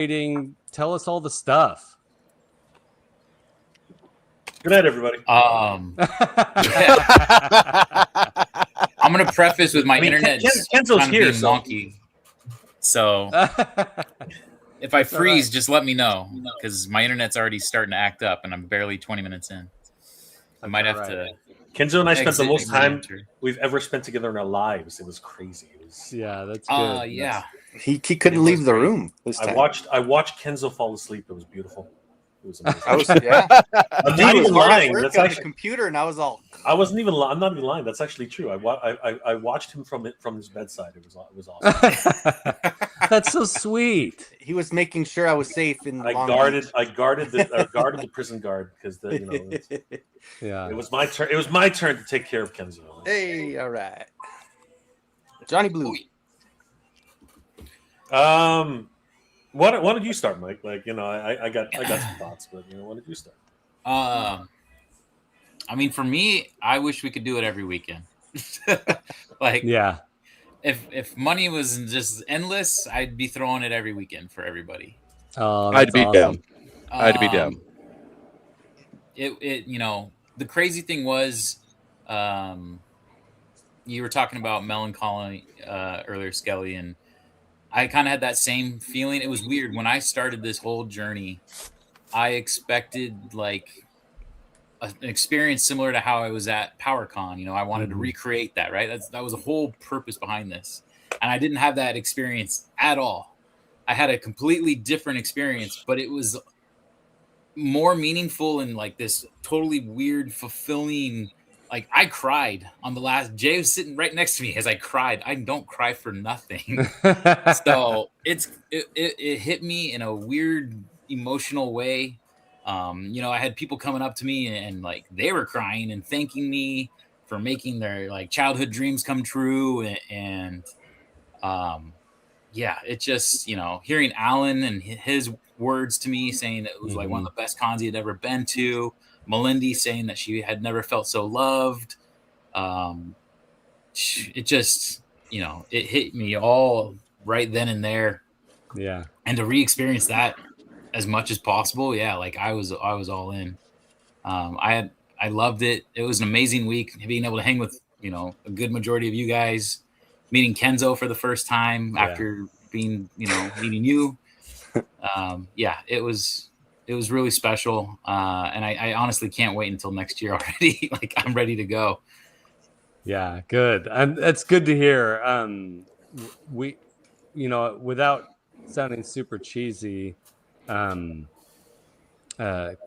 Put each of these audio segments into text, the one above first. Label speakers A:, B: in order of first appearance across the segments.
A: Tell us all the stuff.
B: Good night, everybody.
C: I'm gonna preface with my internet's
B: Kenzo's
C: kind of
B: here,
C: being
B: so-
C: wonky. So if I freeze, just let me know because my internet's already starting to act up, and I'm barely 20 minutes in. I might have to.
B: Kenzo and I spent the
C: exit
B: most
C: and
B: time
C: re-enter.
B: we've ever spent together in our lives. It was crazy. It was,
A: Yeah, that's good.
C: Yeah.
D: He couldn't leave the room this time.
B: I watched Kenzo fall asleep. It was beautiful. It was amazing.
D: I was, yeah.
B: I'm not even lying.
D: That's
B: That's
D: on
B: actually,
D: the computer, and I was all.
B: I wasn't even. I'm not even lying. That's actually true. I watched him from his bedside. It was awesome.
A: That's so sweet.
D: He was making sure I was safe in.
B: I
D: Long
B: guarded
D: Beach.
B: the prison guard because
A: Yeah,
B: it was my turn. It was my turn to take care of Kenzo.
D: Hey, all right. Johnny Blue.
B: Why did you start, Mike? Like, I got some thoughts, but why did you start?
C: I mean, for me, I wish we could do it every weekend. Like,
A: yeah.
C: If money was just endless, I'd be throwing it every weekend for everybody.
E: I'd be down. I'd be down.
C: It the crazy thing was, you were talking about melancholy earlier, Skelly, and I kind of had that same feeling. It was weird when I started this whole journey. I expected like an experience similar to how I was at PowerCon. I wanted to recreate that, right? That was the whole purpose behind this. And I didn't have that experience at all. I had a completely different experience, but it was more meaningful and like this totally weird, fulfilling. Like I cried on the last. Jay was sitting right next to me as I cried. I don't cry for nothing. So it hit me in a weird emotional way. I had people coming up to me and like they were crying and thanking me for making their like childhood dreams come true. And it just, hearing Alan and his words to me saying that it was like one of the best cons he had ever been to. Melindy saying that she had never felt so loved. It just, it hit me all right then and there.
A: Yeah.
C: And to re-experience that as much as possible. Yeah. Like I was all in. I loved it. It was an amazing week being able to hang with, a good majority of you guys, meeting Kenzo for the first time after being, meeting you. It was really special. And I honestly can't wait until next year already. Like I'm ready to go.
A: Yeah, good. That's good to hear. We, without sounding super cheesy,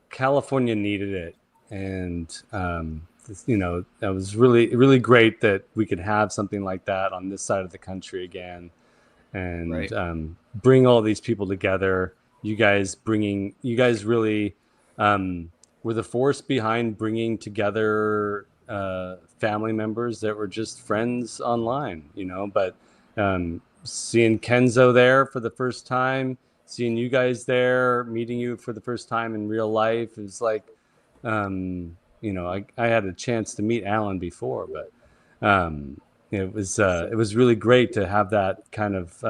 A: California needed it. And, that was really, really great that we could have something like that on this side of the country again. And bring all these people together. You guys really were the force behind bringing together family members that were just friends online, but seeing Kenzo there for the first time, seeing you guys there, meeting you for the first time in real life is like, I had a chance to meet Alan before, but it was really great to have that kind of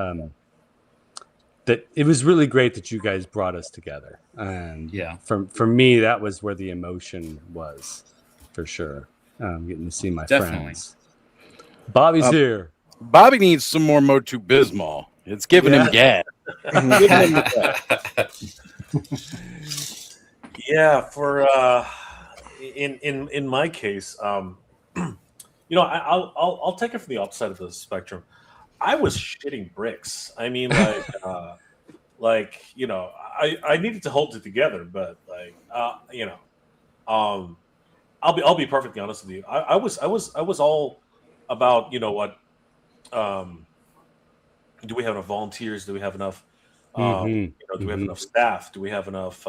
A: it was really great that you guys brought us together. And for me, that was where the emotion was for sure. Getting to see my friends. Bobby's here.
E: Bobby needs some more Motu Bismol. It's giving him gas.
B: Yeah, for in my case, I'll take it from the opposite side of the spectrum. I was shitting bricks. I mean, I needed to hold it together, but I'll be perfectly honest with you. I was all about, do we have enough volunteers? Do we have enough? Do we have enough staff? Do we have enough?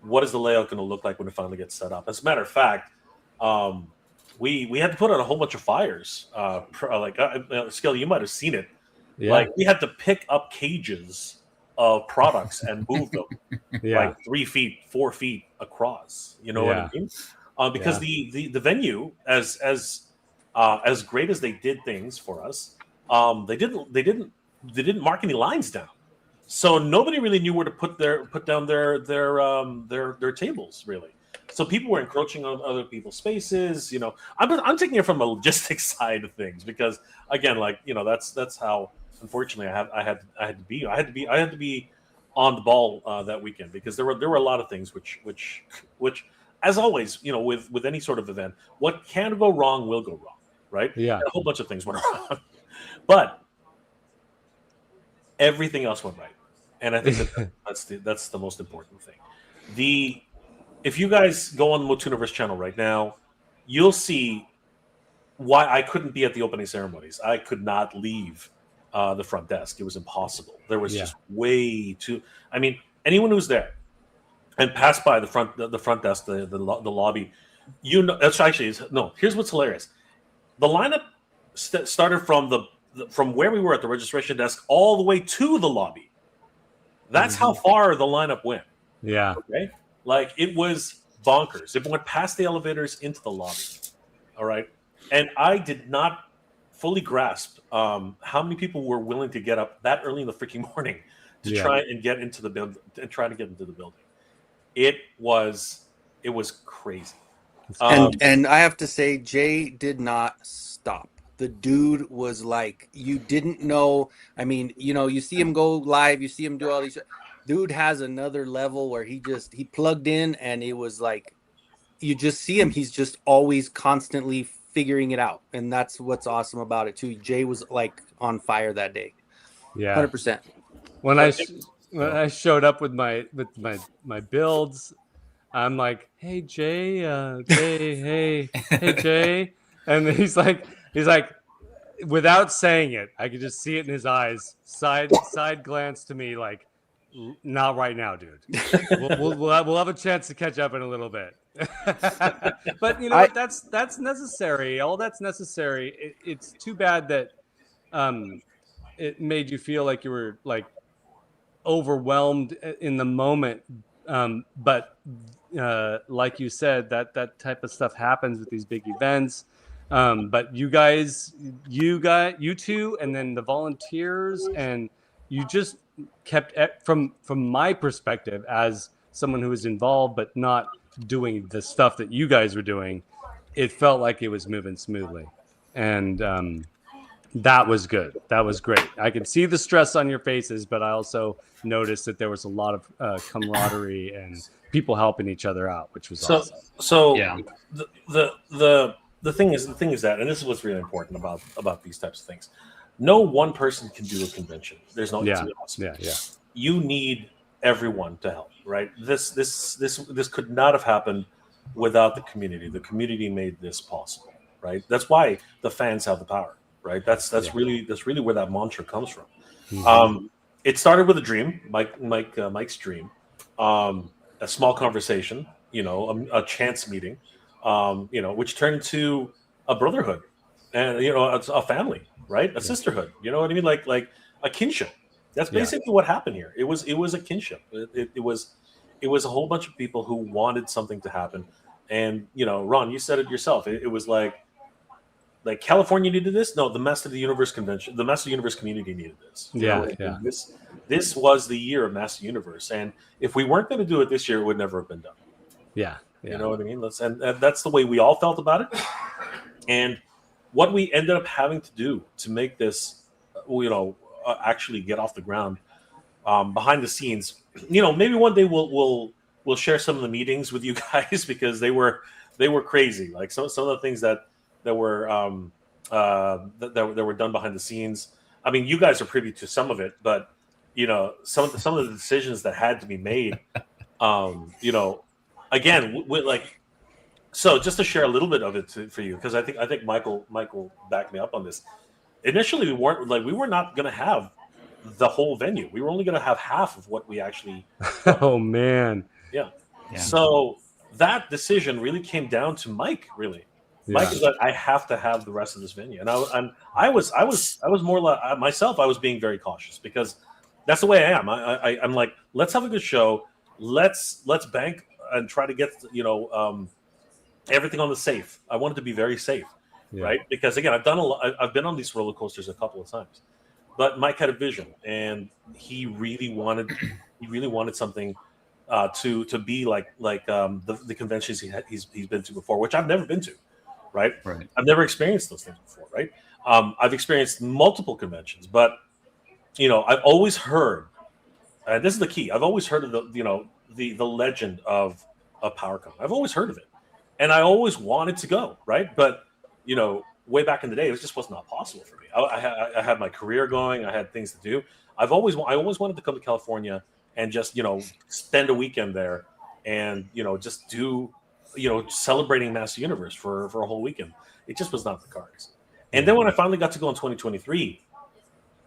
B: What is the layout going to look like when it finally gets set up? As a matter of fact, we had to put out a whole bunch of fires. Skelly, you might have seen it.
A: Yeah.
B: Like we had to pick up cages of products and move them like 3 feet, 4 feet across. You know what I mean? Because the venue, as great as they did things for us, they didn't mark any lines down. So nobody really knew where to put down their tables, really. So people were encroaching on other people's spaces. I'm taking it from a logistics side of things because, again, that's how, unfortunately, I had to be on the ball that weekend because there were a lot of things which as always, with any sort of event, what can go wrong will go wrong, right?
A: Yeah,
B: and a whole bunch of things went wrong, but everything else went right, and I think that's the most important thing. If you guys go on the MOTUNIVERSE channel right now, you'll see why I couldn't be at the opening ceremonies. I could not leave the front desk. It was impossible. There was just way too. I mean, anyone who's there and passed by the front desk, the lobby, that's actually no. Here's what's hilarious: the lineup started from where we were at the registration desk all the way to the lobby. That's how far the lineup went.
A: Yeah.
B: Okay. Like, it was bonkers. It went past the elevators into the lobby. All right. And I did not fully grasp how many people were willing to get up that early in the freaking morning to try and get into the building It was crazy.
D: And I have to say, Jay did not stop. The dude was like, you didn't know. I mean, you see him go live, you see him do all these. Dude has another level where he plugged in, and it was like, you just see him. He's just always constantly figuring it out, and that's what's awesome about it too. Jay was like on fire that day.
A: Yeah,
D: 100%.
A: When I showed up with my builds, I'm like, "Hey Jay, hey Jay," and he's like, without saying it, I could just see it in his eyes. Side glance to me, like, not right now, dude. We'll have a chance to catch up in a little bit. But that's necessary. All that's necessary. It's too bad that it made you feel like you were like overwhelmed in the moment. But like you said, that type of stuff happens with these big events. But you two, and then the volunteers, and you just kept, from my perspective as someone who was involved but not doing the stuff that you guys were doing, it felt like it was moving smoothly, and that was good. That was great. I could see the stress on your faces, but I also noticed that there was a lot of camaraderie and people helping each other out, which was awesome.
B: So yeah, the thing is that, and this is what's really important about these types of things. No one person can do a convention. There's no awesome.
A: Yeah.
B: You need everyone to help, right? This could not have happened without the community. The community made this possible, right? That's why the fans have the power, right? That's really where that mantra comes from. Mm-hmm. It started with a dream, Mike's dream, a small conversation, a chance meeting, which turned to a brotherhood, and a family, right? A sisterhood. You know what I mean? Like a kinship. That's basically what happened here. It was a kinship. It was a whole bunch of people who wanted something to happen. And Ron, you said it yourself. It was like California needed this. No, the Master of the Universe convention, the Master of the Universe community needed this. This was the year of Master Universe, and if we weren't going to do it this year, it would never have been done.
A: Yeah.
B: You know what I mean? And that's the way we all felt about it. And what we ended up having to do to make this, actually get off the ground, behind the scenes, maybe one day we'll share some of the meetings with you guys, because they were crazy. Like some of the things that were done behind the scenes. I mean, you guys are privy to some of it, but some of the decisions that had to be made. Again, so just to share a little bit of it for you, because I think Michael backed me up on this. Initially, we were not going to have the whole venue. We were only going to have half of what we actually.
A: Oh man.
B: Yeah. So that decision really came down to Mike. Really, Mike is like, I have to have the rest of this venue, and I was more like myself. I was being very cautious because that's the way I am. I'm like, let's have a good show. Let's bank and try to get everything on the safe. I wanted to be very safe, right? Because again, I've done a lot. I've been on these roller coasters a couple of times, but Mike had a vision, and he really wanted something to be like the conventions he's been to before, which I've never been to, right?
C: Right.
B: I've never experienced those things before, right? I've experienced multiple conventions, but I've always heard, and this is the key. I've always heard of the legend of PowerCon. I've always heard of it, and I always wanted to go, right? But way back in the day, it just was not possible for me. I had my career going. I had things to do. I always wanted to come to California and just spend a weekend there, and just do celebrating Master Universe for a whole weekend. It just was not the cards. And then when I finally got to go in 2023,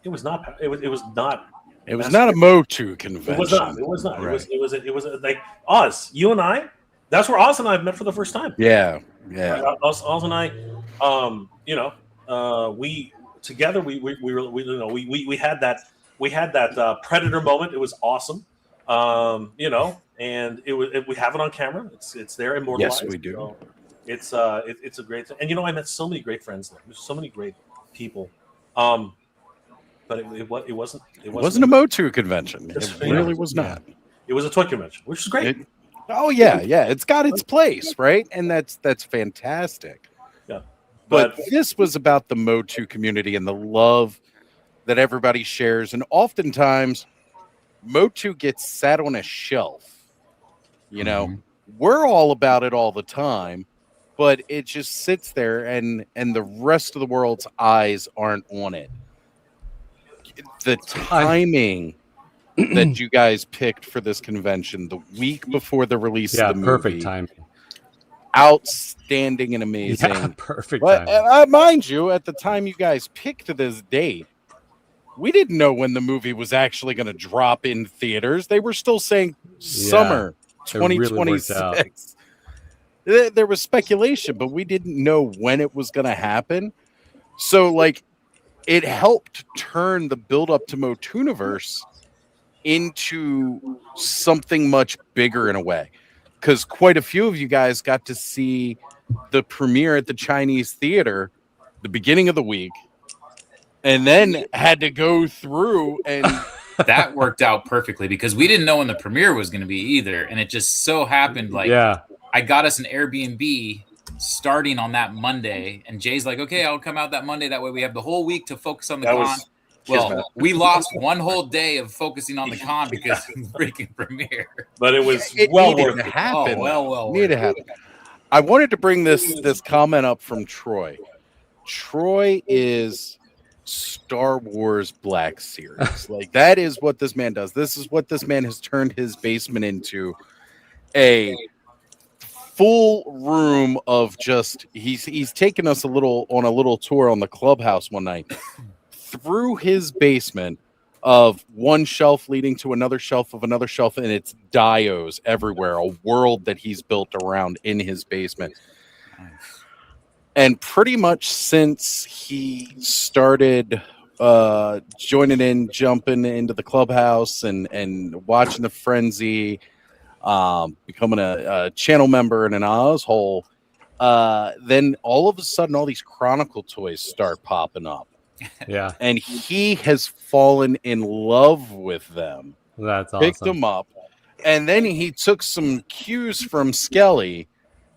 B: it was not. It was not.
E: It was not a MOTU convention.
B: It was not. It was not.
E: Right.
B: It was like Oz. You and I. That's where Oz and I met for the first time.
E: Yeah.
B: Right? Oz and I. We together. We had that Predator moment. It was awesome. And we have it on camera. It's there immortalized.
E: Yes, we do.
B: So it's a great thing. And I met so many great friends there. There's so many great people. But it wasn't
E: a MOTU convention. It really was not.
B: It was a toy convention, which is great.
E: It's got its place, right? And that's fantastic.
B: Yeah.
E: But this was about the MOTU community and the love that everybody shares. And oftentimes, MOTU gets sat on a shelf. We're all about it all the time, but it just sits there and the rest of the world's eyes aren't on it. The timing that you guys picked for this convention, the week before the release of the movie.
A: Perfect timing.
E: Outstanding and amazing.
A: Yeah, perfect
E: timing. Mind you, at the time you guys picked this date, we didn't know when the movie was actually going to drop in theaters. They were still saying summer 2026. Really there was speculation, but we didn't know when it was going to happen. So, it helped turn the build-up to MOTUNIVERSE into something much bigger in a way. Because quite a few of you guys got to see the premiere at the Chinese theater the beginning of the week, and then had to go through and...
C: That worked out perfectly because we didn't know when the premiere was going to be either. And it just so happened I got us an Airbnb starting on that Monday, and Jay's like, okay, I'll come out that Monday. That way we have the whole week to focus on the con. Well, we lost one whole day of focusing on the con because of the freaking premiere.
B: But it was
E: well worth it. Happen. Needed to happen. I wanted to bring this comment up from Troy. Troy is Star Wars Black Series. That is what this man does. This is what this man has turned his basement into. A full room of just he's taken us on a little tour on the clubhouse one night through his basement of one shelf leading to another shelf of another shelf, and it's dios everywhere, a world that he's built around in his basement. And pretty much since he started jumping into the clubhouse and watching the frenzy, becoming a channel member and an Oz hole, then all of a sudden all these Chronicle toys start popping up.
A: Yeah.
E: And he has fallen in love with them.
A: That's awesome.
E: Picked them up. And then he took some cues from Skelly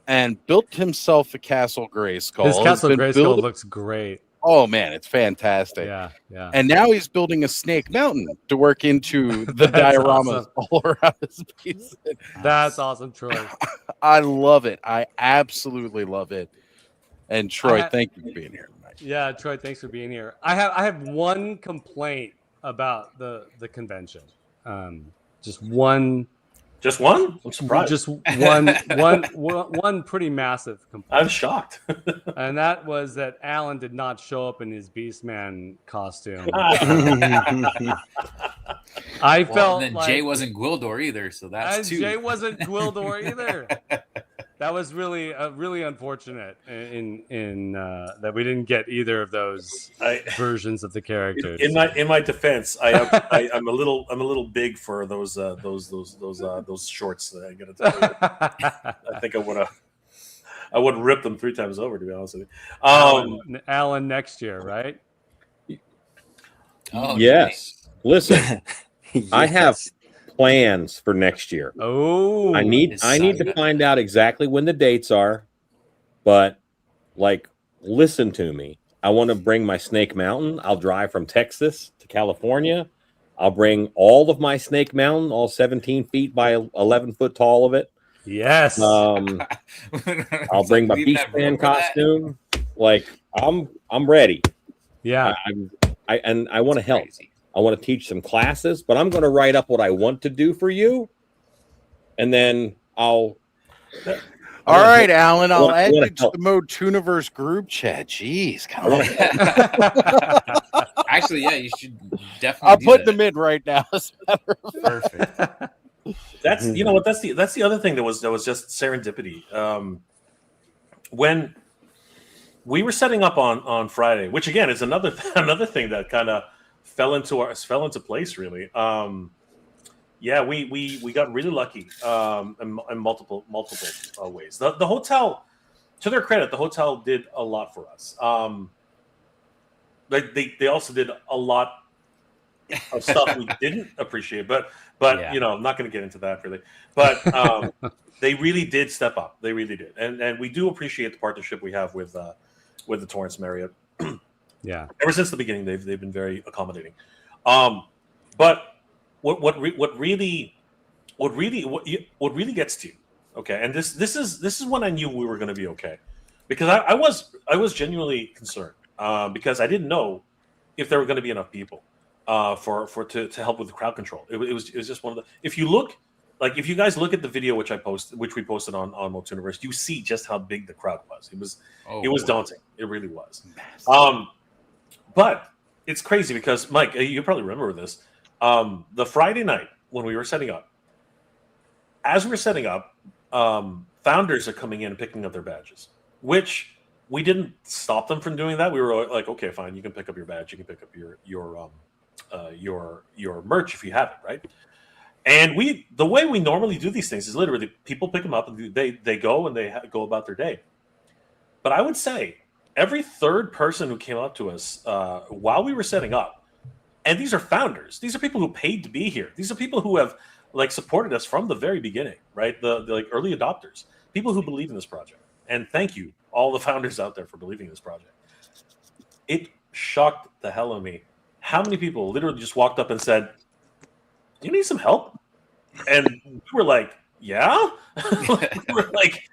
E: and built himself a Castle Grayskull.
A: His Castle Grayskull looks great.
E: Oh, man, it's fantastic.
A: Yeah.
E: And now he's building a Snake Mountain to work into the dioramas all around his piece.
A: That's awesome, Troy.
E: I love it. I absolutely love it. And Troy, thank you for being here tonight.
A: Yeah, Troy, thanks for being here. I have one complaint about the convention. Just one.
B: Just one? I'm surprised.
A: Just one pretty massive complaint.
B: I'm shocked.
A: And that was that Alan did not show up in his Beastman costume. I felt
C: and then Jay wasn't Gwildor either, so that's two.
A: Jay wasn't Gwildor either. That was really unfortunate in that we didn't get either of those versions of the characters.
B: In my defense, I'm a little big for those shorts. I gotta tell you. I think I would rip them 3 times over, to be honest with you.
A: Alan next year, right?
C: Oh,
F: yes.
C: nice.
F: Listen, I have
D: Yes.
F: plans for next year.
A: Oh,
F: I need to find out exactly when the dates are, but like, listen to me. I want to bring my Snake Mountain. I'll drive from Texas to California. I'll bring all of my Snake Mountain, all 17 feet by 11 foot tall of it.
A: yes.
F: I'll bring my Beast Man costume. Like, I'm ready.
A: Yeah.
F: I want to help. I want to teach some classes, but I'm going to write up what I want to do for you, and then I'll.
E: All right, Alan, I'll add you to the MOTUNIVERSE group chat. Jeez, come on.
C: Actually, yeah, you should definitely.
E: I'll put them in right now.
C: Perfect.
B: That's you know what that's the other thing that was just serendipity. When we were setting up on Friday, which again is another thing that kind of fell into place really. Yeah, we got really lucky in multiple ways. The hotel, to their credit, the hotel did a lot for us. They also did a lot of stuff we didn't appreciate, but
C: Yeah.
B: you know, I'm not going to get into that really. But they really did step up. They really did, and we do appreciate the partnership we have with the Torrance Marriott.
A: Yeah.
B: Ever since the beginning, they've been very accommodating. But what really gets to you, okay? And this is when I knew we were going to be okay, because I was genuinely concerned because I didn't know if there were going to be enough people to help with the crowd control. It was just one of the. If you guys look at the video which we posted on MOTUNIVERSE, you see just how big the crowd was. It was daunting. It really was. But it's crazy because Mike, you probably remember this. The Friday night when we were setting up, as we were setting up, founders are coming in and picking up their badges, which we didn't stop them from doing that. We were like, okay, fine, you can pick up your badge, you can pick up your merch if you have it, right? And the way we normally do these things is literally people pick them up and they go and they go about their day. But I would say every third person who came up to us while we were setting up, and these are founders, these are people who paid to be here. These are people who have like supported us from the very beginning, right? The like early adopters, people who believe in this project. And thank you, all the founders out there, for believing in this project. It shocked the hell out of me how many people literally just walked up and said, "Do you need some help?" And we were like, "Yeah." We were like,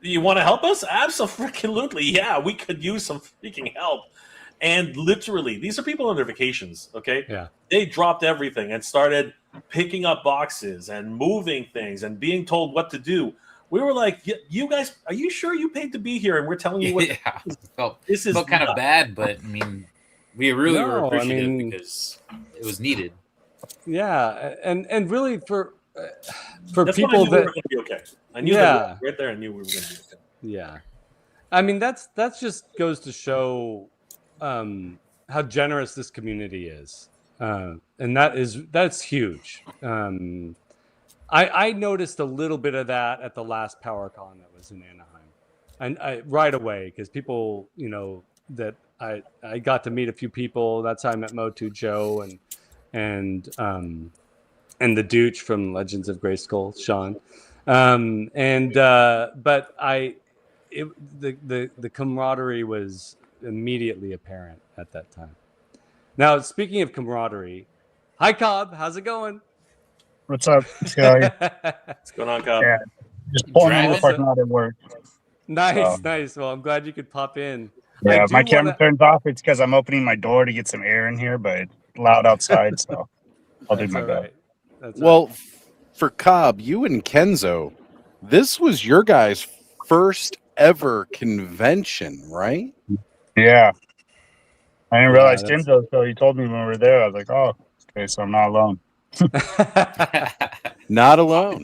B: "You want to help us?" Absolutely, yeah. We could use some freaking help. And literally, these are people on their vacations. Okay,
A: yeah.
B: They dropped everything and started picking up boxes and moving things and being told what to do. We were like, "You guys, are you sure you paid to be here?" And we're telling you what.
C: Yeah,
B: this is
C: felt kind of bad, but I mean, we really were
A: No, I
C: appreciative
A: mean-
C: because it was needed.
A: Yeah, and really for
B: That's when I
A: people
B: knew we
A: that
B: were going to be okay. I knew that right there. I knew we were going to be okay.
A: yeah, I mean that's just goes to show how generous this community is, and that's huge. I noticed a little bit of that at the last PowerCon that was in Anaheim, and I right away because people, you know, that I got to meet a few people. That's how I met Motu Joe and the Dooch from Legends of Grayskull, Sean, but the camaraderie was immediately apparent at that time. Now, speaking of camaraderie, hi Cobb, how's it going?
G: What's up, Skelly?
B: What's going on, Cobb?
G: Yeah, just pulling into the parking lot at work.
A: Nice. Well, I'm glad you could pop in.
G: Yeah, my camera turns off. It's because I'm opening my door to get some air in here, but it's loud outside, so I'll do my best.
A: That's
E: well, for Cobb, you and Kenzo, this was your guys' first ever convention, right?
G: Yeah. I didn't realize Kenzo, so he told me when we were there. I was like, oh, okay, so I'm not alone.
E: Not alone.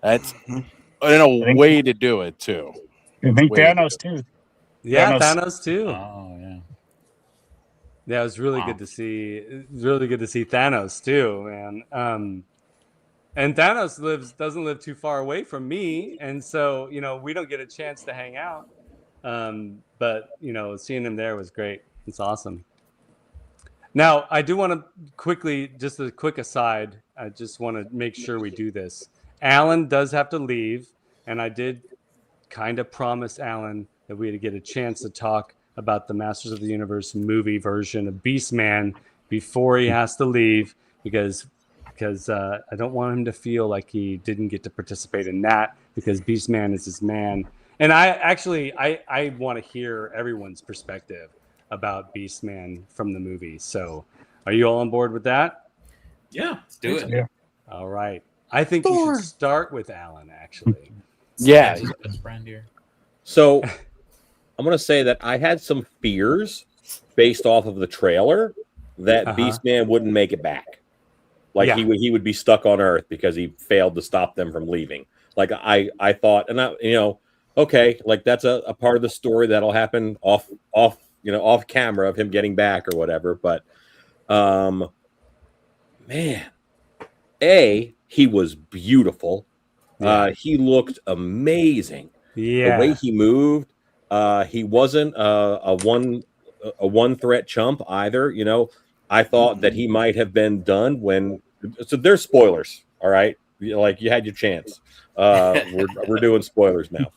E: That's in a way to do it too.
G: I think Thanos too.
A: Yeah, Thanos too.
C: Oh yeah.
A: Yeah, it was really good to see. It was really good to see Thanos too, man. And Thanos doesn't live too far away from me, and so you know we don't get a chance to hang out. But you know, seeing him there was great. It's awesome. Now, I do want to quickly, just a quick aside, I just want to make sure we do this. Alan does have to leave, and I did kind of promise Alan that we'd get a chance to talk about the Masters of the Universe movie version of Beastman before he has to leave, because I don't want him to feel like he didn't get to participate in that, because Beastman is his man. And I want to hear everyone's perspective about Beastman from the movie. So are you all on board with that?
B: Yeah,
C: Let's do it.
G: Yeah.
A: All right. I think we should start with Alan, actually.
E: Yeah.
C: His best friend here.
F: So I'm going to say that I had some fears based off of the trailer that Beastman wouldn't make it back. Like he would be stuck on Earth because he failed to stop them from leaving. Like I thought, and okay, like that's a part of the story that'll happen off camera of him getting back or whatever. But man, he was beautiful. He looked amazing.
A: Yeah.
F: The way he moved, he wasn't a one threat chump either. I thought that he might have been done when. So there's spoilers, all right. Like you had your chance. We're doing spoilers now.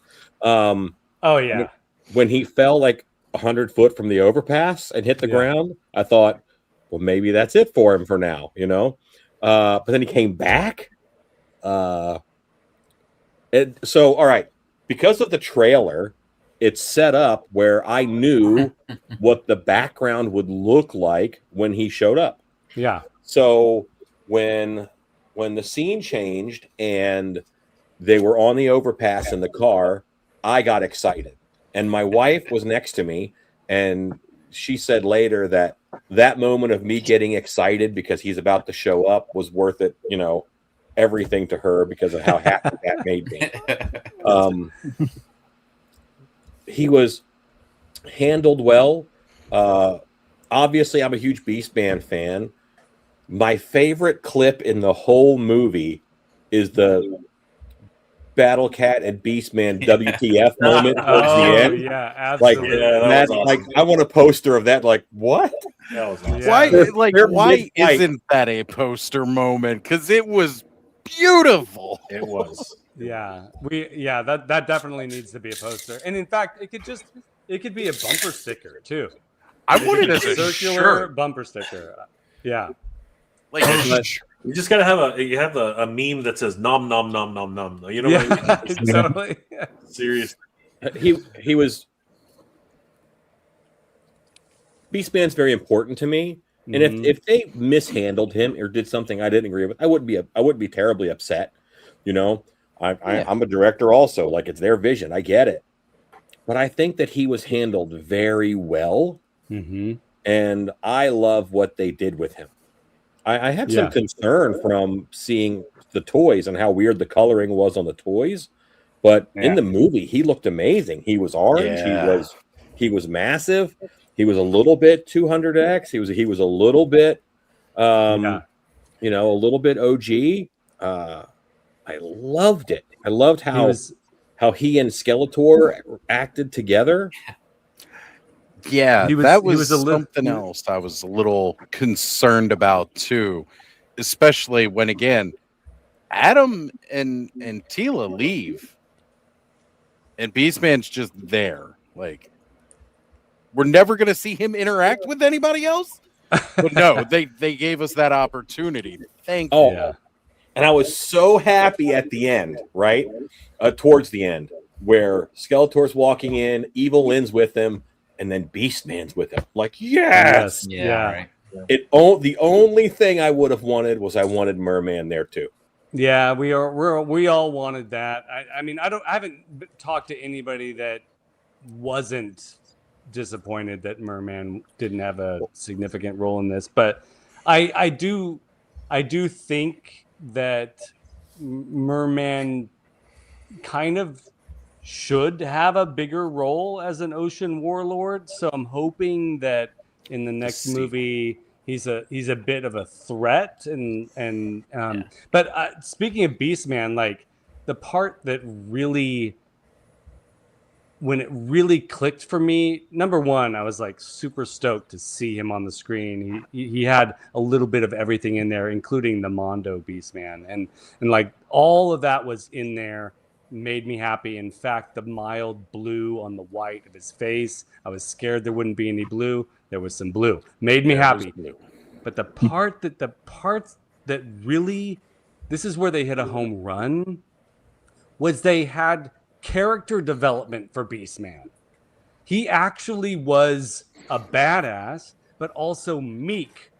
A: Oh yeah.
F: When he fell like 100 foot from the overpass and hit the ground, I thought, well, maybe that's it for him for now, But then he came back. So all right, because of the trailer, it's set up where I knew what the background would look like when he showed up.
A: Yeah.
F: So when the scene changed and they were on the overpass in the car, I got excited. And my wife was next to me, and she said later that moment of me getting excited because he's about to show up was worth it, everything to her because of how happy that made me. He was handled well. Obviously, I'm a huge Beastman fan. My favorite clip in the whole movie is the Battle Cat and Beastman WTF moment towards the end.
A: Yeah, absolutely.
F: Like,
B: awesome.
F: like I want a poster of that. Like, what?
B: That was awesome.
E: Why isn't that a poster moment? Because it was beautiful.
B: It was.
A: Yeah, that definitely needs to be a poster. And in fact, it could be a bumper sticker too.
E: I want it as a
A: circular
E: shirt.
A: bumper sticker. Yeah.
E: Like
B: You just gotta have a meme that says nom nom nom nom nom. You know what I mean?
A: Totally.
B: Seriously.
F: He was Beastman's very important to me. And if they mishandled him or did something I didn't agree with, I wouldn't be terribly upset. I'm a director also. Like, it's their vision. I get it. But I think that he was handled very well. And I love what they did with him. I had some concern from seeing the toys and how weird the coloring was on the toys. But in the movie, he looked amazing. He was orange.
B: Yeah.
F: He was massive. He was a little bit 200X. He was a little bit, a little bit OG. I loved it. I loved how he and Skeletor acted together.
E: Yeah, that was something else I was a little concerned about too, especially when again Adam and Tila leave, and Beastman's just there. Like, we're never gonna see him interact with anybody else. But no, they gave us that opportunity. Thank you.
F: Yeah. And I was so happy at the end, right? Towards the end, where Skeletor's walking in, Evil Lynn's with him, and then Beastman's with him. Like, yes.
C: Yeah. Right.
F: The only thing I would have wanted was I wanted Merman there too.
A: Yeah, we all wanted that. I mean, I haven't talked to anybody that wasn't disappointed that Merman didn't have a significant role in this, but I do think that Merman kind of should have a bigger role as an ocean warlord. So I'm hoping that in the next movie he's a bit of a threat. But speaking of Beastman, like the part that really when it really clicked for me, number one, I was like super stoked to see him on the screen. He had a little bit of everything in there, including the Mondo Beastman, and like all of that was in there. Made me happy. In fact, the mild blue on the white of his face, I was scared there wouldn't be any blue. There was some blue. Made me happy. But the parts that really, this is where they hit a home run, was they had character development for Beastman. He actually was a badass, but also meek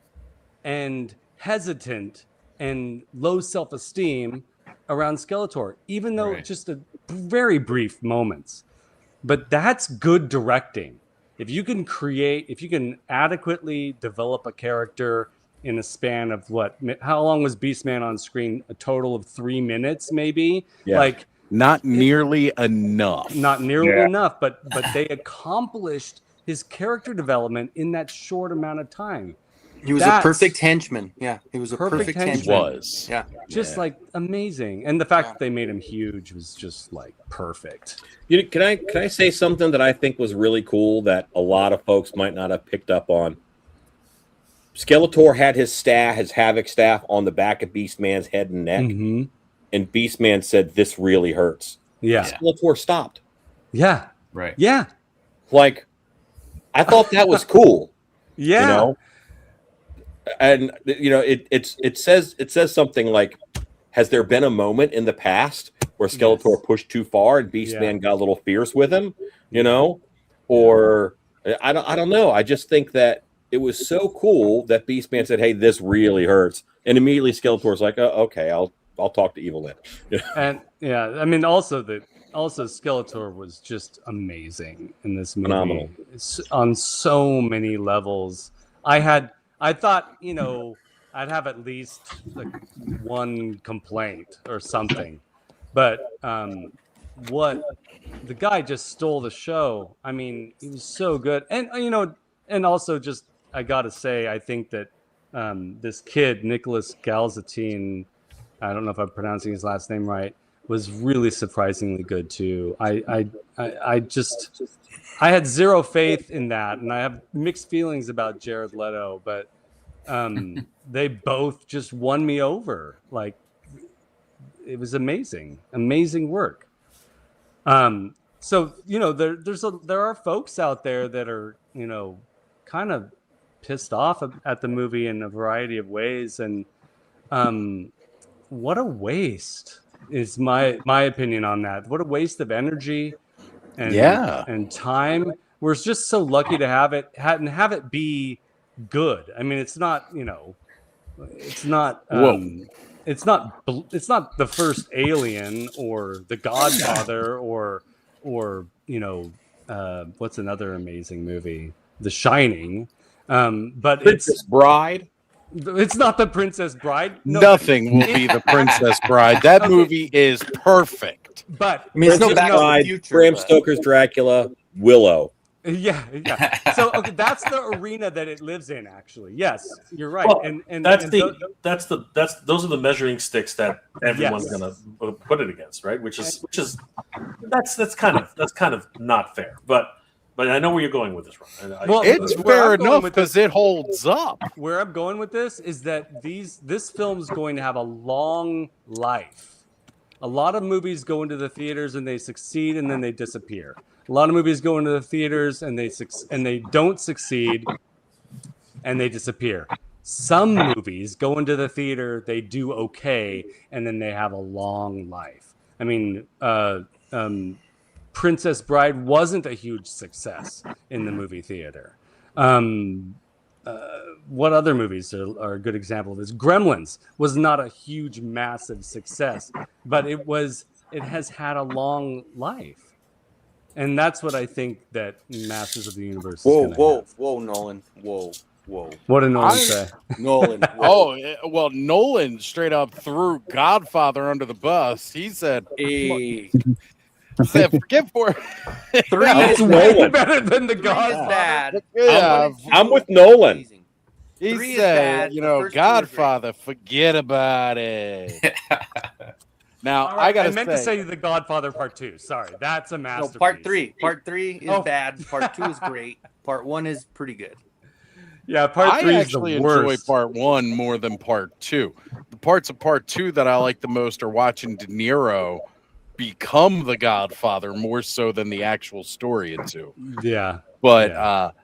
A: and hesitant and low self-esteem around Skeletor, even though just a very brief moments. But that's good directing. If you can adequately develop a character in a span of how long was Beastman on screen? A total of 3 minutes, maybe?
F: Yeah.
A: Like,
E: not nearly enough.
A: Not nearly enough, but they accomplished his character development in that short amount of time.
D: He was a perfect henchman. Yeah, he was a perfect henchman. Yeah,
A: just like amazing, and the fact that they made him huge was just like perfect.
F: Can I say something that I think was really cool that a lot of folks might not have picked up on? Skeletor had his Havoc staff on the back of Beastman's head and neck.
A: Mm-hmm.
F: And Beastman said, "This really hurts."
A: Yeah.
F: Skeletor stopped.
A: Yeah.
C: Right.
A: Yeah.
F: Like, I thought that was cool.
A: Yeah.
F: You know? And it says something like, has there been a moment in the past where Skeletor pushed too far and Beastman got a little fierce with him? You know? Or I don't know. I just think that it was so cool that Beastman said, "Hey, this really hurts." And immediately Skeletor's like, "Oh, okay, I'll talk to Evil Lynn."
A: And I mean, also Skeletor was just amazing in this movie.
F: Phenomenal.
A: On so many levels. I thought, I'd have at least one complaint or something, but the guy just stole the show. I mean, he was so good, and and also just I gotta say, I think that this kid Nicholas Galzatine, I don't know if I'm pronouncing his last name right, was really surprisingly good too. I had zero faith in that, and I have mixed feelings about Jared Leto, but they both just won me over. Like, it was amazing work. So there are folks out there that are kind of pissed off at the movie in a variety of ways, and what a waste is my opinion on that. What a waste of energy and time. We're just so lucky to have it be good. I mean, it's not it's not the first Alien or The Godfather or what's another amazing movie, The Shining, but
F: Princess Bride.
A: It's not The Princess Bride.
E: No, nothing will be The Princess Bride. That movie is perfect.
A: But
D: I mean, it's no Back to the Future.
F: Bram Stoker's Dracula, Willow.
A: Yeah. So that's the arena that it lives in. Actually, yes, you're right.
B: Well,
A: and
B: those are the measuring sticks that everyone's gonna put it against, right? Which is that's kind of not fair. But I know where you're going with this, Ron.
E: Well, it's fair enough because it holds up.
A: Where I'm going with this is that this film's going to have a long life. A lot of movies go into the theaters and they succeed and then they disappear. A lot of movies go into the theaters and they don't succeed and they disappear. Some movies go into the theater, they do okay, and then they have a long life. I mean, Princess Bride wasn't a huge success in the movie theater. What other movies are a good example of this? Gremlins was not a huge, massive success, but it has had a long life. And that's what I think that Masters of the Universe is going to have.
D: Whoa, Nolan. Whoa.
A: What did Nolan say?
D: Nolan.
E: Nolan straight up threw Godfather under the bus. He said, forget for
A: three is way better than the Godfather.
F: I'm with Nolan.
E: He said, Godfather, forget about it. Now
A: All right,
E: I
A: meant to say The Godfather Part 2. Sorry, that's a
D: No,
A: masterpiece.
D: part 3. Part 3 is
A: Oh.
D: bad. Part 2 is great. Part 1 is pretty good.
A: Yeah, Part 3
E: I
A: is the
E: actually enjoy
A: worst.
E: part 1 more than part 2. The parts of part 2 that I like the most are watching De Niro become the Godfather more so than the actual story in 2.
A: Yeah,
E: But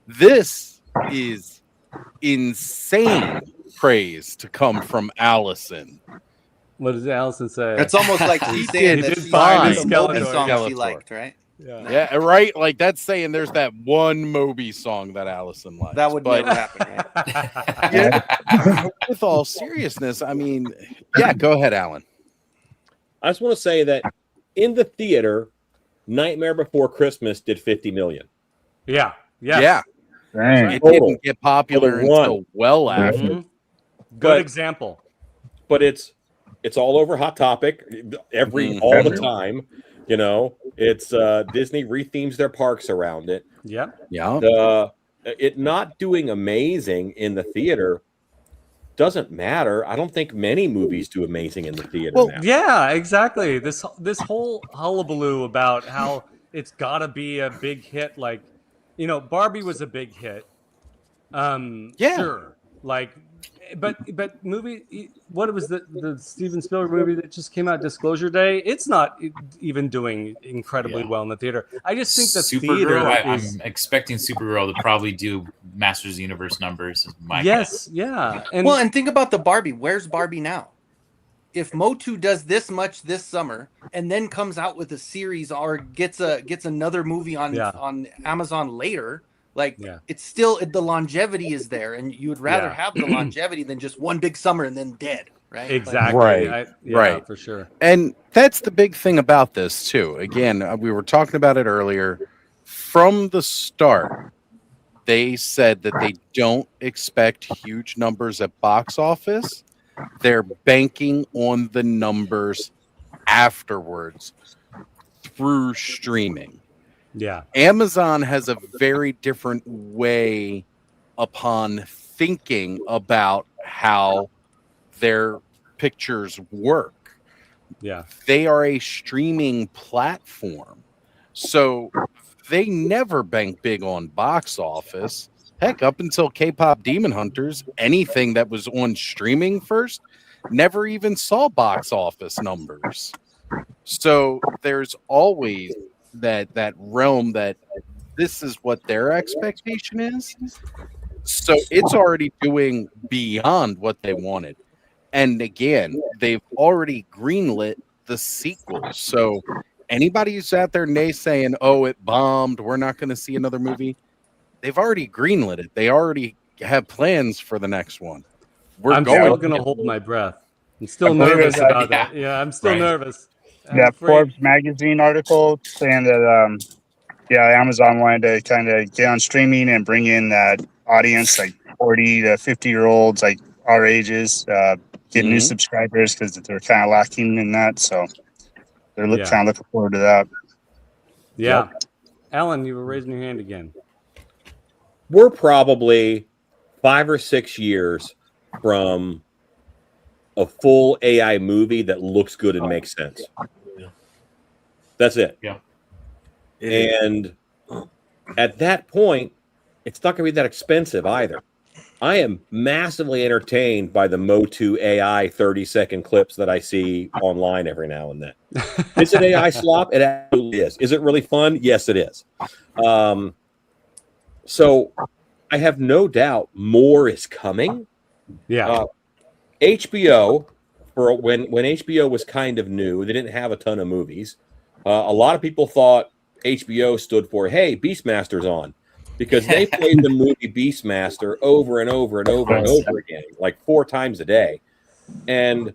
E: this is insane praise to come from Allison.
A: What does Allison say?
D: It's almost like
E: He
D: she's saying
E: did
D: that
A: did
D: she's
A: find
D: the
A: the
D: Moby
A: Skeletor.
D: song she
E: Skeletor.
D: liked, right?
A: Yeah.
E: Yeah, right. Like that's saying there's that one Moby song that Allison likes.
D: That would
E: but
D: never happen, right?
E: yeah, with all seriousness, I mean, yeah. Go ahead, Alan.
F: I just want to say that in the theater, Nightmare Before Christmas did 50 million.
A: Yeah. Yes.
E: Yeah,
G: Dang.
E: it
F: Total.
E: didn't get popular
F: For the one.
E: until well after.
A: Mhm. Good
F: But-
A: example.
F: But it's all over Hot Topic all the time. You know, it's Disney rethemes their parks around it.
A: Yeah.
E: Yeah,
F: It not doing amazing in the theater doesn't matter. I don't think many movies do amazing in the theater
E: Well,
F: now.
A: Yeah, exactly. This whole hullabaloo about how it's got to be a big hit, like, you know, Barbie was a big hit.
E: Yeah.
A: Sure. Like, but movie, what was the Steven Spielberg movie that just came out, Disclosure Day? It's not even doing incredibly well in the theater. I just think the theater
C: Supergirl.
A: is.
C: I'm expecting Supergirl to probably do Masters of the Universe numbers. Is my
A: Yes,
C: guess.
A: yeah,
D: And think about the Barbie. Where's Barbie now? If Motu does this much this summer and then comes out with a series or gets another movie on Amazon later, like it's still the longevity is there, and you would rather have the longevity than just one big summer and then dead, right?
A: Exactly.
E: Right.
A: Right, for sure.
E: and that's the big thing about this too. Again, we were talking about it earlier. From the start, they said that they don't expect huge numbers at box office. They're banking on the numbers afterwards through streaming.
A: Yeah.
E: Amazon has a very different way upon thinking about how their pictures work.
A: Yeah.
E: They are a streaming platform. So they never bank big on box office. Heck, up until K-pop Demon Hunters, anything that was on streaming first never even saw box office numbers. So there's always that realm that this is what their expectation is. So it's already doing beyond what they wanted. And again, they've already greenlit the sequel. So anybody who's out there naysaying, oh, it bombed, we're not going to see another movie, they've already greenlit it. They already have plans for the next one.
A: I'm still going to hold my breath. I'm still nervous about that. Yeah, I'm still nervous.
G: Forbes magazine article saying that Amazon wanted to kind of get on streaming and bring in that audience, like 40 to 50-year-olds, like our ages, get new subscribers because they're kind of lacking in that. So they're kind of looking forward to that.
A: Yeah. Yep. Alan, you were raising your hand again.
F: We're probably 5 or 6 years from a full AI movie that looks good and makes sense.
B: Yeah.
F: That's it.
B: Yeah.
F: And at that point, it's not going to be that expensive either. I am massively entertained by the Motu AI 30-second clips that I see online every now and then. Is it AI slop? It absolutely is. Is it really fun? Yes, it is. So I have no doubt more is coming.
A: Yeah.
F: HBO, for when HBO was kind of new, they didn't have a ton of movies. A lot of people thought HBO stood for, hey, Beastmaster's on, because they played the movie Beastmaster over and over and over and over again, like 4 times a day. And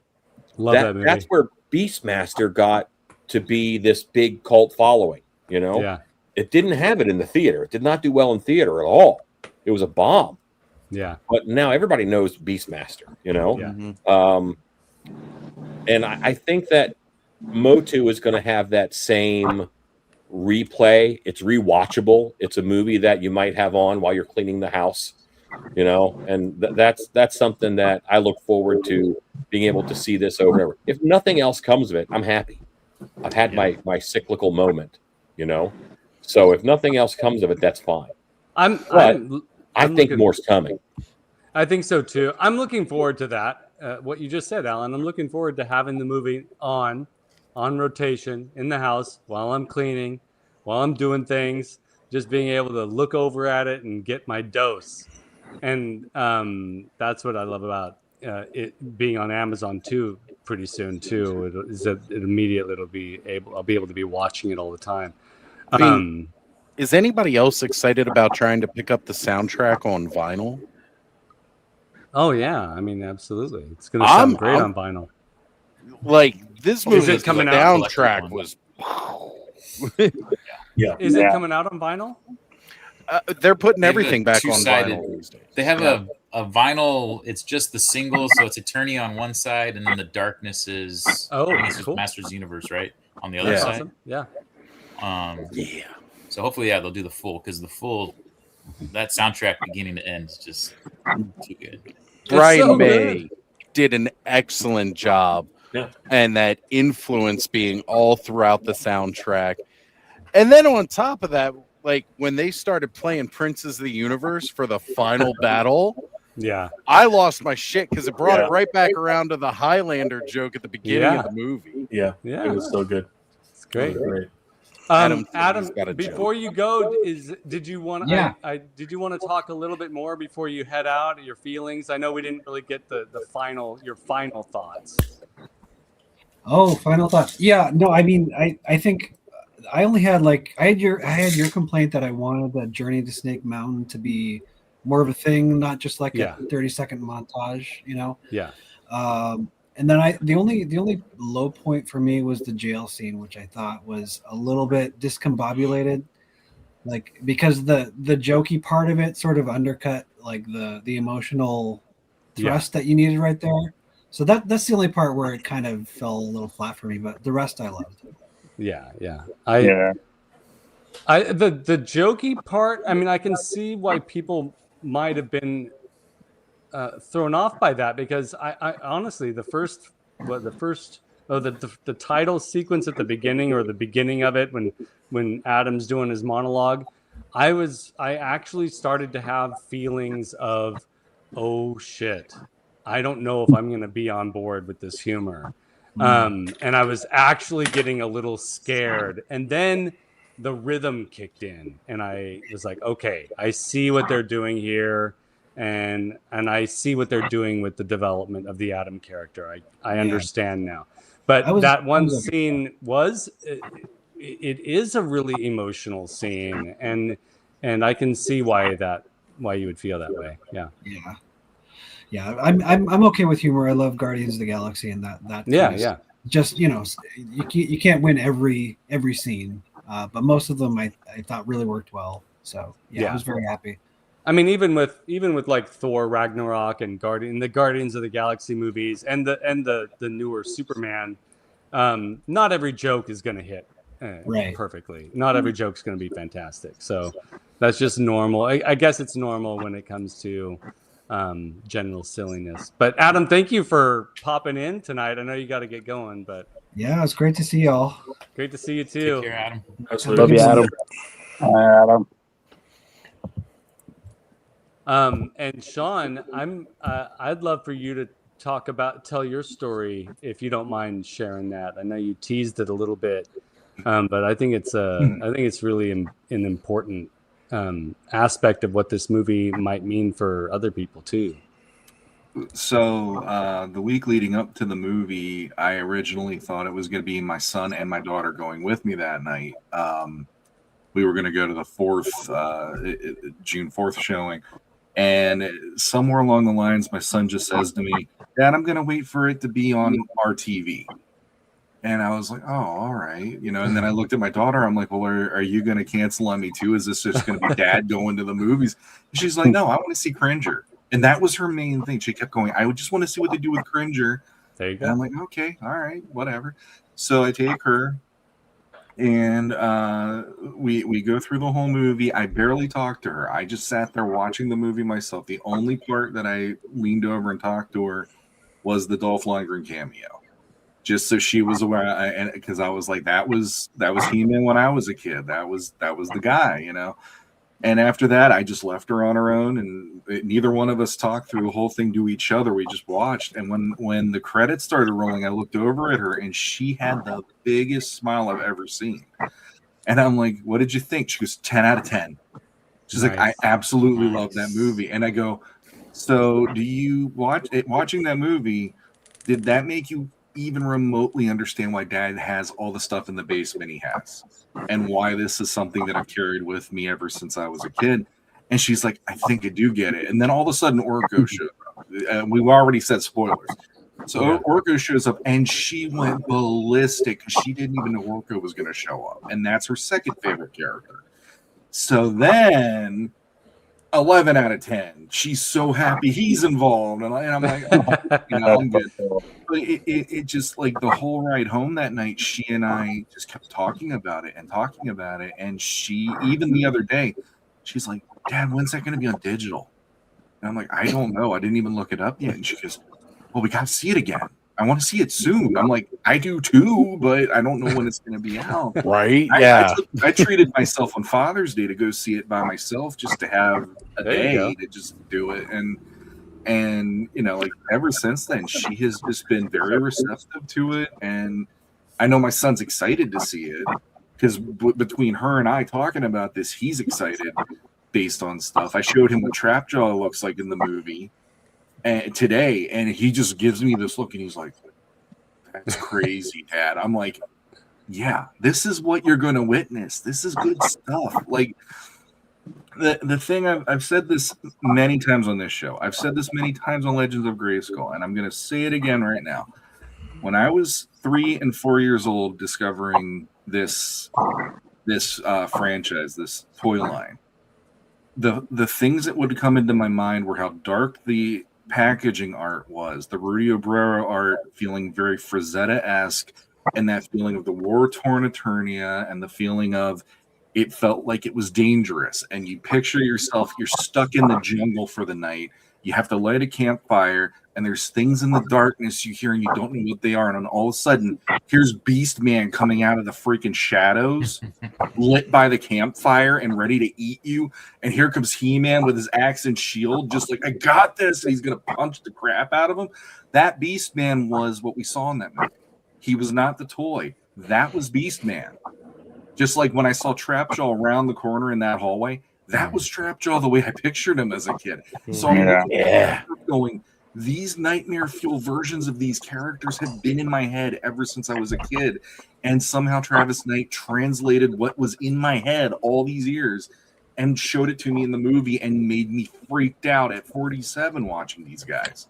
F: that's where Beastmaster got to be this big cult following, you know?
A: Yeah.
F: It didn't have it in the theater. It did not do well in theater at all. It was a bomb.
A: Yeah.
F: But now everybody knows Beastmaster, you know?
A: Yeah.
F: And I think that Motu is going to have that same replay. It's rewatchable. It's a movie that you might have on while you're cleaning the house. and that's something that I look forward to being able to see this over and over. If nothing else comes of it, I'm happy. I've had my cyclical moment, so if nothing else comes of it, that's fine. I think more's coming.
A: I think so too. I'm looking forward to that. What you just said, Alan. I'm looking forward to having the movie on rotation in the house while I'm cleaning, while I'm doing things, just being able to look over at it and get my dose. And that's what I love about it being on Amazon too. Pretty soon too. Immediately I'll be able to be watching it all the time.
E: Is anybody else excited about trying to pick up the soundtrack on vinyl?
A: Oh yeah, I mean absolutely. It's gonna sound great on vinyl.
E: Like this movie,
A: is it coming
E: soundtrack was.
B: Yeah.
A: Is it coming out on vinyl?
E: They're putting everything back on vinyl these days.
C: They have a vinyl. It's just the single, so it's Eternity on one side, and then the Darkness is
A: cool.
C: Masters Universe, right, on the other side.
A: Awesome. Yeah.
C: So hopefully, they'll do the full, because that soundtrack beginning to end is just too good.
E: Brian May did an excellent job, and that influence being all throughout the soundtrack. And then on top of that, like when they started playing Princes of the Universe for the final battle, I lost my shit because it brought it right back around to the Highlander joke at the beginning of the movie.
B: Yeah, it was so good.
A: It's great.
E: Adam,
A: before you go, did you want to talk a little bit more before you head out? Your feelings? I know we didn't really get your final thoughts.
H: Oh, final thoughts. Yeah, no, I mean, I think I only had I had your complaint that I wanted the Journey to Snake Mountain to be more of a thing, not just like a 30-second montage,
A: Yeah.
H: And then the only low point for me was the jail scene, which I thought was a little bit discombobulated, because the jokey part of it sort of undercut the emotional thrust that you needed right there. So that's the only part where it kind of fell a little flat for me, but the rest I loved.
A: Yeah. The jokey part, I mean, I can see why people might have been thrown off by that, because I honestly, the title sequence at the beginning, or the beginning of it when Adam's doing his monologue, I actually started to have feelings of, oh shit, I don't know if I'm going to be on board with this humor. And I was actually getting a little scared. And then the rhythm kicked in and I was like, okay, I see what they're doing here. And I see what they're doing with the development of the Adam character. I understand now. But that one scene it is a really emotional scene. And I can see why you would feel that way. Yeah.
H: Yeah, I'm okay with humor. I love Guardians of the Galaxy, and that just you can't win every scene, but most of them I thought really worked well. So I was very happy.
A: I mean, even with like Thor Ragnarok and the Guardians of the Galaxy movies and the newer Superman, not every joke is going to hit perfectly. Not every joke's going to be fantastic. So that's just normal. I guess it's normal when it comes to general silliness. But Adam, thank you for popping in tonight. I know you got to get going, but
H: it's great to see y'all.
A: Great to see you too.
C: Take care, Adam.
G: Love you, Adam. Adam.
A: And Sean, I'd love for you to tell your story if you don't mind sharing that. I know you teased it a little bit, but I think it's really an important aspect of what this movie might mean for other people too.
I: So the week leading up to the movie, I originally thought it was going to be my son and my daughter going with me that night. We were going to go to the June 4th showing. And somewhere along the lines, my son just says to me, "Dad, I'm going to wait for it to be on our TV." And I was like, "Oh, all right." And then I looked at my daughter. I'm like, "Well, are you going to cancel on me too? Is this just going to be Dad going to the movies?" And she's like, "No, I want to see Cringer." And that was her main thing. She kept going, "I just want to see what they do with Cringer."
A: There you go.
I: And I'm like, "Okay, all right, whatever." So I take her. And we go through the whole movie. I barely talked to her. I just sat there watching the movie myself. The only part that I leaned over and talked to her was the Dolph Lundgren cameo, just so she was aware. And because I was like, that was He-Man when I was a kid. That was the guy, you know. And after that, I just left her on her own, and neither one of us talked through the whole thing to each other. We just watched. And when the credits started rolling, I looked over at her, and she had the biggest smile I've ever seen. And I'm like, "What did you think?" She goes, 10 out of 10. She's like, "I absolutely love that movie." And I go, "So, do you watching that movie? Did that make you even remotely understand why Dad has all the stuff in the basement he has, and why this is something that I've carried with me ever since I was a kid?" And she's like, "I think I do get it." And then all of a sudden, Orko showed up. We've already said spoilers. So Orko shows up, and she went ballistic because she didn't even know Orko was going to show up. And that's her second favorite character. So then 11 out of 10. She's so happy he's involved. And I'm like, oh, you know, I'm good. But it just, like, the whole ride home that night, she and I just kept talking about it. And she, even the other day, she's like, "Dad, when's that going to be on digital?" And I'm like, "I don't know. I didn't even look it up yet." And she goes, "Well, we got to see it again. I want to see it soon." I'm like, "I do too, but I don't know when it's going to be out."
E: Right? Yeah.
I: I treated myself on Father's Day to go see it by myself, just to have a day to just do it. And you know, like, ever since then, she has just been very receptive to it. And I know my son's excited to see it because between her and I talking about this, he's excited based on stuff. I showed him what Trapjaw looks like in the movie today, and he just gives me this look, and he's like, "That's crazy, Dad." I'm like, "Yeah, this is what you're going to witness. This is good stuff." Like, the thing, I've said this many times on this show. I've said this many times on Legends of Grayskull, and I'm going to say it again right now. When I was 3 and 4 years old, discovering this franchise, this toy line, the things that would come into my mind were how dark the packaging art was, the Rudy Obrero art feeling very Frazetta-esque, and that feeling of the war-torn Eternia, and the feeling of it felt like it was dangerous. And you picture yourself, you're stuck in the jungle for the night. You have to light a campfire, and there's things in the darkness you hear, and you don't know what they are. And then all of a sudden, here's Beast Man coming out of the freaking shadows, lit by the campfire and ready to eat you. And here comes He-Man with his axe and shield, just like, "I got this." And he's going to punch the crap out of him. That Beast Man was what we saw in that movie. He was not the toy. That was Beast Man. Just like when I saw Trapjaw around the corner in that hallway, that was Trapjaw the way I pictured him as a kid. So I'm going, these nightmare fuel versions of these characters have been in my head ever since I was a kid. And somehow Travis Knight translated what was in my head all these years and showed it to me in the movie, and made me freaked out at 47 watching these guys.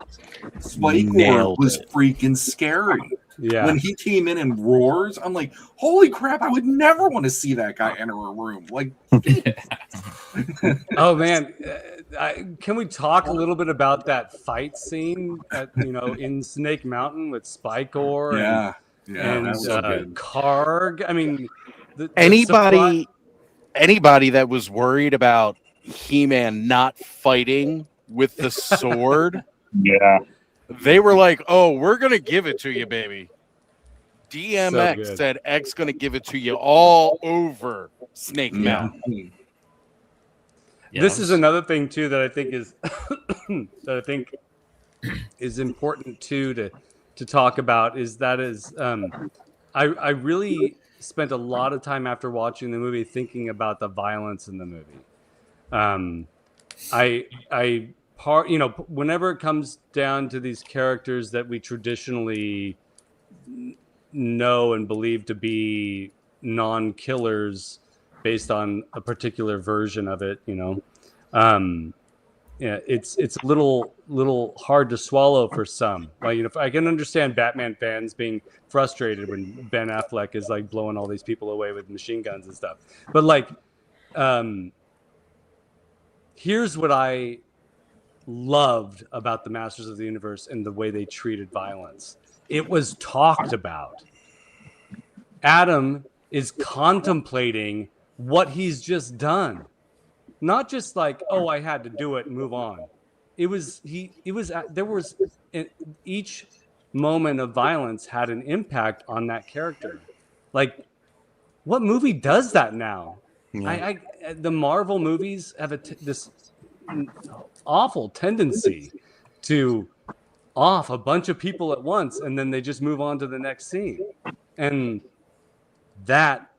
I: Spike was freaking scary.
A: Yeah.
I: When he came in and roars, I'm like, holy crap, I would never want to see that guy enter a room. Like,
A: oh man, can we talk a little bit about that fight scene at, in Snake Mountain with Spikor and Karg? I mean,
E: anybody that was worried about He-Man not fighting with the sword, they were like, "Oh, we're gonna give it to you, baby." DMX said X gonna give it to you all over Snake Mountain.
A: This is another thing too that I think is important too to talk about, is I really spent a lot of time after watching the movie thinking about the violence in the movie. Whenever it comes down to these characters that we traditionally know and believe to be non-killers based on a particular version of it, it's a little hard to swallow for some. Like, if I can understand Batman fans being frustrated when Ben Affleck is like blowing all these people away with machine guns and stuff, but like, here's what I loved about the Masters of the Universe and the way they treated violence. It was talked about. Adam is contemplating what he's just done. Not just like, oh, I had to do it and move on. Each moment of violence had an impact on that character. Like, what movie does that now? Yeah. The Marvel movies have this awful tendency to off a bunch of people at once, and then they just move on to the next scene. And that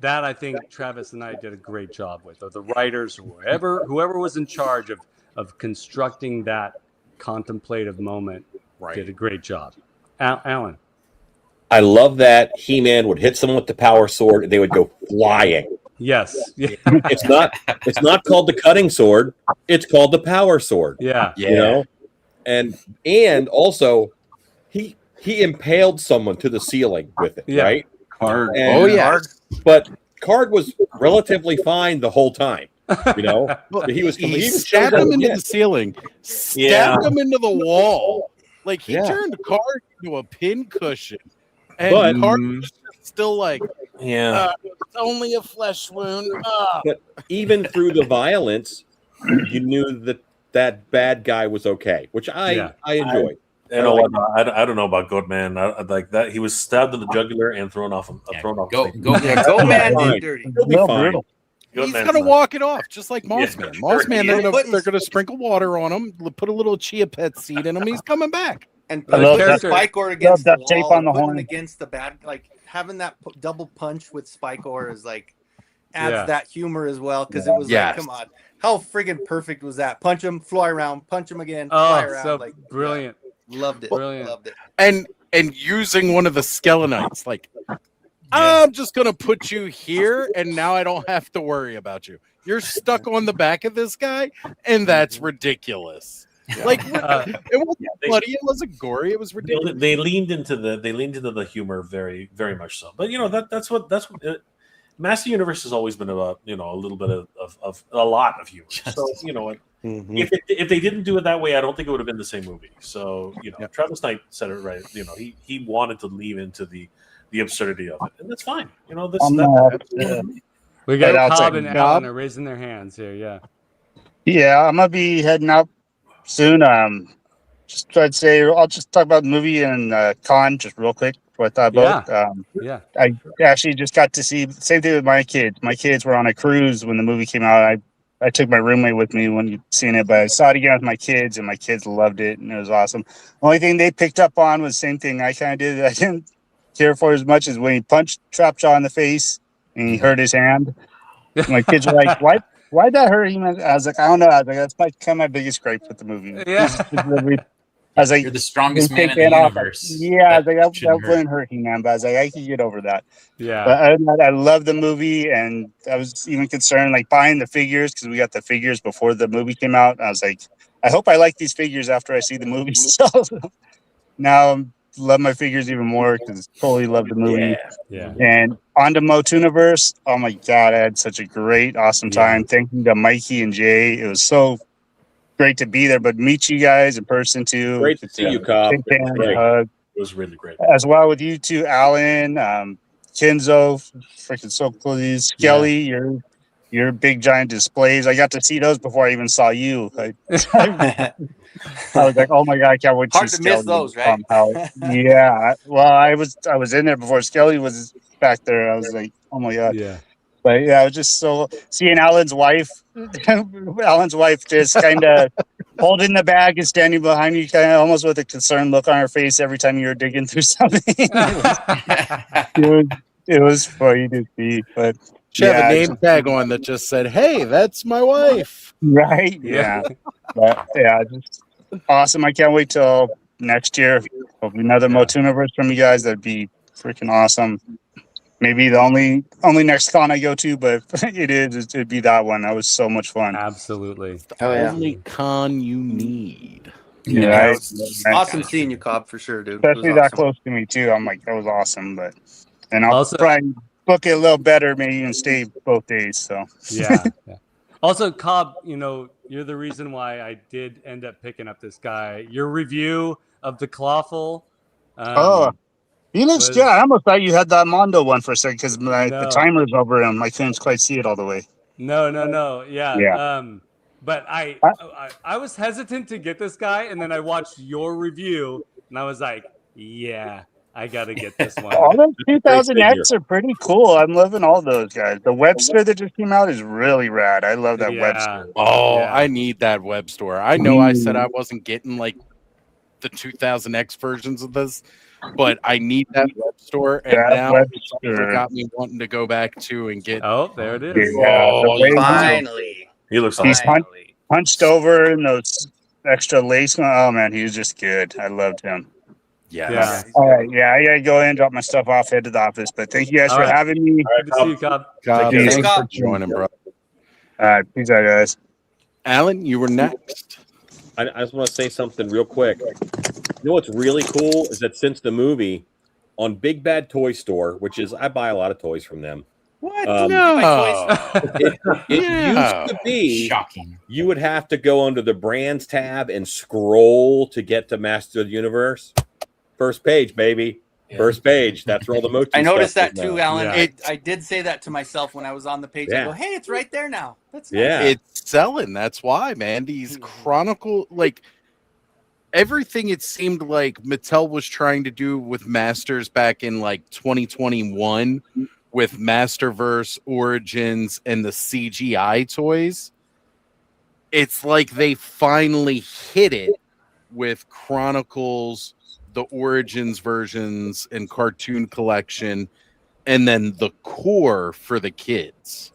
A: I think Travis and I did a great job with, or the writers, or whoever was in charge of constructing that contemplative moment, did a great job. Alan.
F: I love that He-Man would hit someone with the power sword and they would go flying.
A: Yes. Yeah.
F: It's not called the cutting sword, it's called the power sword.
A: Yeah.
F: You know? And also he impaled someone to the ceiling with it, right?
I: Card.
F: But Card was relatively fine the whole time. You know?
E: he stabbed him into the ceiling, stabbed him into the wall. Like he turned Card into a pincushion. And Card was still like, it's only a flesh wound.
F: But even through the violence, you knew that bad guy was okay, which I enjoyed.
B: I don't know about Goatman. I like that. He was stabbed in the jugular and thrown off.
D: Goatman did dirty.
F: He'll be fine.
E: He's gonna walk it off just like Mossman. Mossman, they're gonna sprinkle water on him, put a little chia pet seed in him. He's coming back.
D: And put Spike-Or against the wall, tape on the horn against the bad, like having that double punch with Spike-Or is like adds that humor as well, because it was like, come on, how friggin' perfect was that? Punch him, fly around, punch him again, fly around,
A: so
D: like
A: brilliant.
D: Loved it.
A: Brilliant.
D: Loved it.
E: And using one of the Skelenites, like I'm just gonna put you here, and now I don't have to worry about you. You're stuck on the back of this guy, and that's ridiculous. Like it wasn't bloody, it wasn't gory, it was ridiculous.
B: They leaned into the humor very, very much so. But that's what Master Universe has always been about. A little bit of a lot of humor. So what, if they didn't do it that way, I don't think it would have been the same movie. So Travis Knight said it right. He wanted to lean into the absurdity of it, and that's fine. We
A: got Cobb and Alan are raising their hands here.
G: Yeah, I'm gonna be heading out soon. I'd say I'll just talk about the movie and Con just real quick. What I thought about. I actually just got to see same thing with my kids. My kids were on a cruise when the movie came out. I took my roommate with me when you'd seen it, but I saw it again with my kids, and my kids loved it, and it was awesome. Only thing they picked up on was the same thing I kind of did. I didn't care for as much as when he punched Trapjaw in the face and he hurt his hand. My kids were like, Why'd that hurt him? I was like, I don't know. I was like, that's kind of my biggest gripe with the movie.
A: Yeah.
G: I was like,
C: you're the strongest man in the universe.
G: Yeah, I was like, that wouldn't hurt him, man. But I was like, I can get over that.
A: Yeah.
G: But I love the movie, and I was even concerned, like buying the figures, because we got the figures before the movie came out. I was like, I hope I like these figures after I see the movie. So now I love my figures even more because totally love the movie.
A: Yeah.
G: And on to MOTUNIVERSE. Oh my God, I had such a great, awesome time. Thank you to Mikey and Jay. It was so great to be there, but meet you guys in person too.
F: Great to see you, Cobb.
B: It was really great.
G: As well with you two, Alan, Kenzo, freaking so cool. Skelly, your big giant displays. I got to see those before I even saw you. I was like, oh my God, I can't wait to see
D: miss those, right?
G: Yeah. Well, I was in there before Skelly was back there. I was like, oh my God.
A: Yeah.
G: But yeah, I was just so seeing Alan's wife just kind of holding the bag and standing behind you, kind of almost with a concerned look on her face every time you were digging through something. It was funny to see. But
E: she had a name tag on that just said, "Hey, that's my wife."
G: Right? Yeah. But yeah, just awesome. I can't wait till next year. There'll be another MOTUNIVERSE from you guys. That'd be freaking awesome. Maybe the only next con I go to, but it'd be that one. That was so much fun.
A: Absolutely.
E: Only con you need.
G: Yeah,
D: awesome seeing you, Cobb, for sure, dude.
G: Especially that close to me too. I'm like, that was awesome. And I'll also try and book it a little better, maybe even stay both days. So
A: yeah. Also, Cobb, you're the reason why I did end up picking up this guy. Your review of the Clawful.
G: He looks good. I almost thought you had that Mondo one for a second because the timer's over him. I couldn't quite see it all the way.
A: No. Yeah.
G: Yeah.
A: But I was hesitant to get this guy, and then I watched your review, and I was like, yeah, I got to get this one.
G: All those 2000X are pretty cool. I'm loving all those guys. The Webster that just came out is really rad. I love that Webster.
E: Oh, yeah. I need that web store. I know I said I wasn't getting like the 2000X versions of this, but I need that web store, and now it's got me wanting to go back to and get.
A: Oh, there it is.
D: Finally.
B: He looks
G: he's hunched over in those extra lace. Oh man, he was just good. I loved him.
E: Yeah.
G: All right. Yeah, I gotta go in and drop my stuff off, head to the office. But thank you guys for having me.
A: Good to see you, Cobb.
E: Thanks for joining, bro.
G: All right, peace out, guys.
E: Alan, you were next.
F: I just want to say something real quick. You know what's really cool is that since the movie, on Big Bad Toy Store, which is I buy a lot of toys from them.
D: What?
F: No. It used to be
C: shocking.
F: You would have to go under the brands tab and scroll to get to Master of the Universe. First page, baby. Yeah. First page. That's where all the MOTU
D: I noticed that
F: now.
D: too, Alan.
A: Yeah.
D: I did say that to myself when I was on the page. I go, hey, it's right there now. That's nice.
F: Yeah.
E: It's selling. That's why, man. These Chronicle, like everything it seemed like Mattel was trying to do with Masters back in like 2021 with Masterverse, Origins, and the CGI toys. It's like they finally hit it with Chronicles, the Origins versions and cartoon collection, and then the core for the kids.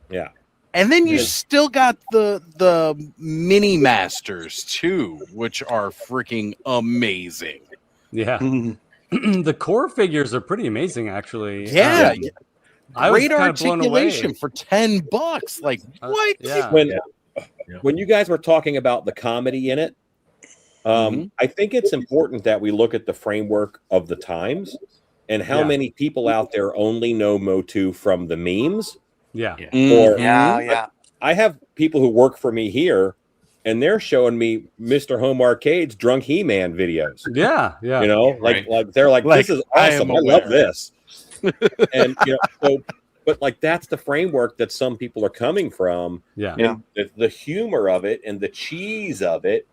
F: Yeah.
E: And then you still got the mini masters too, which are freaking amazing.
A: Yeah. The core figures are pretty amazing, actually.
E: Yeah.
A: I was
E: great
A: kind of blown
E: articulation
A: away.
E: for $10. Like what?
F: When you guys were talking about the comedy in it, I think it's important that we look at the framework of the times and how many people out there only know MOTU from the memes.
A: Yeah.
F: I have people who work for me here, and they're showing me Mr. Home Arcade's Drunk He-Man videos.
A: Yeah.
F: You know, like they're like, this is awesome. I love this. And but like that's the framework that some people are coming from.
A: Yeah.
F: And the humor of it and the cheese of it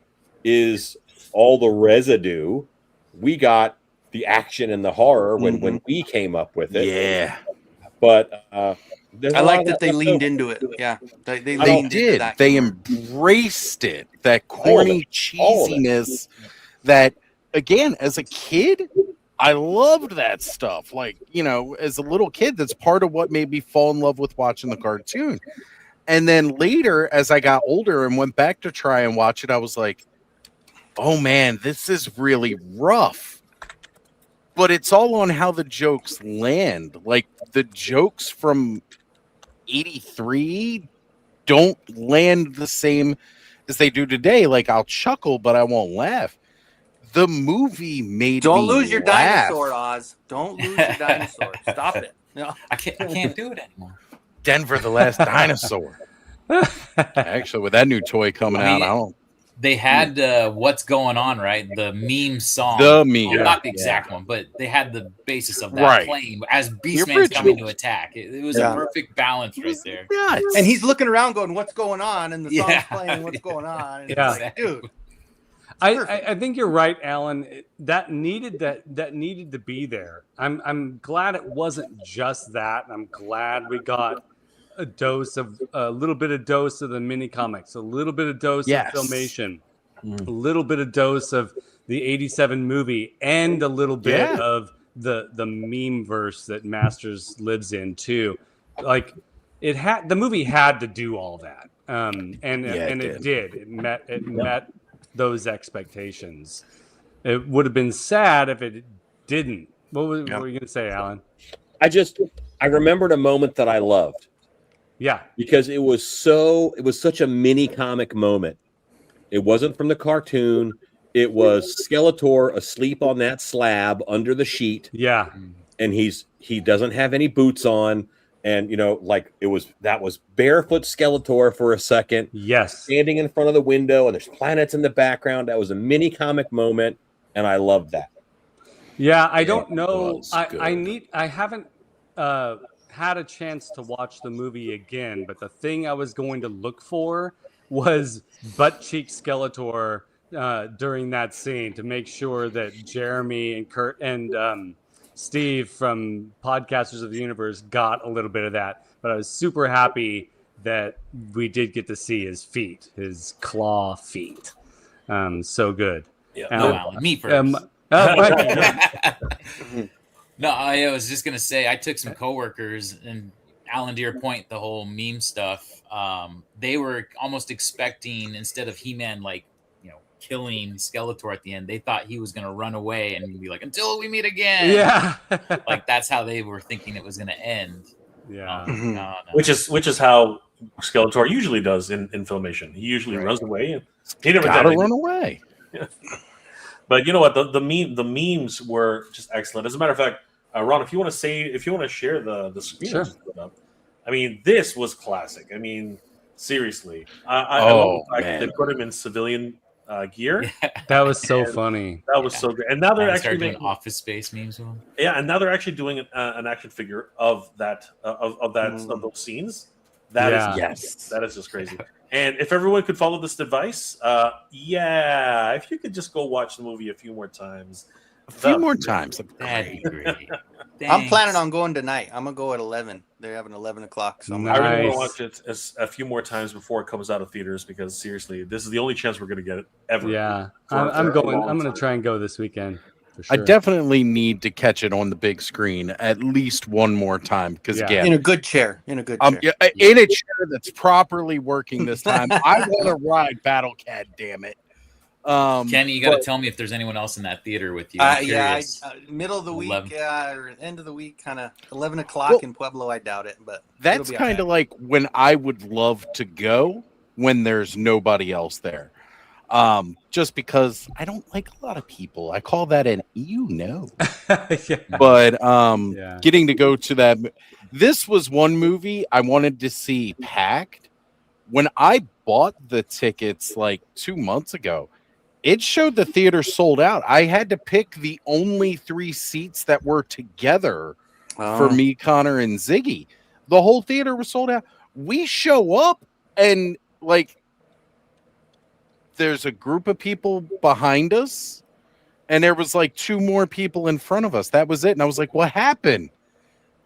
F: is all the residue. We got the action and the horror when we came up with it.
E: Yeah.
F: But
D: I like that they leaned into it. Yeah. They leaned into that.
E: They embraced it. That corny cheesiness that, again, as a kid, I loved that stuff. Like, you know, as a little kid, that's part of what made me fall in love with watching the cartoon. And then later, as I got older and went back to try and watch it, I was like, oh man, this is really rough. But it's all on how the jokes land. Like the jokes from 83 don't land the same as they do today. Like I'll chuckle, but I won't laugh. The movie made
D: Don't
E: me
D: lose your
E: laugh.
D: dinosaur, Oz. Don't lose your dinosaur. Stop it. No,
C: I can't do it anymore.
E: Denver, the last dinosaur. Actually, with that new toy coming out, I don't.
C: They had What's Going On, right? The meme song.
E: The meme.
C: Not the exact one, but they had the basis of that playing as Beastman's coming to attack. It was a perfect balance right there.
E: Yeah,
D: and he's looking around going, what's going on? And the song's playing, what's going on? And it's like, dude.
A: I think you're right, Alan. That needed to be there. I'm glad it wasn't just that. I'm glad we got a little bit of dose of the mini comics, a little bit of dose of Filmation, a little bit of dose of the 87 movie, and a little bit of the meme verse that Masters lives in too. Like the movie had to do all that. And it did. It met those expectations. It would have been sad if it didn't. What were you going to say, Alan?
F: I remembered a moment that I loved.
A: Yeah.
F: Because it was such a mini comic moment. It wasn't from the cartoon. It was Skeletor asleep on that slab under the sheet.
A: Yeah.
F: And he doesn't have any boots on. And, you know, like that was barefoot Skeletor for a second.
A: Yes.
F: Standing in front of the window, and there's planets in the background. That was a mini comic moment, and I loved that.
A: Yeah, I don't know.
F: was
A: I haven't had a chance to watch the movie again, but the thing I was going to look for was butt cheek Skeletor during that scene to make sure that Jeremy and Kurt and Steve from Podcasters of the Universe got a little bit of that. But I was super happy that we did get to see his feet, his claw feet. So good.
B: Yeah.
C: No, Alan, me first. No, I was just gonna say I took some coworkers, and Alan, to your point, the whole meme stuff. They were almost expecting, instead of He-Man killing Skeletor at the end, they thought he was gonna run away and be like, "Until we meet again."
A: Yeah,
C: like that's how they were thinking it was gonna end.
A: Yeah,
C: no.
B: Which is how Skeletor usually does in Filmation. He usually runs away, and he never
E: gotta
B: did.
E: run away.
B: Yeah. But you know what? The memes were just excellent. As a matter of fact, Ron, if you want to share the screen,
A: sure.
B: I mean, this was classic. I mean, seriously, I love the fact that they put him in civilian gear.
A: That was so funny.
B: That was so great. And now they're actually
C: doing Office Space memes with him.
B: Yeah, and now they're actually doing an action figure of that of those scenes. That is just crazy. And if everyone could follow this device, if you could just go watch the movie a few more times.
E: That'd be
C: great.
D: I'm planning on going tonight. I'm gonna go at 11. They're having 11 o'clock. So
B: I really want to watch it a few more times before it comes out of theaters, because seriously, this is the only chance we're gonna get it ever.
A: Yeah, I'm going. I'm gonna try and go this weekend. For sure.
E: I definitely need to catch it on the big screen at least one more time, because
D: in a good chair, in a
E: chair that's properly working this time. I want to ride Battle Cat. Damn it,
C: Kenny, you got to tell me if there's anyone else in that theater with you.
D: Middle of the week or end of the week, kind of 11 o'clock in Pueblo. I doubt it, but
E: that's kind of like when I would love to go when there's nobody else there. Just because I don't like a lot of people. I call that But getting to go to that, this was one movie I wanted to see packed. When I bought the tickets like 2 months ago, it showed the theater sold out. I had to pick the only 3 seats that were together for me, Connor, and Ziggy. The whole theater was sold out. We show up and there's a group of people behind us, and there was 2 more people in front of us. That was it. And I was like, what happened?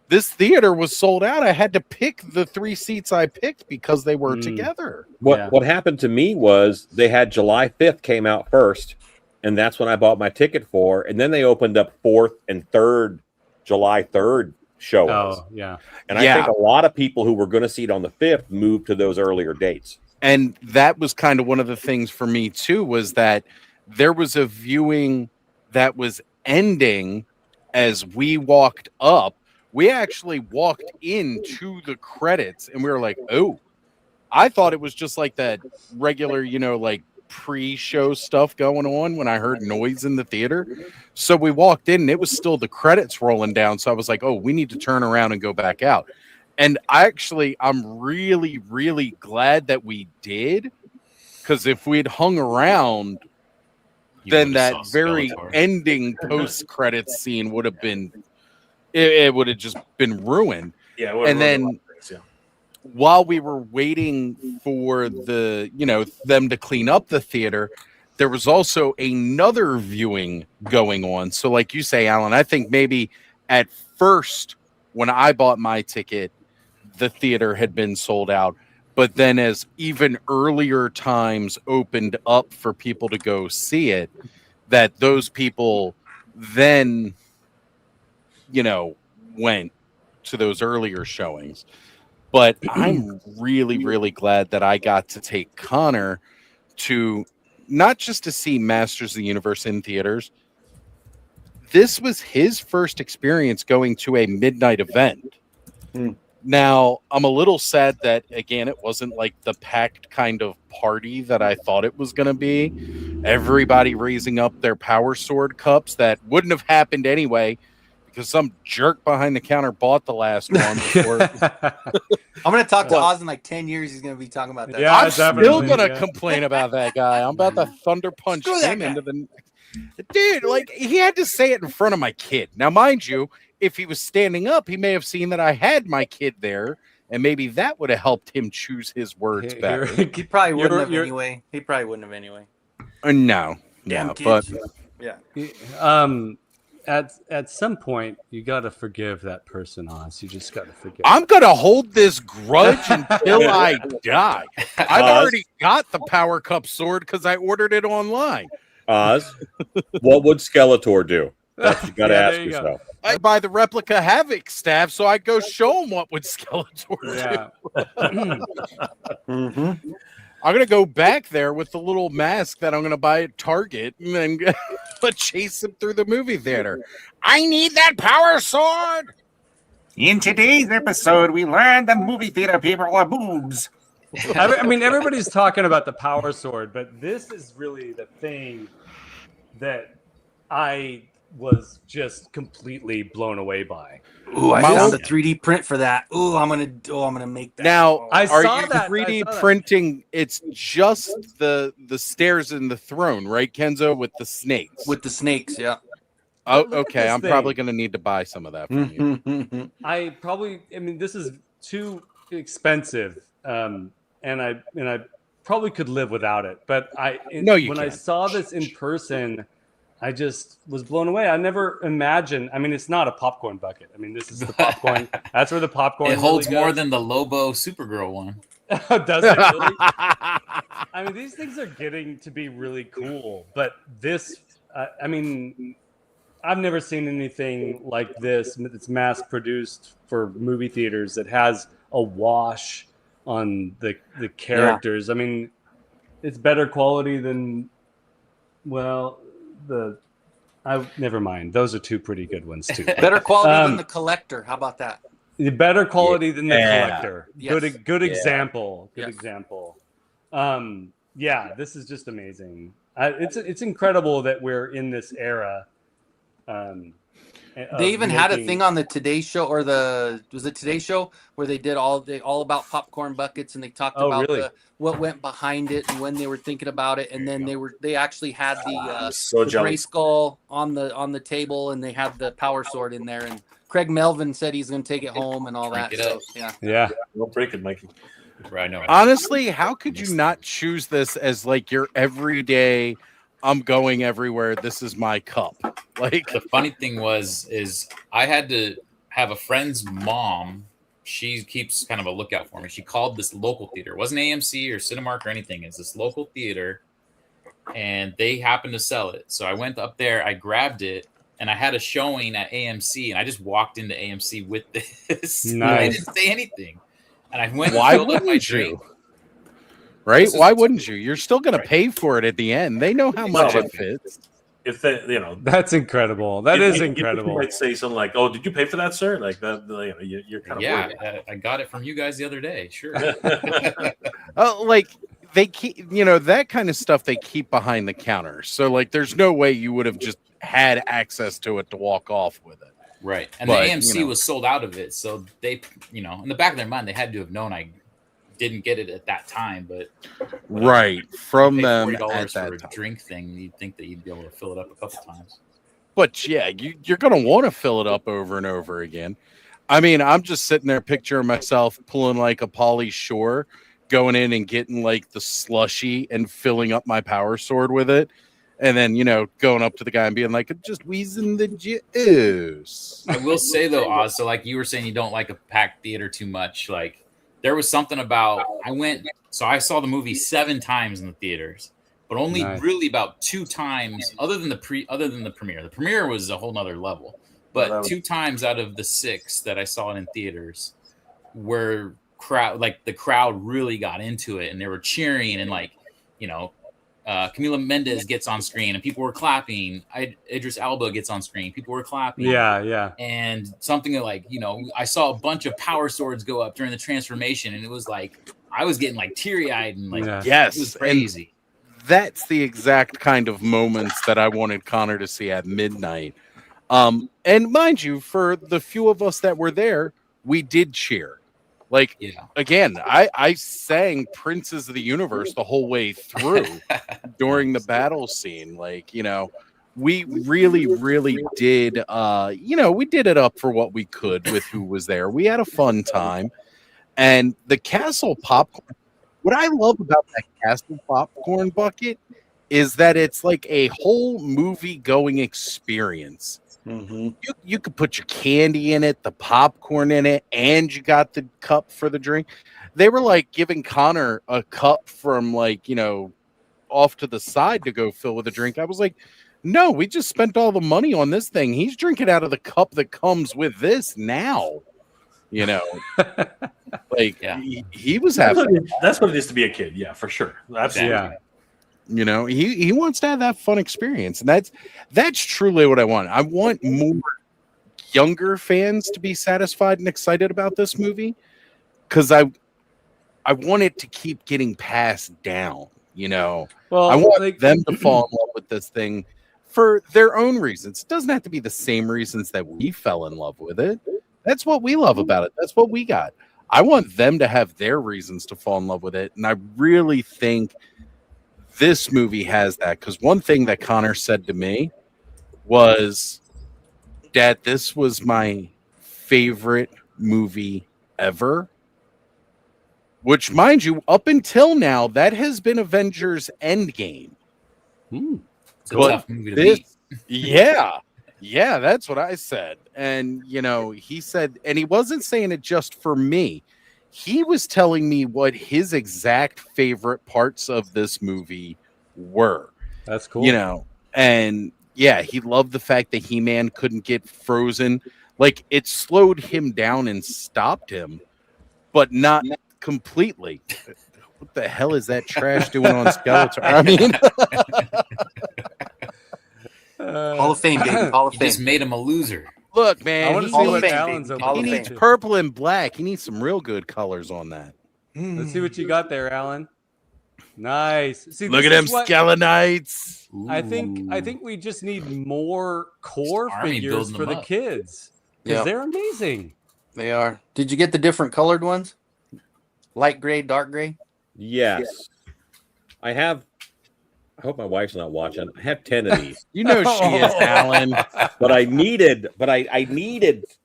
E: This theater was sold out. I had to pick the 3 seats I picked because they were together.
F: What happened to me was they had July 5th came out first, and that's when I bought my ticket for. And then they opened up 4th and 3rd, July 3rd showings.
A: Oh, yeah.
F: And I think a lot of people who were going to see it on the 5th moved to those earlier dates.
E: And that was kind of one of the things for me, too, was that there was a viewing that was ending as we walked up. We actually walked into the credits, and we were like, oh, I thought it was just like that regular, pre-show stuff going on when I heard noise in the theater. So we walked in, and it was still the credits rolling down. So I was like, oh, we need to turn around and go back out. And I'm really, really glad that we did, because if we'd hung around, then that very ending post-credits scene would have been, it would have just been ruined.
B: Yeah.
E: And then while we were waiting for them to clean up the theater, there was also another viewing going on. So like you say, Alan, I think maybe at first when I bought my ticket, the theater had been sold out, but then as even earlier times opened up for people to go see it, that those people then went to those earlier showings. But I'm really, really glad that I got to take Connor to not just to see Masters of the Universe in theaters. This was his first experience going to a midnight event. Now, I'm a little sad that, again, it wasn't like the packed kind of party that I thought it was going to be. Everybody raising up their Power Sword cups. That wouldn't have happened anyway, because some jerk behind the counter bought the last one before.
D: I'm going to talk to Oz in 10 years. He's going to be talking about that.
E: Yeah, I'm still going to complain about that guy. I'm about to thunder punch him into the... Dude, like he had to say it in front of my kid. Now, mind you, if he was standing up, he may have seen that I had my kid there, and maybe that would have helped him choose his words better.
D: He probably wouldn't have anyway.
E: No,
D: damn
E: no,
D: kids.
E: but
D: yeah.
A: At some point, you got to forgive that person, Oz. You just got to forgive.
E: I'm gonna hold this grudge until I die. I've already got the Power Cup sword because I ordered it online.
F: Oz, what would Skeletor do? That's you got to ask yourself.
E: I buy the replica Havoc staff, so I go show him what would Skeletor do.
D: Mm-hmm.
E: I'm gonna go back there with the little mask that I'm gonna buy at Target, and then chase him through the movie theater. I need that power sword.
J: In today's episode, we learned the movie theater people are boobs.
A: I mean, everybody's talking about the power sword, but this is really the thing that I was just completely blown away by.
D: Ooh, I found a 3D print for that. Ooh, I'm gonna make that.
E: Now,
A: I
E: are
A: saw
E: you
A: that.
E: 3D printing? It's just the stairs in the throne, right, Kenzo, with the snakes?
D: With the snakes, yeah.
E: Oh,
A: Look at
E: okay.
A: this
E: I'm
A: thing.
E: probably gonna need to buy some of that from you.
A: I mean, this is too expensive, and I probably could live without it. But when I saw this in person, I just was blown away. I never imagined. I mean, it's not a popcorn bucket. I mean, this is the popcorn. That's where the popcorn.
C: It holds
A: really
C: more
A: goes.
C: than the Lobo Supergirl one.
A: Does it really? I mean, these things are getting to be really cool. But this, I mean, I've never seen anything like this. It's mass produced for movie theaters that has a wash on the characters. Yeah. I mean, it's better quality than, well, never mind. Those are two pretty good ones too.
D: Better quality than the Collector. How about that?
A: The better quality than the Collector.
D: Yes.
A: Good example. Good example. Yeah, this is just amazing. It's incredible that we're in this era.
D: They even had a thing on the Today Show, or was it Today Show, where they did all about popcorn buckets, and they talked about what went behind it and when they were thinking about it, and then they actually had the gray skull on the table, and they had the power sword in there, and Craig Melvin said he's going to take it home and all that. So,
A: yeah.
B: Don't break it, Mikey.
C: Right. No.
E: Honestly, how could you not choose this as like your everyday? I'm going everywhere. This is my cup. Like,
C: the funny thing is I had to have a friend's mom. She keeps kind of a lookout for me. She called this local theater. It wasn't AMC or Cinemark or anything. It's this local theater, and they happened to sell it. So I went up there, I grabbed it, and I had a showing at AMC, and I just walked into AMC with this.
A: Nice.
C: I didn't say anything. And I went.
E: Why
C: and filled up my
E: wouldn't
C: drink.
E: you? Right? Why wouldn't you? You're still going to pay for it at the end. They know how much it fits.
B: If they,
A: that's incredible. That is incredible.
B: You might say something like, "Oh, did you pay for that, sir?" Like that. You're kind of
C: I got it from you guys the other day. Sure.
E: Like they keep, that kind of stuff they keep behind the counter. So like, there's no way you would have just had access to it to walk off with it.
C: Right. And the AMC was sold out of it, so they, in the back of their mind, they had to have known I didn't get it at that time, but
E: right from them
C: $40
E: at that
C: for a
E: time.
C: drink thing, you'd think that you'd be able to fill it up a couple times.
E: But yeah, you're gonna want to fill it up over and over again. I mean, I'm just sitting there picturing myself pulling like a Pauly Shore, going in and getting like the slushy and filling up my power sword with it, and then going up to the guy and being like, "Just wheezing the juice."
C: I will say though, Oz, so like you were saying, you don't like a packed theater too much, like. There was something about I saw the movie 7 times in the theaters, but only really about 2 times other than the premiere. The premiere was a whole nother level, but 2 times out of the 6 that I saw it in theaters were the crowd really got into it, and they were cheering, and Camila Mendes gets on screen and people were clapping. Idris Elba gets on screen. People were clapping.
A: Yeah.
C: And something like, I saw a bunch of power swords go up during the transformation, and it was like, I was getting like teary eyed and
E: yes,
C: it was crazy.
E: And that's the exact kind of moments that I wanted Connor to see at midnight. And mind you, for the few of us that were there, we did cheer. Again, I sang Princes of the Universe the whole way through during the battle scene. we really did. We did it up for what we could with who was there. We had a fun time, and the castle popcorn. What I love about that castle popcorn bucket is that it's like a whole movie going experience.
D: Mm-hmm.
E: You could put your candy in it, the popcorn in it, and you got the cup for the drink. They were like giving Connor a cup from off to the side to go fill with a drink. I was like, no, we just spent all the money on this thing. He's drinking out of the cup that comes with this now. Like he was having.
B: That's what it is to be a kid. Yeah, for sure. Absolutely.
A: Yeah.
E: He wants to have that fun experience, and that's truly what I want. I want more younger fans to be satisfied and excited about this movie, because I want it to keep getting passed down. Well, I want them to fall in love with this thing for their own reasons. It doesn't have to be the same reasons that we fell in love with it. That's what we love about it. That's what we got. I want them to have their reasons to fall in love with it, and I really think this movie has that, because one thing that Connor said to me was, Dad, this was my favorite movie ever. Which, mind you, up until now, that has been Avengers Endgame.
C: It's a tough movie to beat.
E: Yeah, that's what I said. And, he said, and he wasn't saying it just for me. He was telling me what his exact favorite parts of this movie were.
A: That's cool.
E: And yeah, he loved the fact that He-Man couldn't get frozen. Like, it slowed him down and stopped him, but not completely. What the hell is that trash doing on Skeletor? I mean,
D: Hall of Fame, baby. Hall of Fame.
C: Just made him a loser.
E: Look, man,
A: I want to see what Alan's open.
E: He needs purple and black. He needs some real good colors on that.
A: Let's see what you got there, Alan. Nice. See,
E: look at them Skelenites.
A: I think we just need more core figures for the kids, because they're amazing.
D: They are. Did you get the different colored ones? Light gray, dark gray?
F: Yes. I have. I hope my wife's not watching. I have 10 of these.
E: She is, Alan.
F: But I needed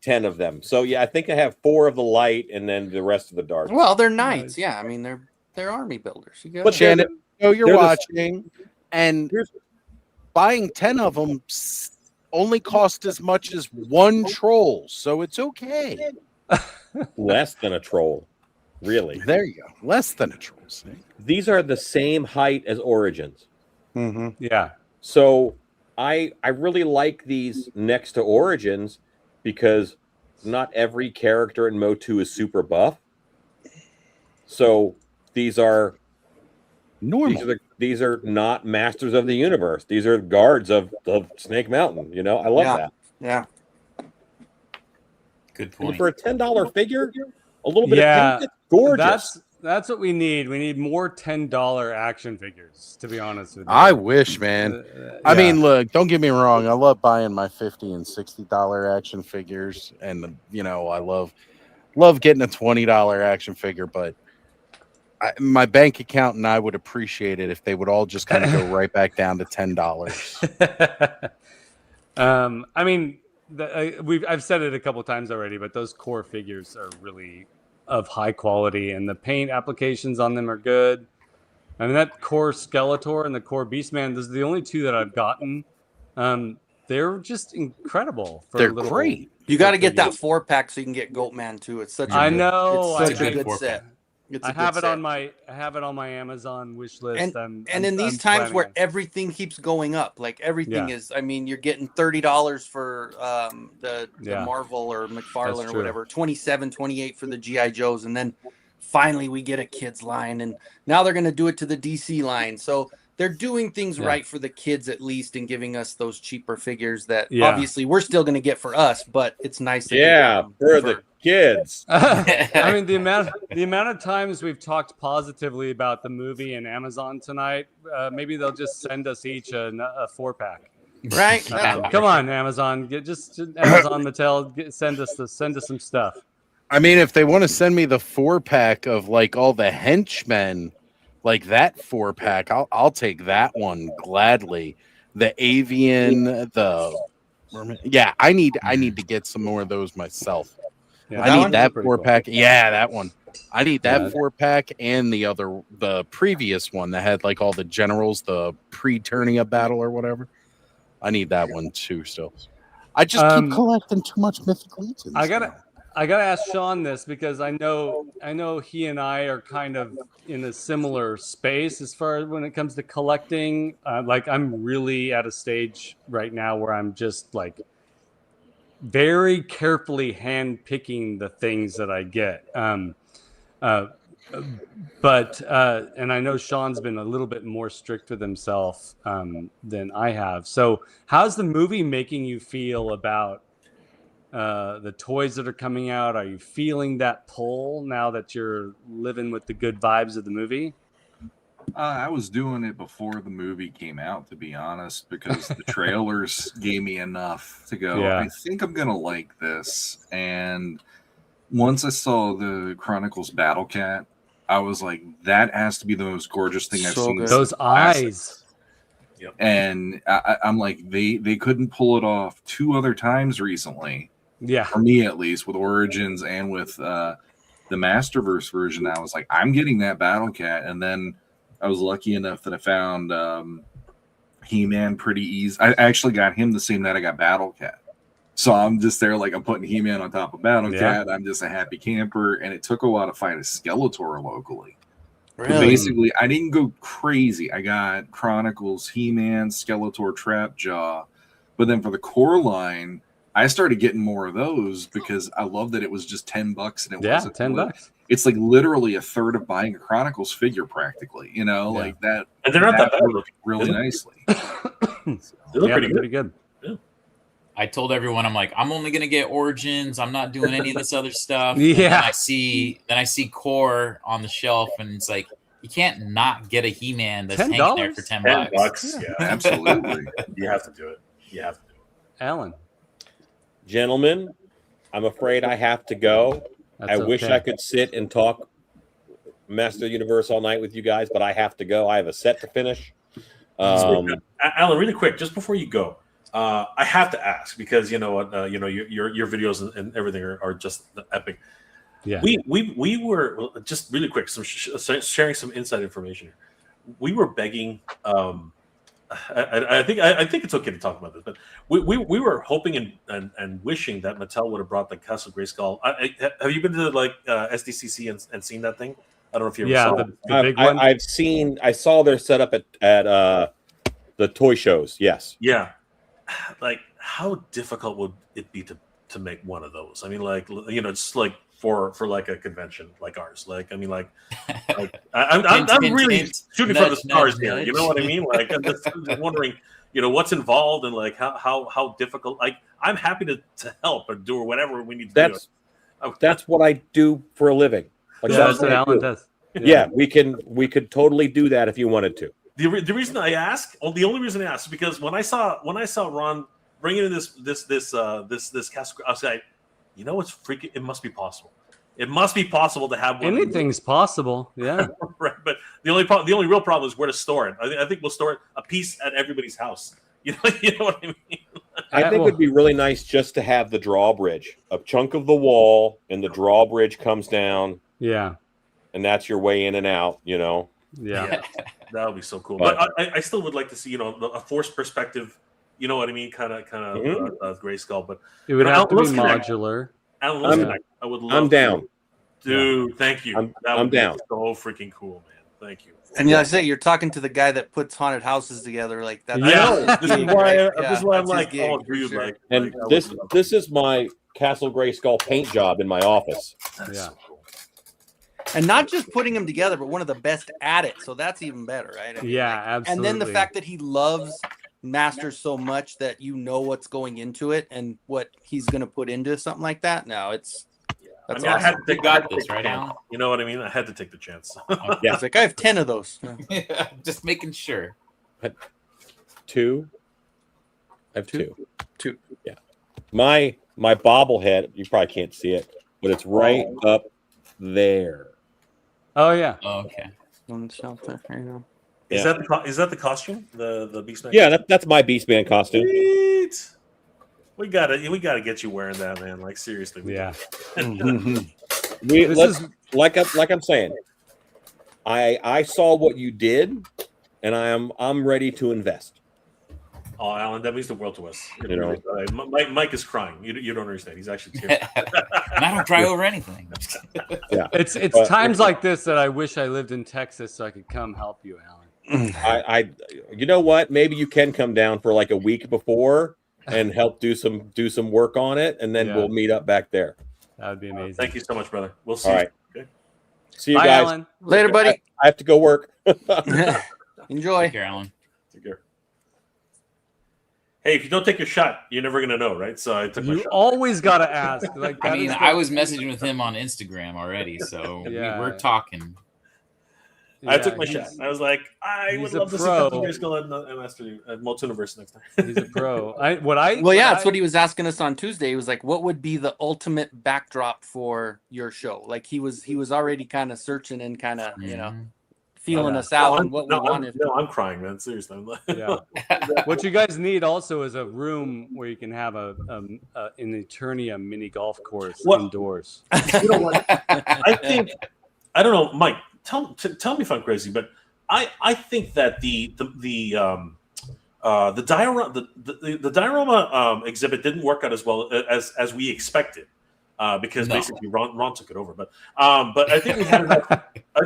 F: 10 of them. So yeah, I think I have 4 of the light and then the rest of the dark.
D: Well, they're knights. Yeah, I mean they're army builders.
E: But Shannon, you're watching, and buying 10 of them only cost as much as 1 troll, so it's okay.
F: Less than a troll, really.
E: There you go. Less than a troll. See?
F: These are the same height as Origins.
A: Mm-hmm. Yeah.
F: So I really like these next to Origins, because not every character in MOTU is super buff. So these are normal. These are not masters of the universe. These are guards of Snake Mountain. I love that.
D: Yeah.
C: Good point.
F: And for a $10 figure, a little bit of paint, it's gorgeous.
A: That's what we need. We need more $10 action figures, to be honest with you.
E: I wish, man. I mean, look, don't get me wrong. I love buying my $50 and $60 action figures, and I love getting a $20 action figure. But my bank account and I would appreciate it if they would all just kind of go right back down to $10.
A: I mean, I've said it a couple times already, but those core figures are really of high quality, and the paint applications on them are good. I mean, that core Skeletor and the core Beastman, those are the only 2 that I've gotten. They're just incredible.
E: They're great.
D: You got to get that 4-pack so you can get Goatman too. It's such a good set.
A: I have it on my Amazon wish list.
D: And in these times where everything keeps going up, like everything is, I mean, you're getting $30 for the Marvel or McFarlane or whatever, 27, 28 for the GI Joes, and then finally we get a kids line, and now they're going to do it to the DC line. So they're doing things right for the kids, at least, and giving us those cheaper figures that obviously we're still going to get for us, but it's nice to
F: for the kids.
A: I mean, the amount of times we've talked positively about the movie and Amazon tonight, maybe they'll just send us each a 4-pack.
D: Right?
A: Come on, Amazon, just Amazon Mattel, send us some stuff.
E: I mean, if they want to send me the 4-pack of like all the henchmen, like that 4-pack, I'll take that one gladly. the avian, the yeah. I need to get some more of those myself.
A: Yeah,
E: I need that
A: pretty
E: 4-pack.
A: cool.
E: Yeah, that one. I need that
A: Yeah.
E: 4-pack and the previous one that had like all the generals, the pre-Turnia battle or whatever. I need that one too. Still, I just keep collecting too much Mythic Legions.
A: I gotta ask Sean this because I know he and I are kind of in a similar space as far as when it comes to collecting. Like I'm really at a stage right now where I'm just like very carefully hand picking the things that I get. But and I know Sean's been a little bit more strict with himself than I have. So how's the movie making you feel about the toys that are coming out? Are you feeling that pull now that you're living with the good vibes of the movie?
I: I was doing it before the movie came out, to be honest, because the trailers gave me enough to go,
A: Yeah.
I: I think I'm going to like this. And once I saw the Chronicles Battle Cat, I was like, that has to be the most gorgeous thing I've seen.
D: good.
A: Those eyes.
B: Yep.
I: And I'm like, they couldn't pull it off 2 other times recently.
A: Yeah.
I: For me, at least, with Origins and with the Masterverse version. I was like, I'm getting that Battle Cat. And then I was lucky enough that I found He-Man pretty easy. I actually got him the same night I got Battle Cat. So I'm just there like I'm putting He-Man on top of Battle Cat. I'm just a happy camper. And it took a while to find a Skeletor locally.
D: Really?
I: But basically, I didn't go crazy. I got Chronicles, He-Man, Skeletor, Trapjaw. But then for the core line, I started getting more of those because I love that it was just $10 and it wasn't
A: $10.
I: It's like literally a third of buying a Chronicles figure practically, like that.
B: And they're not that bad.
I: Really nicely.
B: They look pretty good.
C: I told everyone, I'm like, I'm only gonna get Origins. I'm not doing any of this other stuff.
A: Yeah.
C: And then I see Core on the shelf, and it's like you can't not get a He-Man that's hanging there for $10.
B: $10, yeah,
I: absolutely.
B: You have to do it. You have to do it.
A: Alan.
F: Gentlemen, I'm afraid I have to go. I wish I could sit and talk Master Universe all night with you guys, but I have to go. I have a set to finish.
B: Alan, really quick, just before you go, I have to ask because you know what, your videos and everything are just epic.
A: Yeah,
B: we were just really quick, sharing some inside information here. We were begging. I think it's okay to talk about this, but we were hoping and wishing that Mattel would have brought the Castle Grayskull. Have you been to like SDCC and seen that thing? I don't know if you ever saw
A: the big one.
F: I saw their setup at the toy shows. Yes.
B: Yeah. Like, how difficult would it be to make one of those? I mean, like, just like for like a convention like ours. Like, I mean, like I'm really shooting for the stars here. You know what I mean? Like, I'm just wondering, what's involved and like how difficult. Like, I'm happy to help or do whatever we need to do.
F: That's what I do for a living. Like,
A: that's what Alan does.
F: Yeah, we could totally do that if you wanted to.
B: The reason I ask, the only reason I ask, is because when I saw Ron bringing in this cast, I was like, what's freaking? It must be possible. It must be possible to have one.
A: Anything's possible. Yeah.
B: Right. But the only real problem is where to store it. I think we'll store it a piece at everybody's house. You know what I mean?
F: I think it'd be really nice just to have the drawbridge, a chunk of the wall, and the drawbridge comes down.
A: Yeah.
F: And that's your way in and out.
A: Yeah.
B: That would be so cool. But I still would like to see, a forced perspective. You know what I mean? Kind of Grayskull. But
A: it would have to be modular.
B: I would love.
F: I'm down,
B: dude. Thank you.
F: I'm down.
B: So freaking cool, man. Thank you.
D: And I say you're talking to the guy that puts haunted houses together, like that.
B: Yeah, this is why I'm like, oh, dude,
D: sure.
B: like,
F: and this is my Castle Grayskull paint job in my office.
B: That's so cool.
D: And not just putting them together, but one of the best at it. So that's even better, right?
A: Absolutely.
D: And then the fact that he loves Masters so much that what's going into it and what he's going to put into something like that. No, that's awesome.
B: I had to
C: got this, right, Alan?
B: You know what I mean? I had to take the chance.
D: Yeah, it's like I have 10 of those.
C: Yeah, just making sure.
F: Two. I have two.
D: Yeah.
F: My bobblehead, you probably can't see it, but it's right up there.
A: Oh yeah.
C: Oh, okay.
D: On the shelf there, you know.
B: Is that the costume? The Beastman?
F: Yeah, that's my Beastman costume.
B: Sweet. We gotta get you wearing that, man. Like seriously.
F: Like I'm saying. I saw what you did, and I'm ready to invest.
B: Oh, Alan, that means the world to us.
F: You know,
B: Mike is crying. You don't understand. He's actually tearing.
C: And I don't cry over anything.
F: Yeah,
A: it's times like this that I wish I lived in Texas so I could come help you, Alan.
F: You know what? Maybe you can come down for like a week before and help do some work on it, and then we'll meet up back there.
A: That would be amazing.
B: Thank you so much, brother. We'll see.
F: All right.
B: Okay.
F: See you
A: Bye,
F: guys
A: Alan.
D: Later, buddy.
F: I have to go work.
D: Enjoy.
C: Take care, Alan.
B: Take care. Hey, if you don't take your shot, you're never gonna know, right? So I took my
A: You
B: shot.
A: always gotta ask. Like,
C: I mean, I was messaging with him on Instagram already, so we're talking.
B: I took my shot. I was like, I would love to see Captain Driscoll at MOTUNIVERSE next time.
A: He's a pro.
D: That's what he was asking us on Tuesday. He was like, "What would be the ultimate backdrop for your show?" Like he was already kind of searching and kind of feeling us out and what we wanted.
B: No, I'm crying, man. Seriously.
A: What you guys need also is a room where you can have in Eternia mini golf course indoors.
B: You know what? I don't know, Mike. Tell me if I'm crazy, but I think that the diorama exhibit didn't work out as well as we expected because basically Ron took it over. But I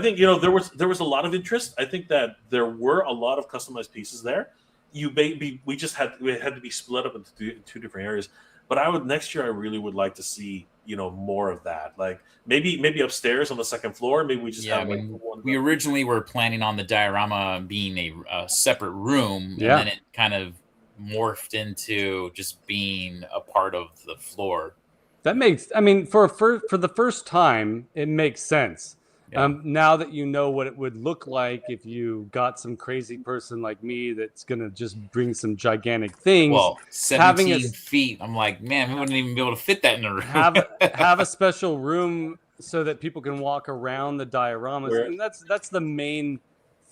B: think there was a lot of interest. I think that there were a lot of customized pieces there. We had to be split up into two different areas. But next year I really would like to see more of that. Like maybe upstairs on the second floor. Maybe we just have one.
C: We originally were planning on the diorama being a separate room, and then it kind of morphed into just being a part of the floor.
A: That makes, for the first time, it makes sense. Yeah. Now that you know what it would look like if you got some crazy person like me that's going to just bring some gigantic things.
C: Well, 17 feet. I'm like, man, we wouldn't even be able to fit that in a room.
A: have a special room so that people can walk around the dioramas. And that's the main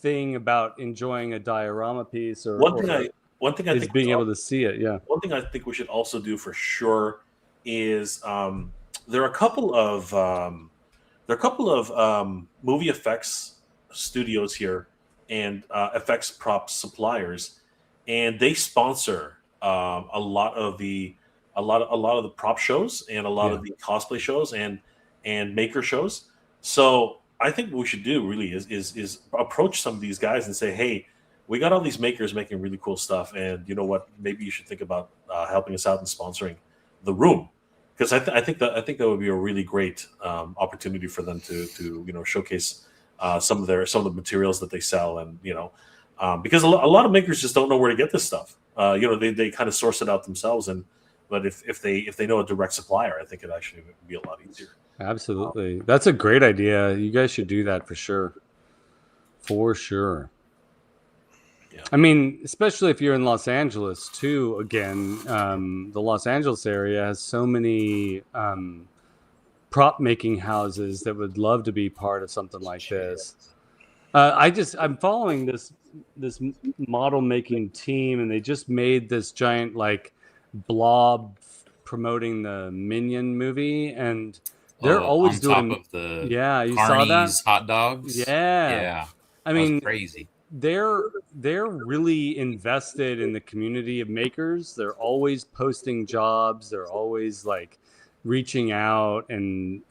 A: thing about enjoying a diorama piece.
B: One thing I think
A: being able to see it. Yeah.
B: One thing I think we should also do for sure is there are a couple of movie effects studios here and effects prop suppliers, and they sponsor a lot of the prop shows and a lot of the cosplay shows and maker shows. So I think what we should do really is approach some of these guys and say, hey, we got all these makers making really cool stuff, and you know what? Maybe you should think about helping us out and sponsoring the room. Because I think that would be a really great opportunity for them to showcase some of the materials that they sell, and because a lot of makers just don't know where to get this stuff. They kind of source it out themselves, but if they know a direct supplier, I think it actually would be a lot easier.
A: Absolutely, that's a great idea. You guys should do that for sure. For sure. Yeah. Especially if you're in Los Angeles too. Again, the Los Angeles area has so many prop making houses that would love to be part of something like this. I'm following this model making team, and they just made this giant blob promoting the Minion movie, and they're always doing
C: top of the
A: you
C: Carney's
A: saw that
C: hot dogs.
A: Yeah.
C: Crazy.
A: They're really invested in the community of makers. They're always posting jobs. They're always reaching out and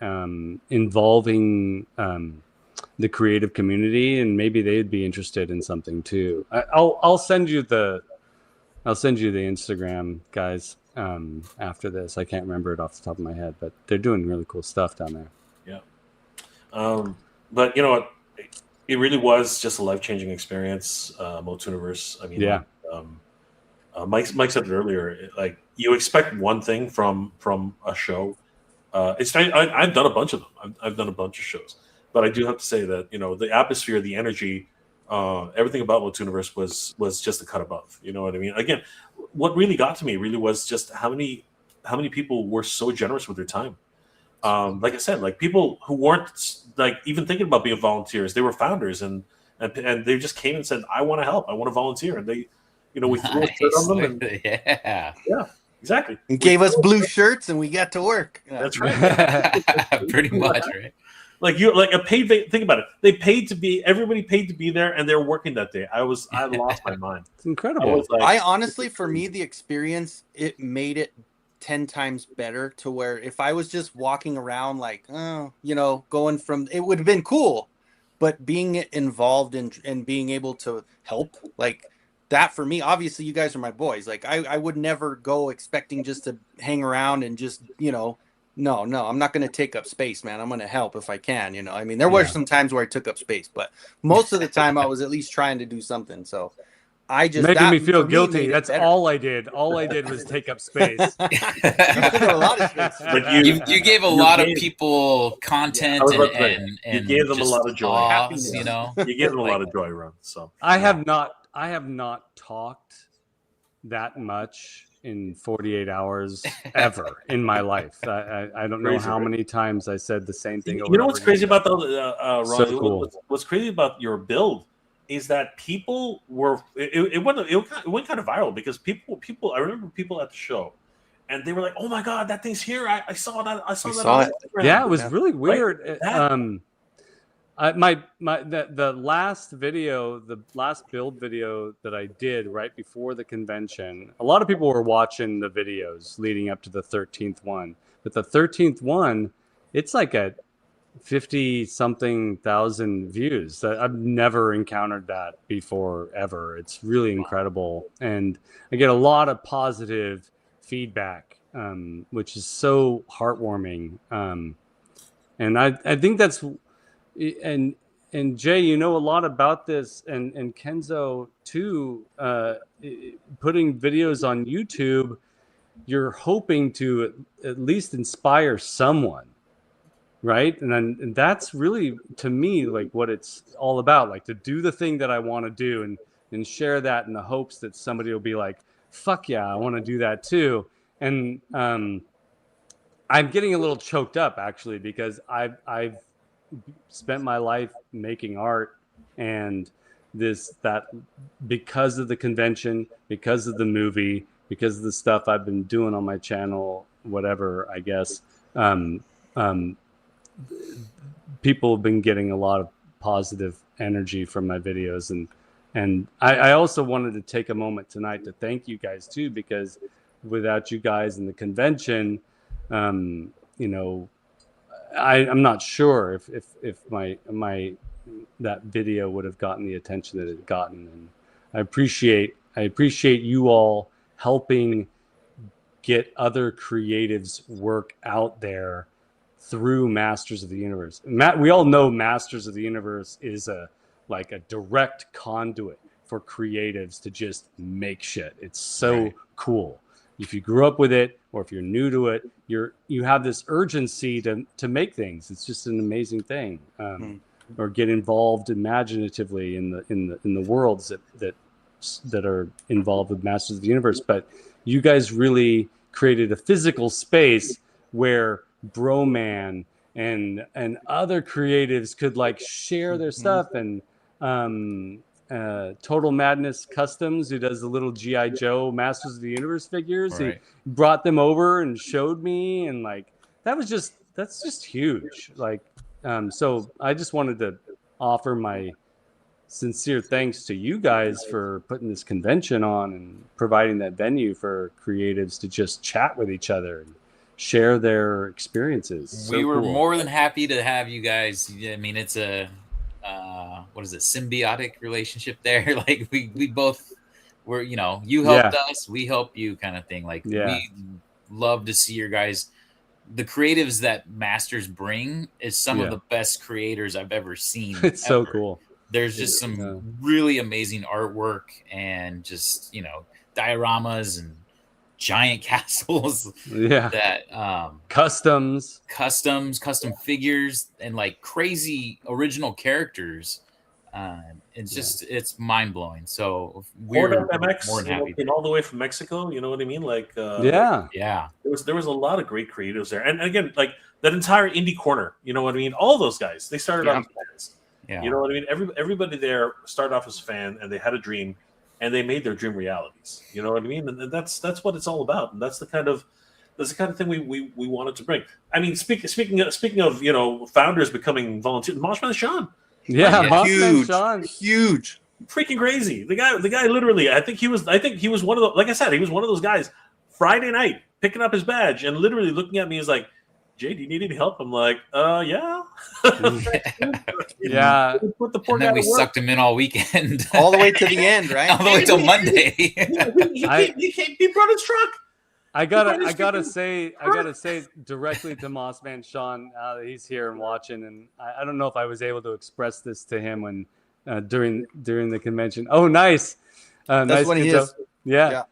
A: involving the creative community, and maybe they'd be interested in something too. I'll send you the Instagram, guys, after this. I can't remember it off the top of my head, but they're doing really cool stuff down there.
B: Yeah. But you know what? It really was just a life-changing experience, MOTUNIVERSE. Mike said it earlier. You expect one thing from a show. I've done a bunch of them. I've done a bunch of shows, but I do have to say that the atmosphere, the energy, everything about MOTUNIVERSE was just a cut above. You know what I mean? Again, what really got to me really was just how many people were so generous with their time. Like I said, people who weren't even thinking about being volunteers, they were founders, and and they just came and said, "I want to help. I want to volunteer." And they, we threw a shirt on them, and
C: yeah,
B: exactly.
D: He gave us blue shirts, and we got to work.
B: That's right.
C: Pretty much, right?
B: Like a paid. Think about it. They paid to be. Everybody paid to be there, and they're working that day. I lost my mind.
A: It's incredible.
D: I honestly, for me, the experience, it made it 10 times better, to where if I was just walking around like, going from, it would have been cool, but being involved and being able to help, like that for me, obviously you guys are my boys. Like I would never go expecting just to hang around and just, no, I'm not going to take up space, man. I'm going to help if I can, I mean, there were some times where I took up space, but most of the time I was at least trying to do something. So I just
A: making me feel guilty. That's all I did. All I did was take up space.
D: You took up a lot of space.
B: But
C: you gave a lot of people content and
B: you gave them a lot of joy.
C: Happiness,
B: You gave them a lot of joy, Ron. So
A: I have not talked that much in 48 hours ever in my life. I don't know how many times I said the same thing.
B: You know what's crazy about Ron?
A: So cool.
B: What's crazy about your build is that people were it went kind of viral, because people I remember people at the show, and they were like, "Oh my god, that thing's here! I saw that! I saw that!"
A: Yeah, it was really weird. The last video, the last build video that I did right before the convention, a lot of people were watching the videos leading up to the 13th one. But the 13th one, it's like a 50-something thousand views. I've never encountered that before, ever. It's really incredible. And I get a lot of positive feedback, which is so heartwarming. And I think that's... And Jay, a lot about this, and Kenzo too, putting videos on YouTube, you're hoping to at least inspire someone, right? And that's really, to me, like what it's all about, like to do the thing that I want to do and share that in the hopes that somebody will be like, fuck yeah, I want to do that too. And I'm getting a little choked up, actually, because I've spent my life making art, and that because of the convention, because of the movie, because of the stuff I've been doing on my channel, whatever, I guess, people have been getting a lot of positive energy from my videos, and I also wanted to take a moment tonight to thank you guys too, because without you guys in the convention, I'm not sure if my that video would have gotten the attention that it gotten. And I appreciate you all helping get other creatives' work out there through Masters of the Universe. We all know Masters of the Universe is a direct conduit for creatives to just make shit. It's so cool. If you grew up with it, or if you're new to it, you have this urgency to make things. It's just an amazing thing. Or get involved imaginatively in the worlds that are involved with Masters of the Universe. But you guys really created a physical space where Broman and other creatives could share their stuff, and Total Madness Customs, who does the little G.I. Joe Masters of the Universe figures. Right. He brought them over and showed me, and that's just huge. So I just wanted to offer my sincere thanks to you guys for putting this convention on and providing that venue for creatives to just chat with each other and share their experiences.
C: We were more than happy to have you guys. I mean, it's a what is it, symbiotic relationship there? We both were, you helped us, we help you, kind of thing. We love to see your guys. The creatives that Masters bring is some of the best creators I've ever seen.
A: It's so cool.
C: There's just some really amazing artwork, and just dioramas and giant castles that
A: custom
C: figures, and crazy original characters. It's mind-blowing. So we're
B: MX,
C: more than happy
B: all the way from Mexico, you know what I mean? There was a lot of great creatives there, and again, that entire indie corner, you know what I mean? All those guys, they started on fans.
C: Yeah.
B: You know what I mean? Everybody there started off as a fan, and they had a dream, and they made their dream realities. You know what I mean? And that's what it's all about. And that's the kind of thing we wanted to bring. I mean, speaking of founders becoming volunteers, Moshman Sean.
A: Yeah,
D: huge,
A: Sean.
D: huge,
B: freaking crazy. The guy literally. I think he was one of the. Like I said, he was one of those guys. Friday night, picking up his badge and literally looking at me, is like, "Jay, do you need any help?" I'm like, yeah.
A: Yeah.
B: Put the poor
C: And then
B: guy
C: we
B: to work.
C: sucked him in all weekend.
D: all the way to the end, right?
C: All the way till Monday.
B: He brought his truck.
A: I gotta say directly to Mossman Sean, he's here and watching, and I don't know if I was able to express this to him when during the convention. Oh, nice.
D: That's
A: nice
D: when he is.
A: Yeah.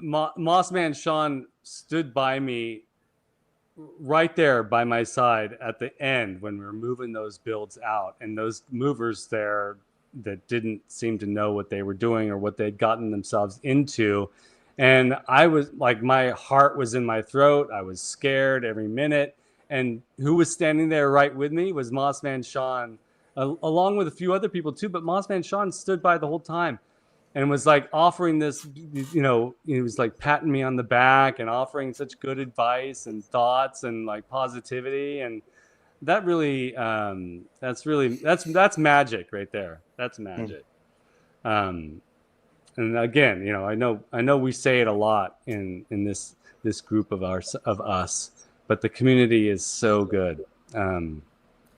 A: Mossman Sean stood by me right there by my side at the end when we were moving those builds out, and those movers there that didn't seem to know what they were doing or what they'd gotten themselves into. And I was like, my heart was in my throat. I was scared every minute. And who was standing there right with me was Mossman Sean, along with a few other people too. But Mossman Sean stood by the whole time and was like offering this, he was like patting me on the back and offering such good advice and thoughts and like positivity. And that really, that's magic right there. That's magic. And again, I know we say it a lot in this group of us, but the community is so good.
C: Oh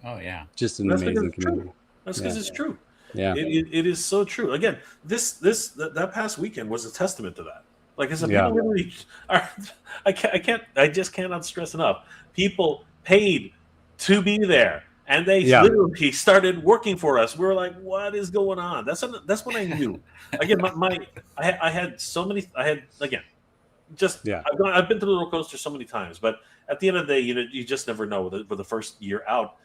C: yeah,
A: just an amazing community.
B: True. That's because it's true.
A: Yeah,
B: it is so true. Again, that past weekend was a testament to that. Like I said, people literally are. I just cannot stress enough. People paid to be there, and they literally started working for us. We were like, "What is going on?" That's when I knew. Again, I had so many. I've been to the roller coaster so many times, but at the end of the day, you just never know for the first year out.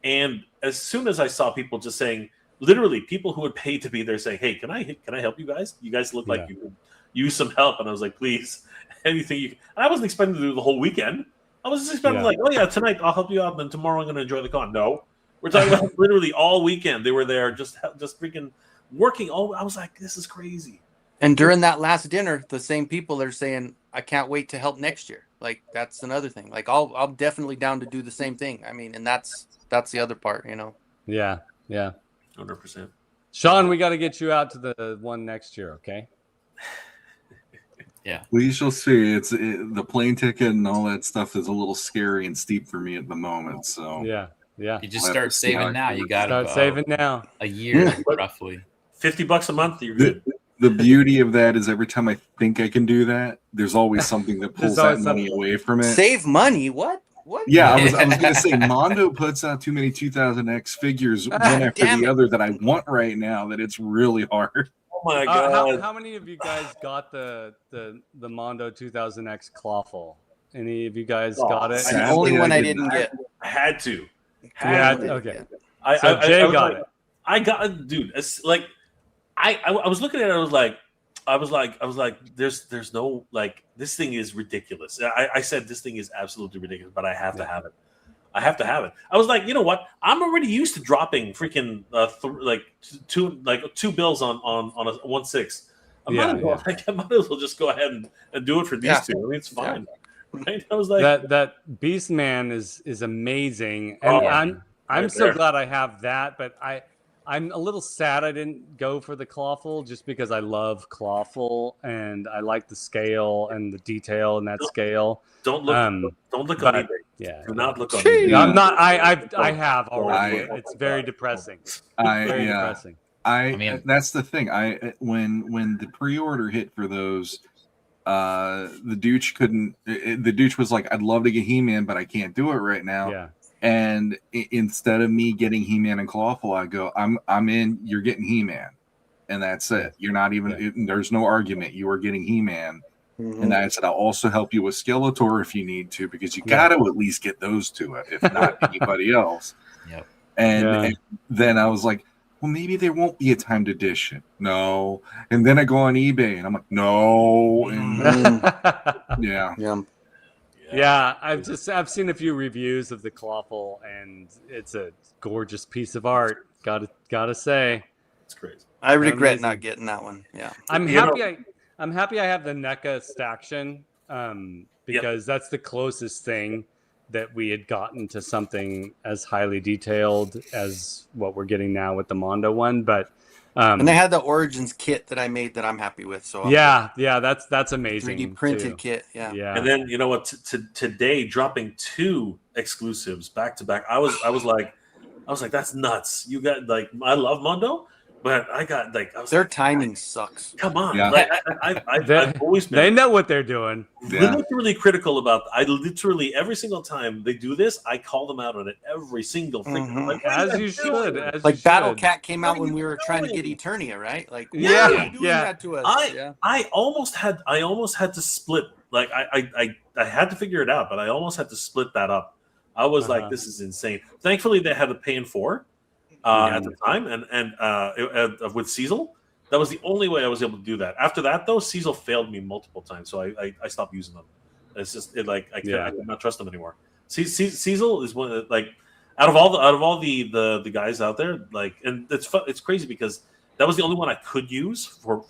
B: And as soon as I saw people just saying, literally, people who would pay to be there saying, "Hey, can I help you guys? You guys look like you could use some help." And I was like, "Please, anything you can." And I wasn't expecting to do the whole weekend. I was just expecting like, "Oh yeah, tonight I'll help you out, and then tomorrow I'm going to enjoy the con." No, we're talking about literally all weekend. They were there just freaking working. I was like, "This is crazy."
D: And during that last dinner, the same people are saying, "I can't wait to help next year." Like that's another thing. Like I'm definitely down to do the same thing. I mean, and that's the other part,
A: Yeah.
B: 100%.
A: Sean, we got to get you out to the one next year, okay?
C: Yeah.
I: We shall see. The plane ticket and all that stuff is a little scary and steep for me at the moment. So
A: yeah.
C: You just start saving now. You got to
A: start saving now.
C: A year roughly.
B: $50 a month. You're good.
I: The beauty of that is every time I think I can do that, there's always something that pulls that money away from it.
D: Save money? What?
I: Yeah, I was going to say Mondo puts out too many 2000X figures one after the other that I want right now that it's really hard.
B: Oh my god!
A: How many of you guys got the Mondo 2000X clawful? Any of you guys got it?
D: The only one I didn't get.
B: I had to.
A: Okay.
B: I
A: Jay got it.
B: I got, dude. It's like I was looking at it. I was like, there's no, like, this thing is ridiculous. I said this thing is absolutely ridiculous, but I have to have it. I have to have it. I was like, you know what? I'm already used to dropping freaking two bills on a 1/6. I might as well just go ahead and do it for these two. I mean, it's fine. Right? I was like,
A: that Beast Man is amazing, and I'm so glad I have that, but I'm a little sad I didn't go for the clawful just because I love clawful and I like the scale and the detail in that scale.
B: Don't look on eBay.
A: Yeah.
B: Do not look on eBay.
A: I'm not. I have already. It's very depressing. Depressing.
I: I mean, that's the thing. When the pre-order hit for those, the douche couldn't. The douche was like, "I'd love to get He-Man, but I can't do it right now."
A: Yeah.
I: And instead of me getting He-Man and Clawful, I go, I'm in. You're getting He-Man, and that's it. You're not even. There's no argument. You are getting He-Man, and I said I'll also help you with Skeletor if you need to, because you got to at least get those two, if not anybody else.
C: Yep.
I: And then I was like, well, maybe there won't be a timed edition. No. And then I go on eBay, and I'm like, no. And
A: Yeah, I've seen a few reviews of the clawful, and it's a gorgeous piece of art. Gotta say,
B: it's crazy.
D: I regret not getting that one. Yeah,
A: I'm happy I have the NECA Staction because that's the closest thing that we had gotten to something as highly detailed as what we're getting now with the Mondo one. But
D: and they had the Origins kit that I made that I'm happy with. So
A: yeah, that's amazing.
D: 3D printed
A: too.
D: kit. Yeah.
B: And then you know what? Today, dropping 2 exclusives back to back, I was like, that's nuts. You got like, I love Mondo, but I got like,
D: their timing sucks.
B: Come on,
I: Yeah.
B: like, I've always been.
A: They know what they're doing.
B: Literally critical about. I literally every single time they do this, I call them out on it every single thing. Like,
A: as you should.
D: Like Battle Cat came out when we were trying to get Eternia, right? Like, why are you doing that to us?
B: I almost had to split. Like I had to figure it out, but I almost had to split that up. I was like, this is insane. Thankfully, they had a pay in 4 at the time, and with Cecil. That was the only way I was able to do that. After that, though, Cecil failed me multiple times, so I stopped using them. It's just I cannot trust them anymore. Cecil is one of like out of all the guys out there, like, and it's crazy because that was the only one I could use for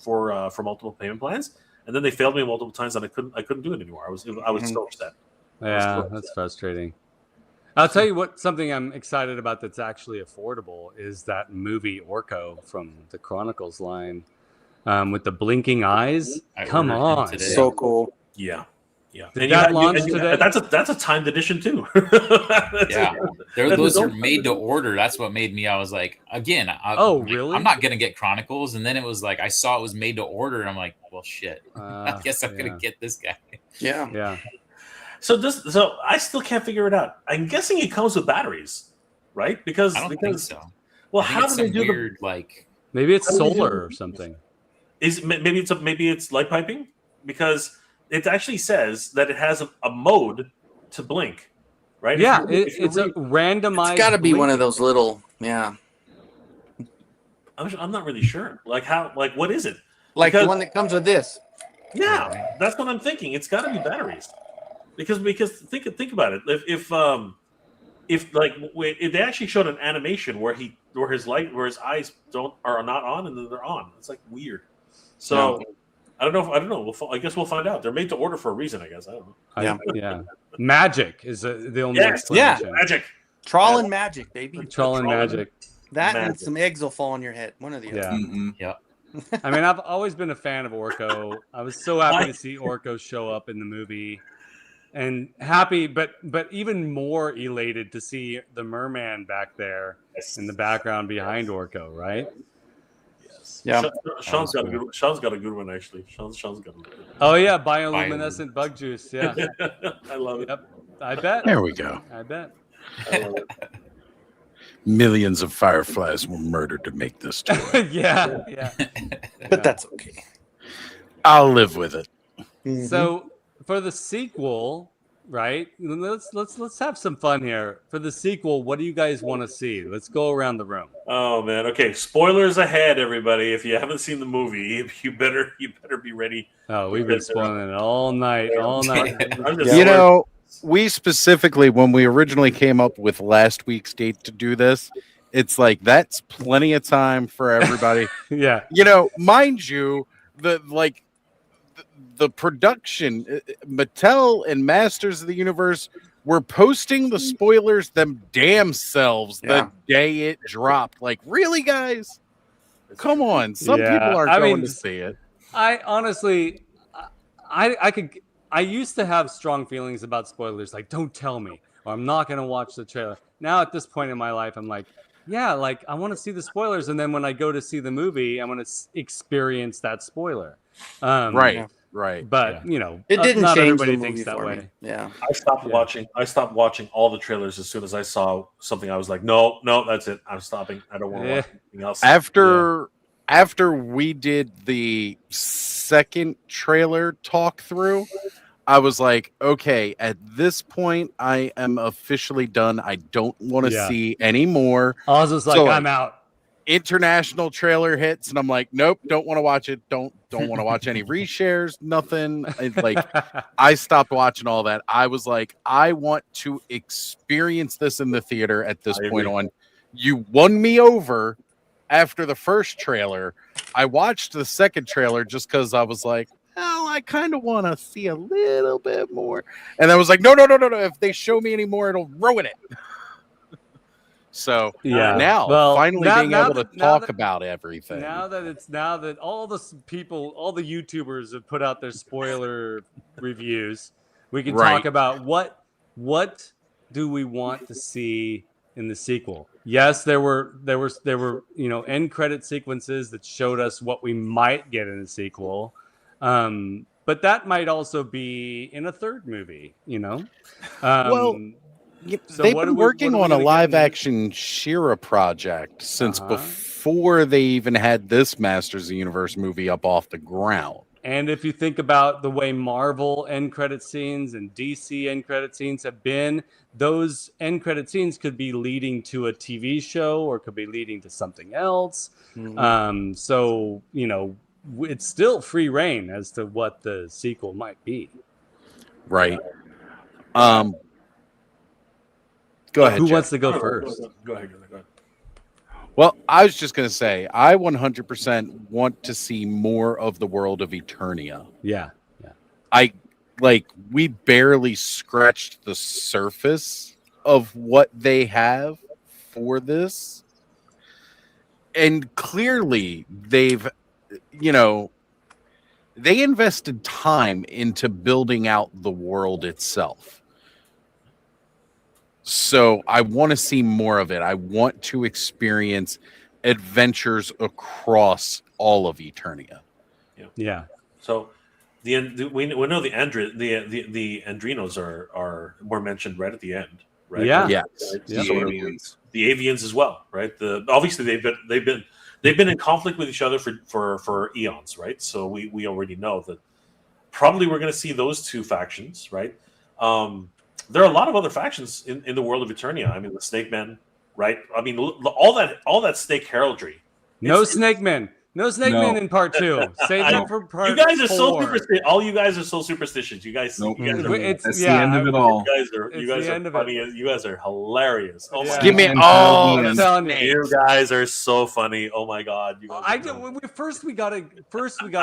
B: multiple payment plans, and then they failed me multiple times, and I couldn't do it anymore. I was so upset.
A: Yeah, that's frustrating. I'll tell you what, something I'm excited about that's actually affordable is that movie Orko from the Chronicles line with the blinking eyes. Come on.
D: So cool.
B: Yeah.
A: Did that launch today?
B: That's a timed edition too.
C: Those are made to order. That's what made me. I was like, again.
A: Really?
C: I'm not gonna get Chronicles, and then it was like I saw it was made to order, and I'm like, well, shit. I guess I'm gonna get this guy.
A: Yeah.
B: So I still can't figure it out. I'm guessing it comes with batteries, right? Because
C: I don't think so.
B: Well, how do they do
C: weird, like?
A: Maybe it's solar or something.
B: Maybe it's light piping, because it actually says that it has a mode to blink, right?
A: Yeah, it's a randomized.
D: It's got to be one of those little. Yeah.
B: I'm not really sure. Like how? Like what is it?
D: Like the one that comes with this.
B: Yeah, that's what I'm thinking. It's got to be batteries. Because think about it. If they actually showed an animation where his eyes are not on and then they're on. It's like weird. So I don't know. I guess we'll find out. They're made to order for a reason. I guess I don't know.
A: Yeah. Magic is the only explanation.
B: Magic.
D: Trawl and magic, baby.
A: Trawl and magic.
D: That and some eggs will fall on your head. One of the other.
C: Yeah.
A: I mean, I've always been a fan of Orko. I was so happy to see Orko show up in the movie. And happy, but even more elated to see the merman back there in the background behind Orko, right?
B: Yes. Yeah. Sean's got a good one actually. Sean's got a good one.
A: Oh yeah, bioluminescent bug juice. Yeah.
B: I love it.
A: Yep. I bet.
E: There we go.
A: I bet.
B: I love it.
E: Millions of fireflies were murdered to make this toy.
A: Yeah.
D: But that's okay.
E: I'll live with it.
D: Mm-hmm.
A: So for the sequel, right? Let's have some fun here. For the sequel, what do you guys want to see? Let's go around the room.
B: Oh man, okay. Spoilers ahead, everybody. If you haven't seen the movie, you better be ready.
A: Oh, we've been spoiling it all night.
E: You know, we specifically, when we originally came up with last week's date to do this, it's like that's plenty of time for everybody.
A: Yeah.
E: You know, mind you, the production, Mattel and Masters of the Universe were posting the spoilers them damn selves the day it dropped. Like, really, guys? Come on. Some people are going to see it.
A: I honestly, I used to have strong feelings about spoilers. Like, don't tell me, or I'm not going to watch the trailer. Now, at this point in my life, I'm like, yeah, like I want to see the spoilers. And then when I go to see the movie, I want to experience that spoiler.
E: Right.
A: But you know,
D: it didn't
A: not
D: change
A: everybody
D: the movie
A: thinks that
D: for
A: way.
D: me. Yeah.
B: I stopped watching all the trailers as soon as I saw something. I was like, no, that's it. I'm stopping. I don't want to watch anything else.
E: After we did the second trailer talk through, I was like, okay, at this point, I am officially done. I don't want to see any more.
A: I was just like, I'm out.
E: international trailer hits, and I'm like, nope, don't want to watch it. Don't want to watch any reshares, nothing. I stopped watching all that. I was like, I want to experience this in the theater at this point on. You won me over after the first trailer. I watched the second trailer just because I was like, well, I kind of want to see a little bit more. And I was like, no. If they show me any more, it'll ruin it. So finally being able to talk about everything.
A: Now that all the people, all the YouTubers have put out their spoiler reviews, we can talk about what do we want to see in the sequel. Yes, there were end credit sequences that showed us what we might get in the sequel. But that might also be in a third movie,
E: They've been working on a live-action She-Ra project since before they even had this Masters of the Universe movie up off the ground.
A: And if you think about the way Marvel end credit scenes and DC end credit scenes have been, those end credit scenes could be leading to a TV show or could be leading to something else. So, it's still free reign as to what the sequel might be.
E: Right. Go ahead.
A: Who wants to go first?
B: Go ahead.
E: Well, I was just going to say, I 100% want to see more of the world of Eternia.
A: Yeah.
E: We barely scratched the surface of what they have for this. And clearly they've, they invested time into building out the world itself. So I want to see more of it. I want to experience adventures across all of Eternia.
A: Yeah.
B: So we know the Andrinos were mentioned right at the end, right?
A: Yeah.
E: Yeah.
B: Right? The Avians as well, right? Obviously they've been in conflict with each other for eons, right? So we already know that probably we're going to see those two factions, right? There are a lot of other factions in the world of Eternia. I mean, the Snake Men, right? I mean, all that snake heraldry.
A: No Snake Men in part 2. Save them for part 4.
B: You guys are so superstitious. All you guys are so superstitious. You guys,
I: Nope.
B: That's
I: the end of it all.
B: You guys are funny. You guys are hilarious. Oh my
E: Give me
A: I'm telling you.
B: You guys are so funny. Oh my god. You guys
A: First we gotta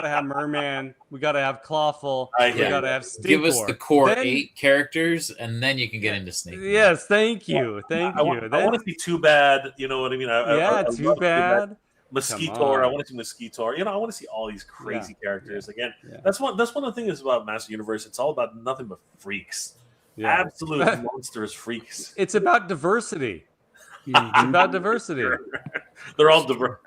A: have Merman. We gotta have Clawful.
B: I
A: We
B: hear
A: gotta
B: you.
A: have Stinkor.
C: Give us the core
A: Then-
C: 8 characters, and then you can get into Snake.
A: Yes, thank you.
B: I want to see Too Bad. You know what I mean? I
A: Too
B: love
A: Bad.
B: Mosquitoer. I want to see Mosquitoer. I want to see all these crazy characters again. That's one of the things about Master Universe. It's all about nothing but freaks.
A: Yeah.
B: Absolute monsters, freaks.
A: It's about diversity. It's about diversity.
B: They're all diverse.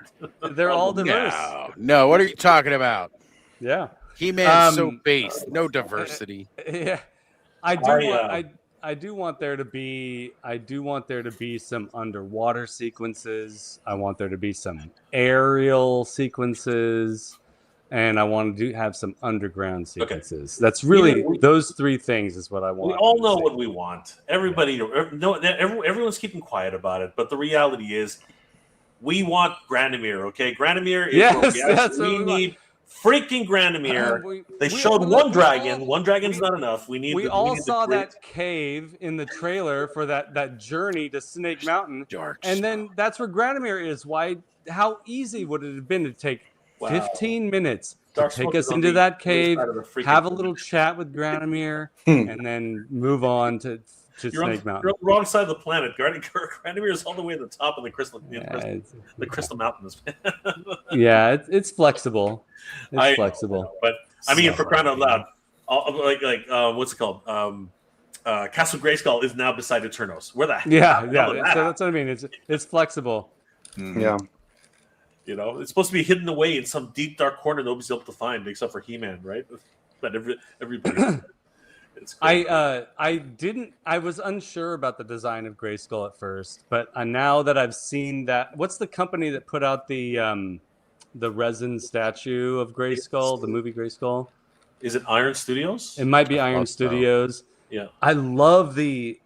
A: They're all diverse.
E: No, what are you talking about?
A: Yeah.
E: He-Man's so base. No diversity.
A: Yeah. I do want there to be some underwater sequences. I want there to be some aerial sequences, and I want to have some underground sequences. That's really those 3 things is what I want.
B: We all know what we want. Everyone's keeping quiet about it, but the reality is, we want Granamir. Okay, Granamir is what we need. Freaking Granamir! They showed one dragon. One dragon's not enough. We
A: all saw that cave in the trailer for that journey to Snake Mountain, and then that's where Granamir is. How easy would it have been to take 15 minutes to take us into that cave, have a little chat with Granamir, and then move on to Snake Mountain?
B: You're on the wrong side of the planet. Granamir is all the way at the top of the crystal mountains.
A: Yeah, it's flexible. It's flexible.
B: But I mean, for crying out loud, what's it called? Castle Grayskull is now beside Eternos. Where the hell?
A: Yeah. So that's what I mean. It's flexible.
D: Yeah.
B: It's supposed to be hidden away in some deep dark corner nobody's able to find except for He-Man, right? But everybody.
A: I was unsure about the design of Grayskull at first, but now that I've seen that, what's the company that put out the resin statue of Grayskull, the movie Grayskull?
B: Is it Iron Studios?
A: It might be Iron Studios.
B: Yeah.
A: I love the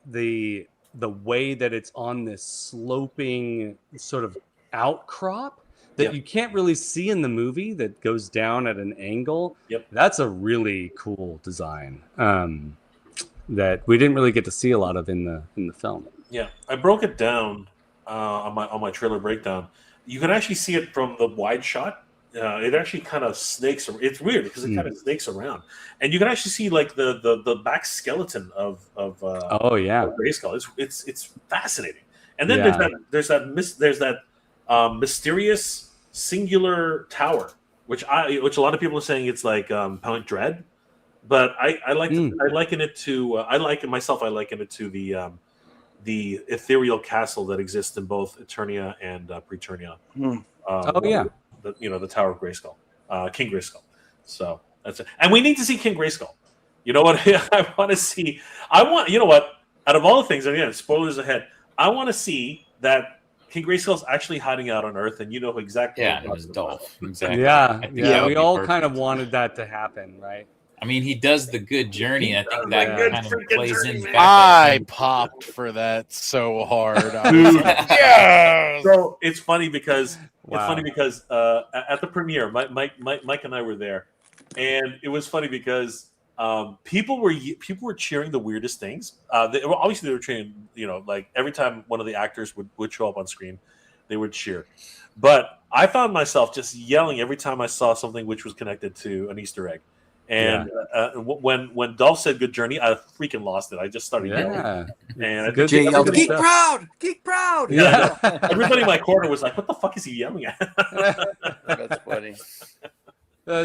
A: way that it's on this sloping sort of outcrop that you can't really see in the movie that goes down at an angle. That's a really cool design that we didn't really get to see a lot of in the film.
B: Yeah, I broke it down on my trailer breakdown. You can actually see it from the wide shot. It actually kind of snakes. It's weird because it kind of snakes around, and you can actually see like the back skeleton of Grayskull. It's fascinating. And then there's that mysterious singular tower, which a lot of people are saying it's like Point Dread, but I liken it to the ethereal castle that exists in both Eternia and Preternia. The Tower of Grayskull, King Grayskull. So that's it. And we need to see King Grayskull. You know what? I want to see. You know what? Out of all the things, and again, spoilers ahead. I want to see that King Grayskull's actually hiding out on Earth, and you know exactly.
C: Yeah, it was Dolph. Exactly.
A: Yeah. We all kind of wanted that to happen, right?
C: I mean, he does the good journey. I think that kind of plays in.
E: I popped for that so hard.
B: So it's funny because at the premiere, Mike and I were there, and it was funny because people were cheering the weirdest things. They were cheering, like every time one of the actors would show up on screen, they would cheer. But I found myself just yelling every time I saw something which was connected to an Easter egg. And when Dolph said "Good Journey," I freaking lost it. I just started yelling. And
D: Jay yelled, "Geek proud! Geek proud!"
B: Yeah. Everybody in my corner was like, "What the fuck is he yelling at?"
D: That's funny.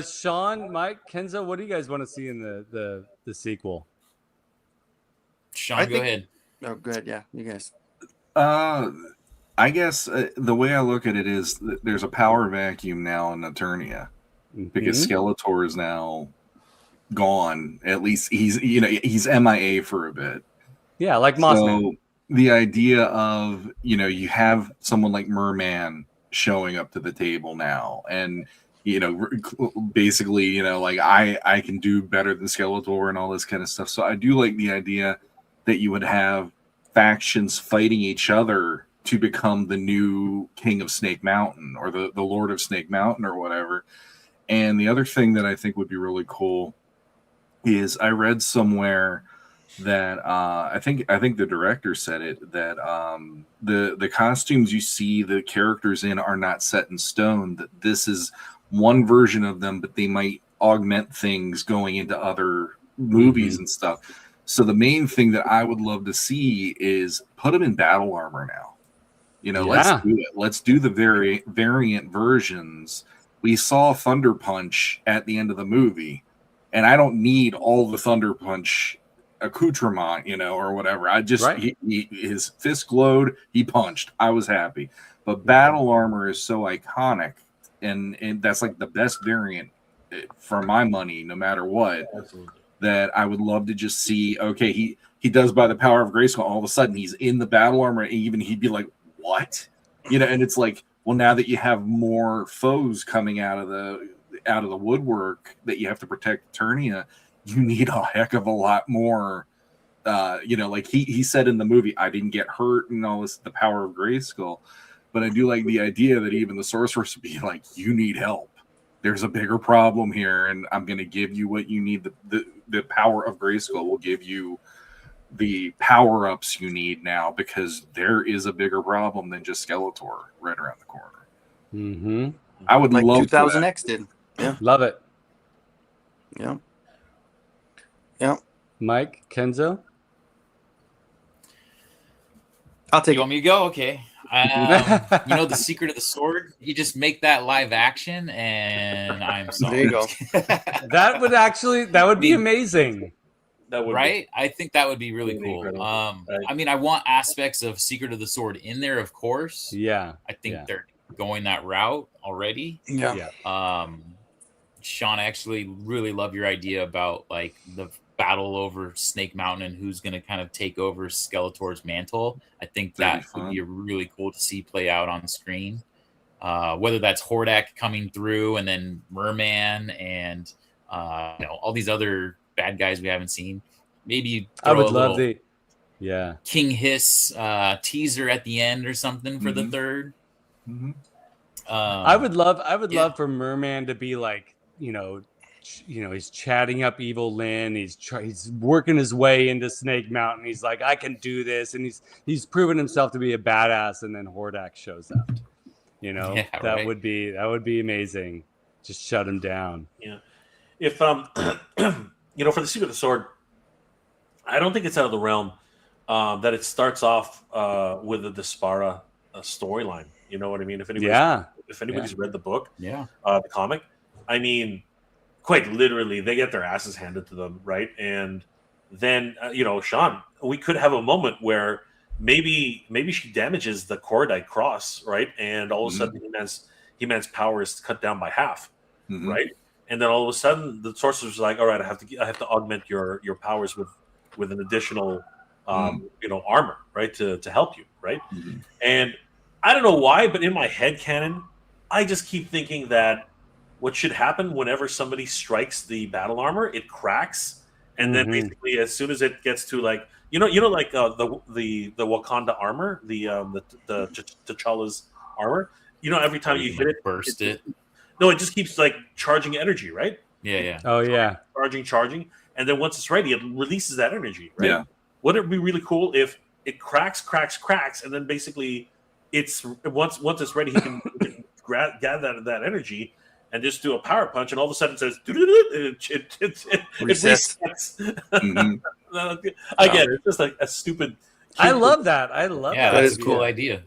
A: Sean, Mike, Kenzo, what do you guys want to see in the sequel?
C: Sean, go ahead.
D: Oh, good. Yeah, you guys.
I: I guess the way I look at it is there's a power vacuum now in Eternia because Skeletor is now gone. At least he's MIA for a bit.
A: Yeah, like Mothman. So
I: the idea of you have someone like Merman showing up to the table now, and basically like I can do better than Skeletor and all this kind of stuff. So I do like the idea that you would have factions fighting each other to become the new King of Snake Mountain or the Lord of Snake Mountain or whatever. And the other thing that I think would be really cool is I read somewhere that I think the director said it, that the costumes you see the characters in are not set in stone, that this is one version of them, but they might augment things going into other movies and stuff. So the main thing that I would love to see is put them in battle armor now. Let's do it. Let's do the variant versions. We saw Thunder Punch at the end of the movie, and I don't need all the Thunder Punch accoutrement, or whatever. I just his fist glowed, he punched. I was happy. But battle armor is so iconic, and that's like the best variant for my money, no matter what.
B: Absolutely.
I: That I would love to just see. Okay, he does by the power of Grayskull. All of a sudden, he's in the battle armor, and even he'd be like, "What?" And it's like, well, now that you have more foes coming out of the woodwork that you have to protect Eternia, you need a heck of a lot more. Like he said in the movie, I didn't get hurt and all this, the power of Grayskull. But I do like the idea that even the sorceress would be like, you need help. There's a bigger problem here, and I'm going to give you what you need. The power of Grayskull will give you the power-ups you need now, because there is a bigger problem than just Skeletor right around the corner.
A: Mm-hmm.
I: I would
D: like
I: love
D: 2000X did.
A: Yeah, love it.
D: Yeah.
A: Mike, Kenzo,
D: I'll take.
C: You want me to go? Okay. The Secret of the Sword. You just make that live action, and I'm sorry.
D: There you go.
A: that would be amazing.
B: That would
C: right? I think that would be really cool. I mean, I want aspects of Secret of the Sword in there, of course.
A: Yeah.
C: I think they're going that route already.
D: Yeah.
C: Sean, I actually really love your idea about like the battle over Snake Mountain and who's going to kind of take over Skeletor's mantle. I think that would be really cool to see play out on screen. Whether that's Hordak coming through and then Merman and all these other bad guys we haven't seen. Maybe
A: I would love
C: King Hiss teaser at the end or something for the third.
I: Mm-hmm.
A: I would love for Merman to be like, he's chatting up Evil Lynn. He's working his way into Snake Mountain. He's like, I can do this, and he's proven himself to be a badass. And then Hordak shows up. That would be amazing. Just shut him down.
B: Yeah. If for the Secret of the Sword, I don't think it's out of the realm that it starts off with the Despara storyline. You know what I mean? If anybody's read the book, the comic, I mean, quite literally, they get their asses handed to them, right? And then Sean, we could have a moment where maybe she damages the Cordite cross, right? And all of a sudden, He-Man's power is cut down by half, right? And then all of a sudden, the sorcerer's like, all right, I have to augment your powers with an additional armor, right, to help you, right? And I don't know why, but in my head canon, I just keep thinking that what should happen whenever somebody strikes the battle armor, it cracks, and then basically as soon as it gets to like the Wakanda armor, the T'Challa's armor, every time you hit it,
C: burst it.
B: No, it just keeps like charging energy, right?
C: Yeah.
A: Oh yeah.
B: Charging, and then once it's ready, it releases that energy, right? Yeah. Wouldn't it be really cool if it cracks, and then basically once it's ready, he can gather that energy and just do a power punch, and all of a sudden it says it resets. I get it. It's just like a stupid.
A: I love that. That.
C: That's a cool idea.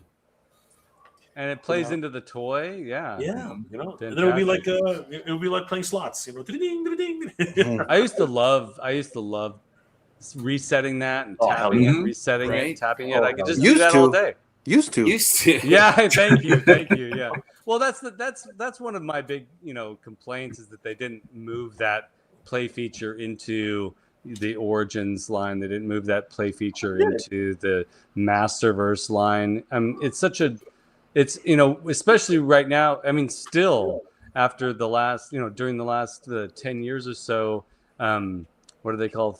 A: And it plays into the toy, yeah.
B: And then it would be like playing slots,
A: I used to love resetting that and tapping it, resetting it, tapping it. I could just do that all day.
D: Used to.
A: Yeah, thank you. Yeah. Well, that's one of my big complaints is that they didn't move that play feature into the Origins line. They didn't move that play feature into the Masterverse line. It's especially right now. I mean, still after the last during the last 10 years or so, what do they call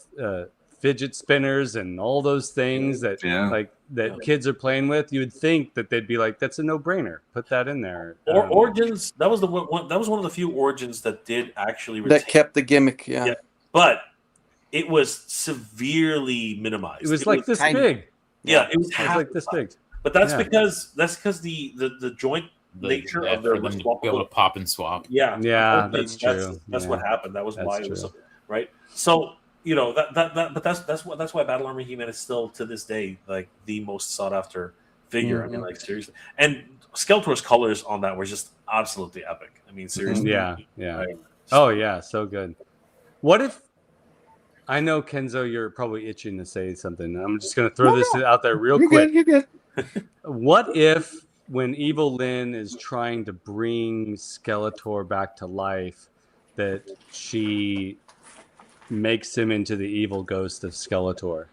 A: fidget spinners and all those things that kids are playing with? You would think that they'd be like, that's a no-brainer. Put that in there.
B: Or Origins. That was one of the few Origins that did actually
D: that kept the gimmick. Yeah.
B: But it was severely minimized.
A: It was like this big.
B: Yeah, it was
A: like this big.
B: But that's because the joint nature of their
C: them to be able to pop and swap.
B: Yeah,
A: that's true.
B: That's what happened. That was why it was right. So but that's why Battle Armor He-Man is still to this day like the most sought after figure. I mean, like seriously, and Skeletor's colors on that were just absolutely epic. I mean, seriously.
A: Yeah. Right? Oh yeah, so good. What if? I know Kenzo, you're probably itching to say something. I'm just going to throw this out there real quick.
D: You're good.
A: What if when Evil Lynn is trying to bring Skeletor back to life, that she makes him into the evil ghost of Skeletor?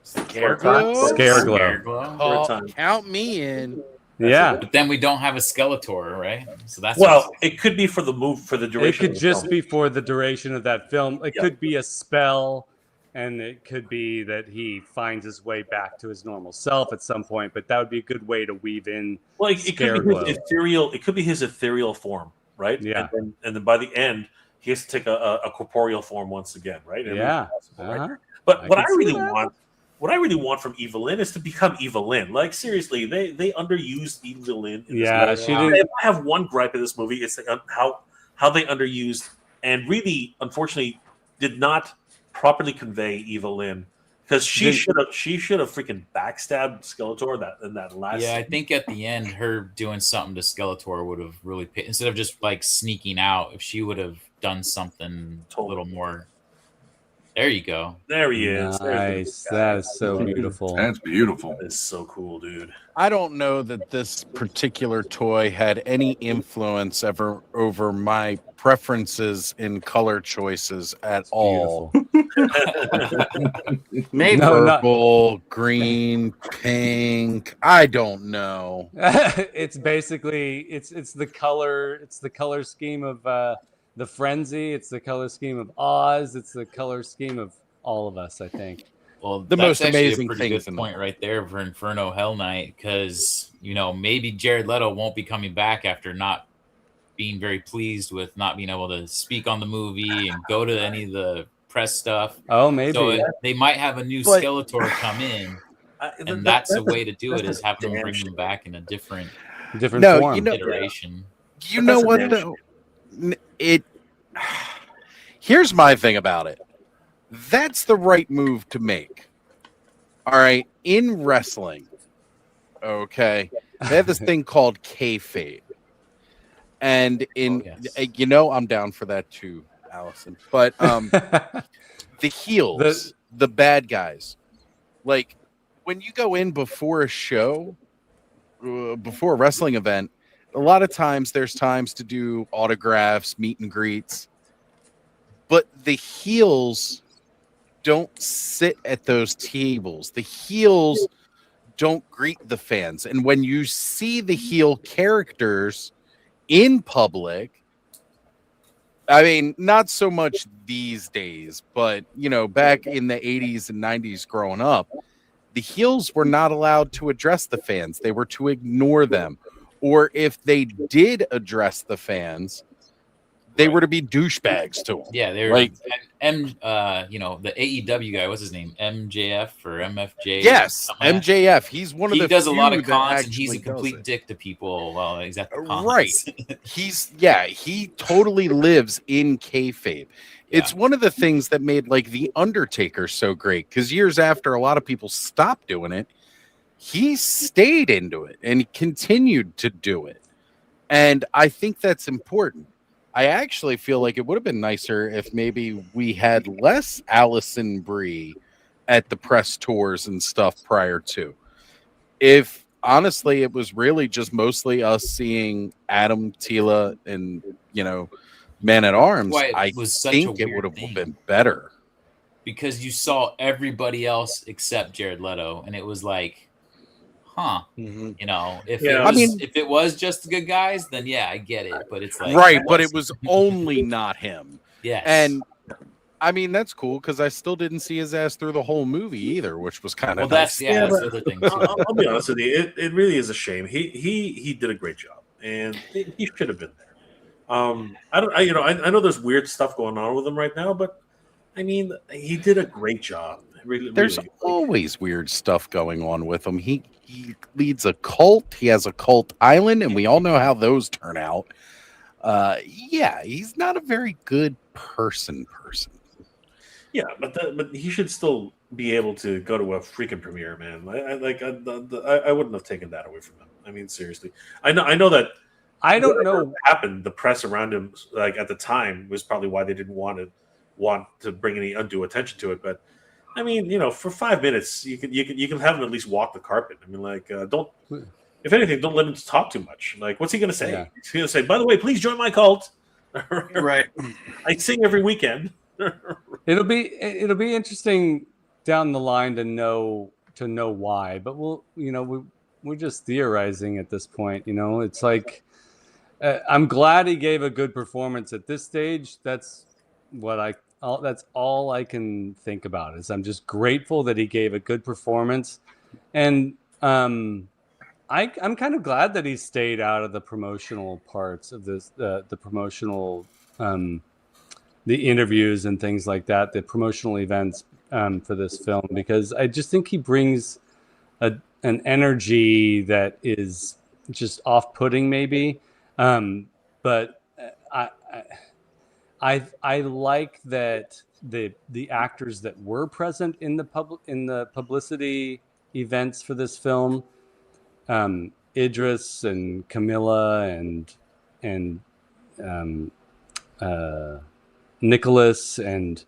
E: Scareglow. Count me in.
C: But then we don't have a Skeletor, right? So that's
B: it could be for the duration.
A: It could just be for the duration of that film. It could be a spell, and it could be that he finds his way back to his normal self at some point. But that would be a good way to weave in.
B: Well, it could be his ethereal. It could be his ethereal form, right?
A: Yeah.
B: And then by the end, he has to take a corporeal form once again, right?
A: Right?
B: But what I really want from Evelyn is to become Evelyn. Like seriously, they underused Evelyn.
A: She did.
B: If I have one gripe in this movie, it's how they underused and really, unfortunately, did not properly convey Evelyn because she should have freaking backstabbed Skeletor in that last.
C: Yeah, I think at the end, her doing something to Skeletor would have really instead of just like sneaking out. If she would have done something a little more. There you go.
B: There he is.
A: Nice. That is so beautiful.
I: That's beautiful.
B: It's so cool, dude.
E: I don't know that this particular toy had any influence ever over my preferences in color choices at all.
D: Maybe
E: purple, green, pink. I don't know.
A: It's basically it's the color scheme of the Frenzy. It's the color scheme of Oz. It's the color scheme of all of us, I think.
C: Well,
E: the
C: that's
E: most
C: actually
E: amazing
C: a pretty
E: things
C: good
E: in the
C: point right there for Inferno Hell Night, because maybe Jared Leto won't be coming back after not being very pleased with not being able to speak on the movie and go to any of the press stuff.
A: Oh, maybe.
C: So they might have a new Skeletor come in, and that's a way to do it, is having them bring them back in a different
A: form.
C: iteration.
E: You know what though? Here's my thing about it. That's the right move to make. All right, in wrestling, okay, they have this thing called kayfabe, and I'm down for that too, Allison. But the heels, the bad guys, like when you go in before a show, before a wrestling event, a lot of times there's times to do autographs, meet and greets, but the heels don't sit at those tables. The heels don't greet the fans. And when you see the heel characters in public, I mean, not so much these days, but back in the 80s and 90s growing up, the heels were not allowed to address the fans. They were to ignore them. Or if they did address the fans, they were to be douchebags to them.
C: Yeah, they're
E: like
C: the AEW guy. What's his name? MJF or MFJ?
E: Yes, MJF. He's one of the.
C: He does a lot of
E: few
C: cons,
E: that
C: and he's a
E: actually
C: complete dick to people while he's at the cons.
E: Right. He totally lives in kayfabe. It's one of the things that made like The Undertaker so great, because years after a lot of people stopped doing it, he stayed into it and continued to do it. And I think that's important. I actually feel like it would have been nicer if maybe we had less Allison Brie at the press tours and stuff prior to. If honestly, it was really just mostly us seeing Adam, Tila, and Man at Arms, I think it would have been better.
C: Because you saw everybody else except Jared Leto, and it was like, huh? If it was just the good guys, then I get it. But it's like
E: right, but it was only not him.
C: Yes,
E: and I mean that's cool because I still didn't see his ass through the whole movie either, which was kind of
C: nice. That's the other thing too.
B: I'll be honest with you, it really is a shame. He did a great job, and he should have been there. I know there's weird stuff going on with him right now, but I mean, he did a great job.
E: There's always weird stuff going on with him. He leads a cult. He has a cult island, and we all know how those turn out. He's not a very good person.
B: Yeah, but he should still be able to go to a freaking premiere, man. I wouldn't have taken that away from him. I mean, seriously, I know that.
A: I don't know
B: what happened. The press around him, like at the time, was probably why they didn't want to bring any undue attention to it. But I mean, for 5 minutes, you can have him at least walk the carpet. I mean, don't. If anything, don't let him talk too much. Like, what's he going to say? Yeah. He's going to say, "By the way, please join my cult."
D: Right.
B: I sing every weekend.
A: It'll be interesting down the line to know why, but we're just theorizing at this point. It's like I'm glad he gave a good performance at this stage. That's all I can think about is I'm just grateful that he gave a good performance, and I'm kind of glad that he stayed out of the promotional parts of this, the promotional, the interviews and things like that, the promotional events for this film, because I just think he brings an energy that is just off-putting, maybe. But I like that the actors that were present in the publicity events for this film, Idris and Camilla and Nicholas and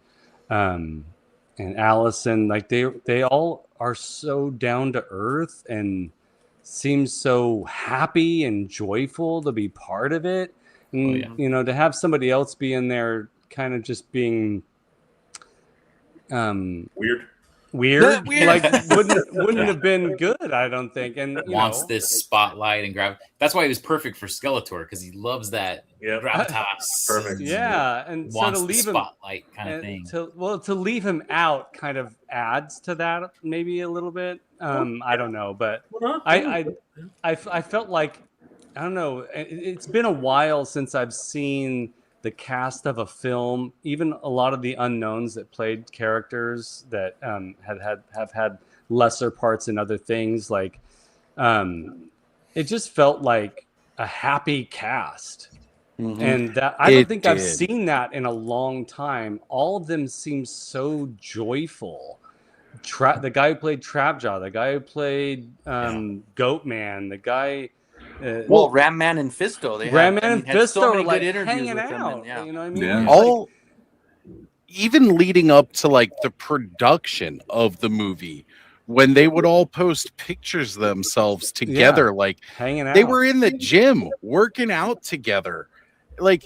A: Allison, like they all are so down to earth and seem so happy and joyful to be part of it. And to have somebody else be in there kind of just being
B: weird.
A: weird.
D: Weird.
A: Like wouldn't have been good, I don't think. And
C: wants this spotlight and grab. That's why he was perfect for Skeletor, because he loves that gravitas.
B: Perfect.
A: Yeah, and so
C: wants
A: to leave
C: the
A: him
C: spotlight kind of thing.
A: To leave him out kind of adds to that maybe a little bit. I don't know, but I felt like, I don't know. It's been a while since I've seen the cast of a film, even a lot of the unknowns that played characters that have had lesser parts in other things. Like, it just felt like a happy cast.
D: Mhm.
A: And that I don't think I've seen that in a long time. All of them seem so joyful. The guy who played Trapjaw, the guy who played Goatman, the guy.
D: Well, Ram Man and Fisto.
A: Ram Man and
D: had so
A: Fisto
D: many
A: are like
D: good interviews
A: hanging
D: with them.
A: out.
D: And,
A: You know what I mean?
I: Yeah.
E: All even leading up to like the production of the movie, when they would all post pictures of themselves together, like
A: hanging out.
E: They were in the gym working out together. Like,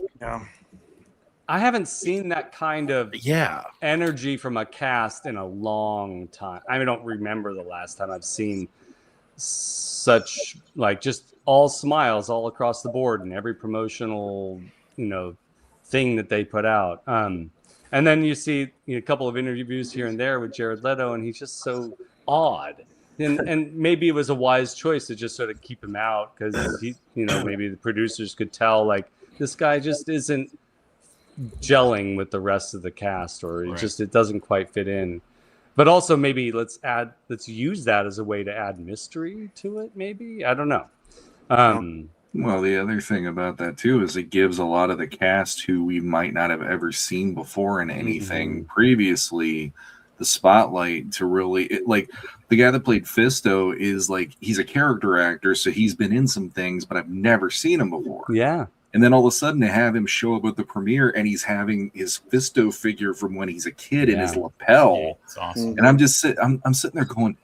A: I haven't seen that kind of energy from a cast in a long time. I don't remember the last time I've seen such, like, just all smiles all across the board in every promotional, thing that they put out. And then you see a couple of interviews here and there with Jared Leto, and he's just so odd. And maybe it was a wise choice to just sort of keep him out, because he, maybe the producers could tell, like, this guy just isn't gelling with the rest of the cast, or it doesn't quite fit in. But also maybe let's use that as a way to add mystery to it. Maybe, I don't know.
I: Well, the other thing about that too is it gives a lot of the cast who we might not have ever seen before in anything previously the spotlight to really like the guy that played Fisto is like, he's a character actor, so he's been in some things, but I've never seen him before.
A: Yeah.
I: And then all of a sudden to have him show up at the premiere and he's having his Fisto figure from when he's a kid in his lapel.
C: Yeah, it's awesome.
I: And I'm sitting there going,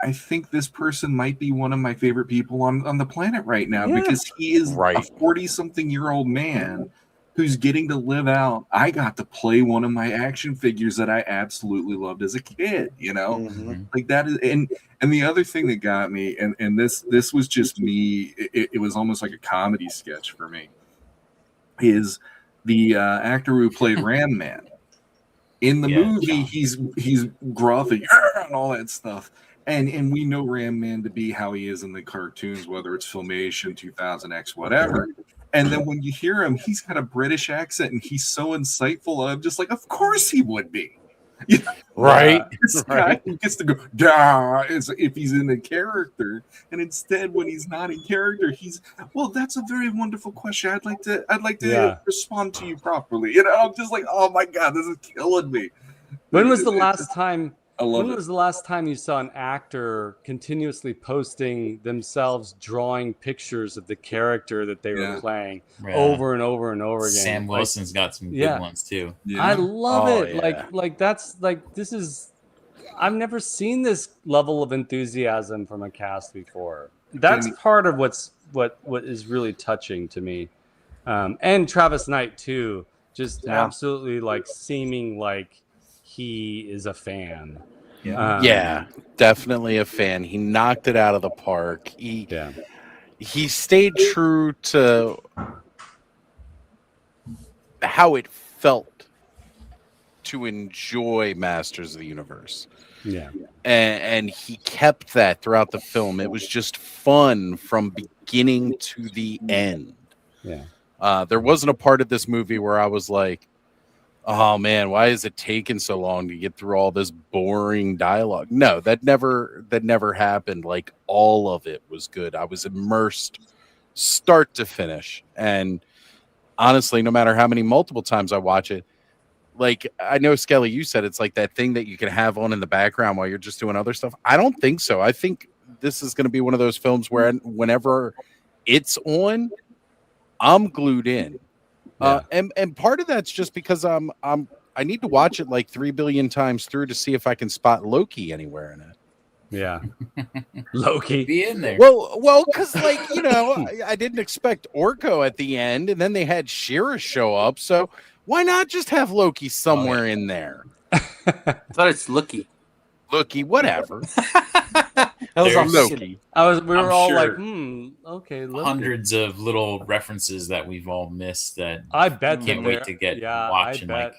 I: I think this person might be one of my favorite people on the planet right now, because he is a 40-something-year-old man who's getting to live out. I got to play one of my action figures that I absolutely loved as a kid, like that is, and the other thing that got me, and this was just me, it was almost like a comedy sketch for me, is the actor who played Ram Man. In the movie, he's gruff and all that stuff. And we know Ram Man to be how he is in the cartoons, whether it's Filmation, 2000X, whatever. And then when you hear him, he's got a British accent and he's so insightful. And I'm just like, of course he would be.
E: Right.
I: This guy gets to go, "Duh," if he's in a character. And instead, when he's not in character, well, that's a very wonderful question. I'd like to respond to you properly. I'm just like, oh my God, this is killing me.
A: When was the last time?
I: When
A: was the last time you saw an actor continuously posting themselves drawing pictures of the character that they were playing over and over and over again?
C: Sam Wilson's got some good ones too.
I: Yeah.
A: I love it. Yeah. Like that's like, this is, I've never seen this level of enthusiasm from a cast before. That's part of what is really touching to me. And Travis Knight too, just absolutely like seeming like he is a fan.
E: Definitely a fan. He knocked it out of the park. He stayed true to how it felt to enjoy Masters of the Universe.
A: Yeah.
E: And he kept that throughout the film. It was just fun from beginning to the end.
A: Yeah.
E: There wasn't a part of this movie where I was like, oh man, why is it taking so long to get through all this boring dialogue? No, that never happened. Like, all of it was good. I was immersed start to finish. And honestly, no matter how many multiple times I watch it, like, I know, Skelly, you said it's like that thing that you can have on in the background while you're just doing other stuff. I don't think so. I think this is going to be one of those films where whenever it's on, I'm glued in. And part of that's just because I need to watch it like 3 billion times through to see if I can spot Loki anywhere in it.
A: Yeah. Loki
C: be in there.
E: Well, because like, I didn't expect Orko at the end, and then they had She-Ra show up. So why not just have Loki somewhere in there?
D: I thought it's Loki.
E: Looky, whatever.
D: That was
C: There's-
E: Loki.
A: We were
C: I'm
A: all
C: sure
A: like, okay, look.
C: hundreds of little references that we've all missed that
A: I bet
C: can't
A: they're-
C: wait to get
A: yeah,
C: watch
A: I
C: and
A: bet.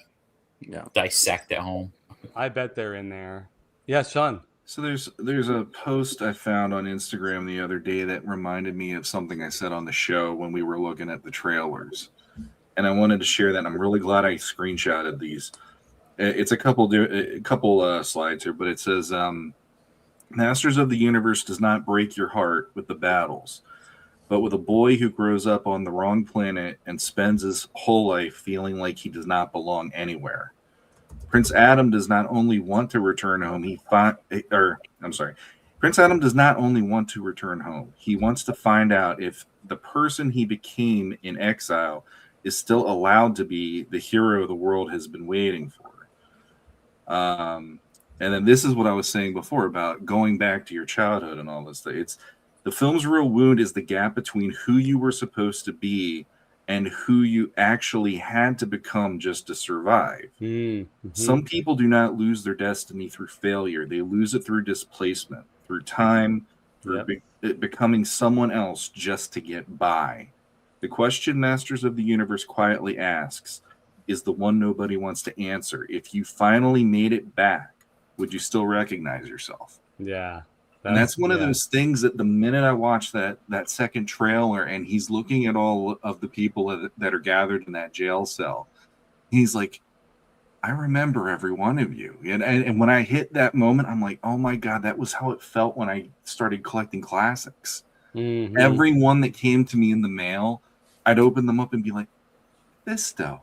C: like dissect at home.
A: I bet they're in there. Yeah, Sean.
I: So there's a post I found on Instagram the other day that reminded me of something I said on the show when we were looking at the trailers, and I wanted to share that. I'm really glad I screenshotted these. It's a couple slides here, but it says, "Masters of the Universe does not break your heart with the battles, but with a boy who grows up on the wrong planet and spends his whole life feeling like he does not belong anywhere. Prince Adam does not only want to return home, Prince Adam does not only want to return home, he wants to find out if the person he became in exile is still allowed to be the hero the world has been waiting for." And then this is what I was saying before about going back to your childhood and all this. It's the film's real wound is the gap between who you were supposed to be and who you actually had to become just to survive.
A: Mm-hmm.
I: Some people do not lose their destiny through failure. They lose it through displacement, through time, through becoming someone else just to get by. The question Masters of the Universe quietly asks is the one nobody wants to answer. If you finally made it back, would you still recognize yourself?
A: Yeah.
I: And that's one of those things that the minute I watched that second trailer and he's looking at all of the people that are gathered in that jail cell, he's like, I remember every one of you. And when I hit that moment, I'm like, oh my God, that was how it felt when I started collecting classics.
A: Mm-hmm.
I: Every one that came to me in the mail, I'd open them up and be like, Fisto,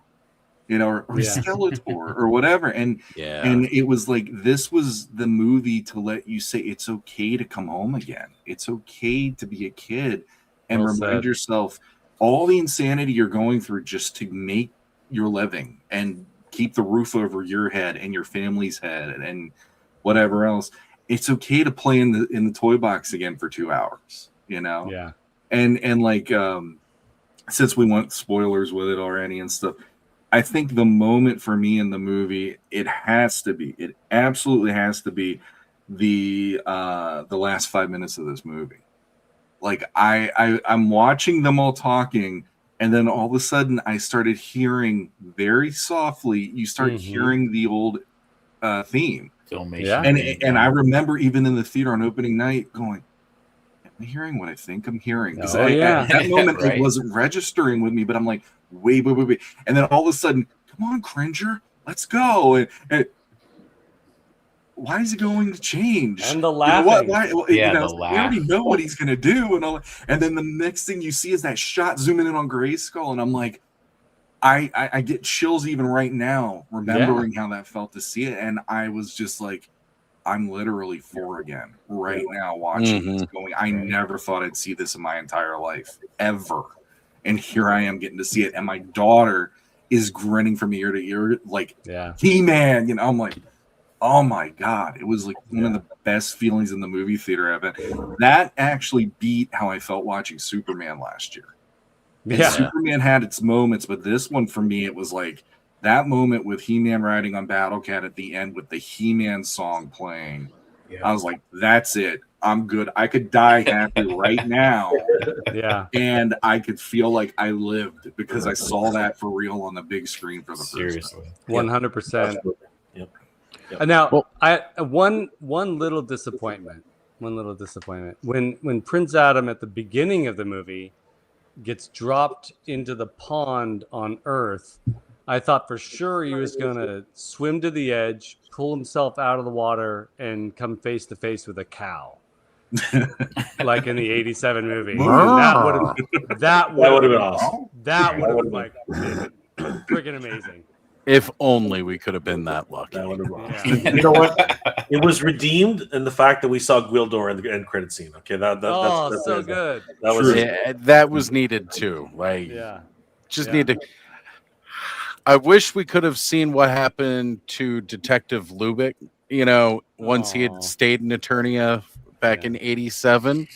I: or Skeletor or whatever. And it was like, this was the movie to let you say it's okay to come home again. It's okay to be a kid and remind yourself all the insanity you're going through just to make your living and keep the roof over your head and your family's head and whatever else. It's okay to play in the toy box again for 2 hours,
A: Yeah.
I: And like, since we want spoilers with it already and stuff, I think the moment for me in the movie, it absolutely has to be the last 5 minutes of this movie. Like I'm watching them all talking, and then all of a sudden I started hearing very softly, you start hearing the old theme.
C: Filmation.
I: And I remember even in the theater on opening night going, am I hearing what I think I'm hearing? Because at that moment it wasn't registering with me, but I'm like, wait. And then all of a sudden, come on, Cringer, let's go. And why is he going to change?
A: And the laughing.
I: We already know what he's going to do. And then the next thing you see is that shot zooming in on Grayskull. And I'm like, I get chills even right now, remembering how that felt to see it. And I was just like, I'm literally 4 again right now watching this going, I never thought I'd see this in my entire life, ever. And here I am getting to see it. And my daughter is grinning from ear to ear, like, He-Man. I'm like, oh my God. It was like one of the best feelings in the movie theater I've been. That actually beat how I felt watching Superman last year. Yeah. Superman had its moments, but this one for me, it was like that moment with He-Man riding on Battle Cat at the end with the He-Man song playing. I was like, that's it. I'm good. I could die happy right now.
A: Yeah.
I: And I could feel like I lived because I saw that for real on the big screen for the first time.
A: 100%.
B: Yep.
A: And now, one little disappointment. When Prince Adam at the beginning of the movie gets dropped into the pond on Earth, I thought for sure he was going to swim to the edge, pull himself out of the water, and come face to face with a cow. Like in the 87 movie. That would have been awesome. That would have been like freaking amazing.
E: If only we could have been that lucky.
B: You know what? It was redeemed in the fact that we saw Gwildor in the end credit scene. Okay, that's
A: so good.
E: That was needed too. Like, need to. I wish we could have seen what happened to Detective Lubick. Once he had stayed in Eternia back in '87.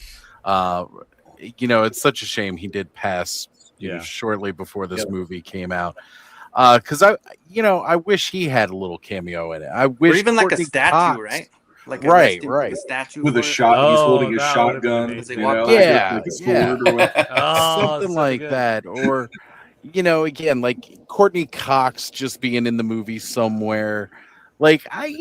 E: It's such a shame he did pass. Shortly before this movie came out. Because I wish he had a little cameo in it. I wish,
D: or even like a statue, right? like
E: right,
D: like a statue
I: with a
D: for it?
I: shot. He's holding his
A: that would've been
I: shotgun.
A: amazing.
I: You know,
E: Yeah,
I: like a
E: yeah.
I: sword or whatever.
A: Oh,
E: Something
A: so
E: like
A: good.
E: that, or again, like Courtney Cox just being in the movie somewhere. Like I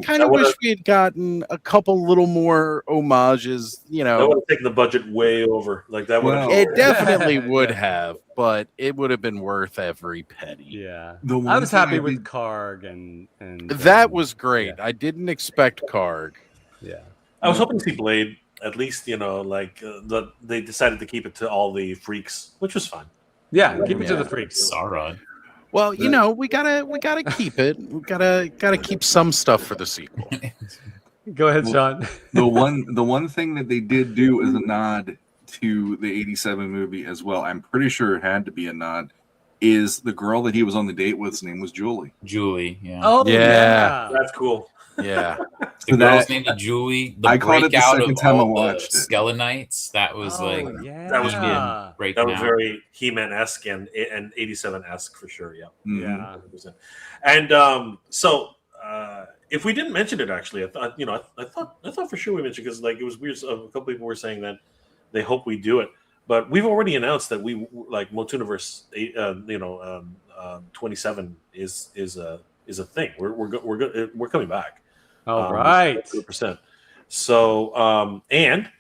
E: kind of wish we had gotten a couple little more homages.
B: That would have taken the budget way over. Like that would have.
E: It definitely would have, but it would have been worth every penny.
A: Yeah,
I: The one
A: I was
I: thing
A: happy
I: I
A: with
I: did-
A: Karg and
E: That was great.
A: yeah.
E: I didn't expect Karg.
A: Yeah,
B: I was hoping to see Blade. At least they decided to keep it to all the freaks, which was fine.
A: yeah. Keep it to the freaks.
C: Sauron.
E: Well, we gotta keep it. We gotta keep some stuff for the sequel.
A: Go ahead, Sean.
I: The one thing that they did do as a nod to the 87 movie as well, I'm pretty sure it had to be a nod, is the girl that he was on the date with's name was Julie.
C: Julie, yeah.
A: Oh
E: Yeah.
B: That's cool.
E: Yeah.
C: The girl's name is Julie. The
I: I caught it the
C: breakout
I: second
C: of
I: time I
C: all the
I: watched it.
C: Skelenites, that was
A: yeah.
B: that was
C: good. Breaking
B: That was
C: out.
B: very He-Man-esque and 87-esque for sure. Yeah.
I: Mhm.
A: Yeah.
B: 100%. And so if we didn't mention it, actually, I thought I thought for sure we mentioned, because like it was weird. A couple people were saying that they hope we do it, but we've already announced that we like MOTUNIVERSE. 27 is a thing. We're coming back.
A: All right.
B: 100%. So and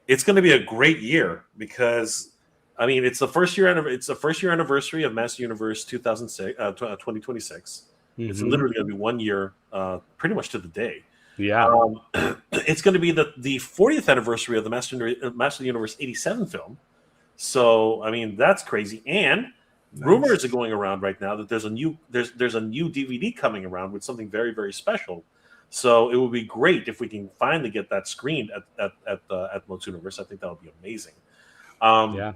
B: it's going to be a great year, because I mean it's the first year anniversary of Master Universe 2026. It's literally going to be 1 year, pretty much to the day.
A: Yeah.
B: It's going to be the 40th anniversary of the Master Universe 87 film. So I mean that's crazy. And rumors are going around right now that there's a new DVD coming around with something very, very special. So it would be great if we can finally get that screened at MOTUNIVERSE. I think that would be amazing.
A: Yeah.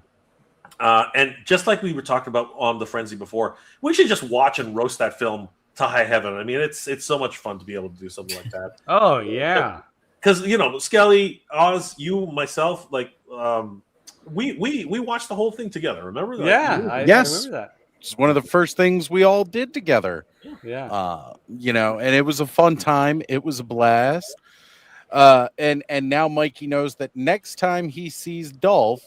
B: And just like we were talking about on the Frenzy before, we should just watch and roast that film to high heaven. I mean, it's so much fun to be able to do something like that.
A: Oh yeah.
B: Because Skelly, Oz, you, myself, like we watched the whole thing together. Remember that?
A: Yeah. I
E: Yes.
A: remember that.
E: It's one of the first things we all did together.
A: Yeah.
E: And it was a fun time. It was a blast. And now Mikey knows that next time he sees Dolph,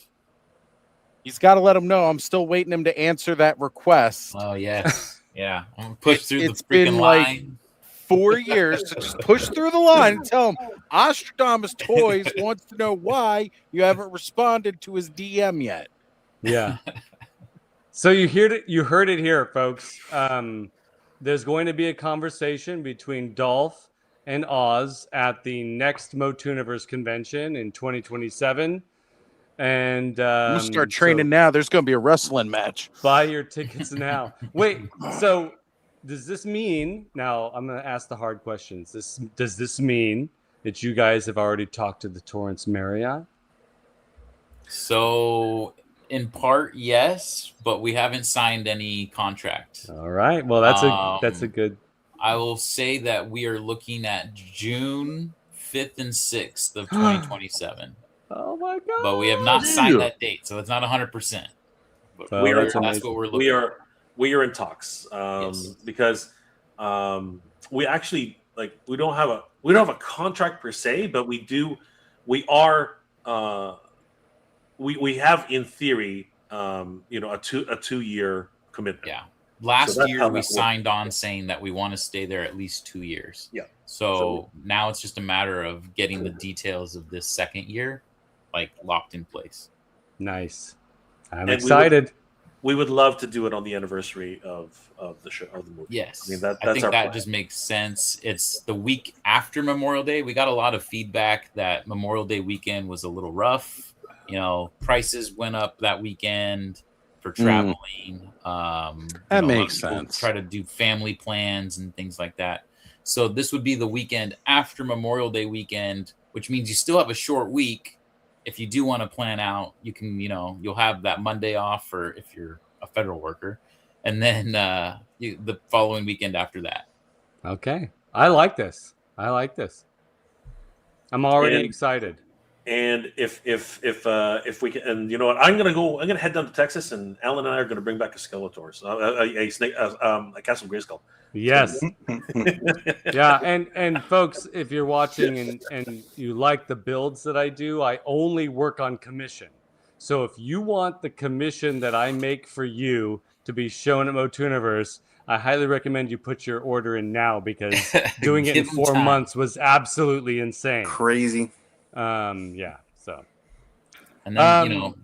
E: he's got to let him know I'm still waiting him to answer that request.
C: Oh yes, yeah. I'm gonna push through
E: It's
C: the freaking
E: been like
C: line.
E: 4 years to just push through the line and tell him Ostradamus Toys wants to know why you haven't responded to his DM yet.
A: Yeah. So you heard it here, folks. There's going to be a conversation between Dolph and Oz at the next MOTUNIVERSE convention in 2027. And
E: I'm gonna start training now. There's gonna be a wrestling match.
A: Buy your tickets now. Wait, so does this mean, now I'm gonna ask the hard questions. Does this mean that you guys have already talked to the Torrance Marriott?
C: So in part, yes, but we haven't signed any contract.
A: All right. Well, that's a good.
C: I will say that we are looking at June 5th and 6th of 2027.
A: Oh my god!
C: But we have not signed that date, so it's not 100%. But
A: Well,
C: that's
A: amazing.
C: what we're looking at.
B: We are in talks because we actually we don't have a contract per se, but we have in theory a 2 year commitment.
C: Yeah. Last
B: So that's
C: year
B: how
C: we
B: that
C: signed on saying that we want to stay there at least 2 years.
B: Yeah.
C: So now it's just a matter of getting the details of this second year locked in place.
A: Nice. I'm
B: And
A: excited.
B: We would love to do it on the anniversary of the show, of the movie.
C: Yes.
B: I mean that's
C: I think
B: our
C: that
B: plan.
C: just makes sense. It's the week after Memorial Day. We got a lot of feedback that Memorial Day weekend was a little rough. Prices went up that weekend for traveling.
E: That makes sense.
C: Try to do family plans and things like that. So this would be the weekend after Memorial Day weekend, which means you still have a short week. If you do want to plan out, you can, you'll have that Monday off, or if you're a federal worker, and then the following weekend after that.
A: Okay. I like this. I'm already excited.
B: And if we can, and you know what, I'm gonna head down to Texas, and Alan and I are gonna bring back a Skeletor, a snake, a Castle Grayskull.
A: Yes. Yeah, and folks, if you're watching and you like the builds that I do, I only work on commission. So if you want the commission that I make for you to be shown at MOTUNIVERSE, I highly recommend you put your order in now, because doing it in 4 months was absolutely insane.
D: Crazy.
A: Yeah. So.
C: And then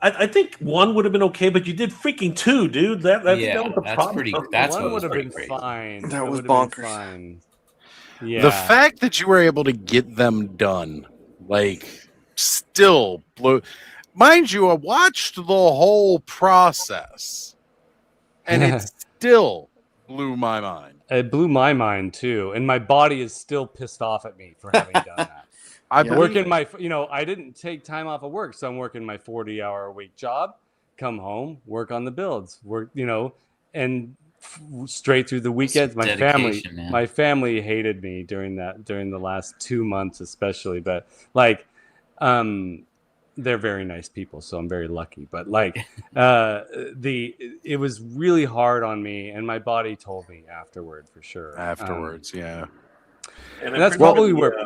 B: I think one would have been okay, but you did freaking two, dude. That was the problem.
C: That's
A: one
C: what
A: would have been
C: crazy.
A: fine.
D: That was bonkers.
A: Fine. Yeah.
E: The fact that you were able to get them done, like, still blew. Mind you, I watched the whole process, and it still blew my mind.
A: It blew my mind too, and my body is still pissed off at me for having done that. I didn't take time off of work, so I'm working my 40-hour-a-week job, come home, work on the builds, work, and straight through the weekends. My family hated me during the last 2 months, especially, but like, they're very nice people, so I'm very lucky. But like, it was really hard on me, and my body told me afterward, for sure.
E: Yeah.
B: And
A: that's probably where.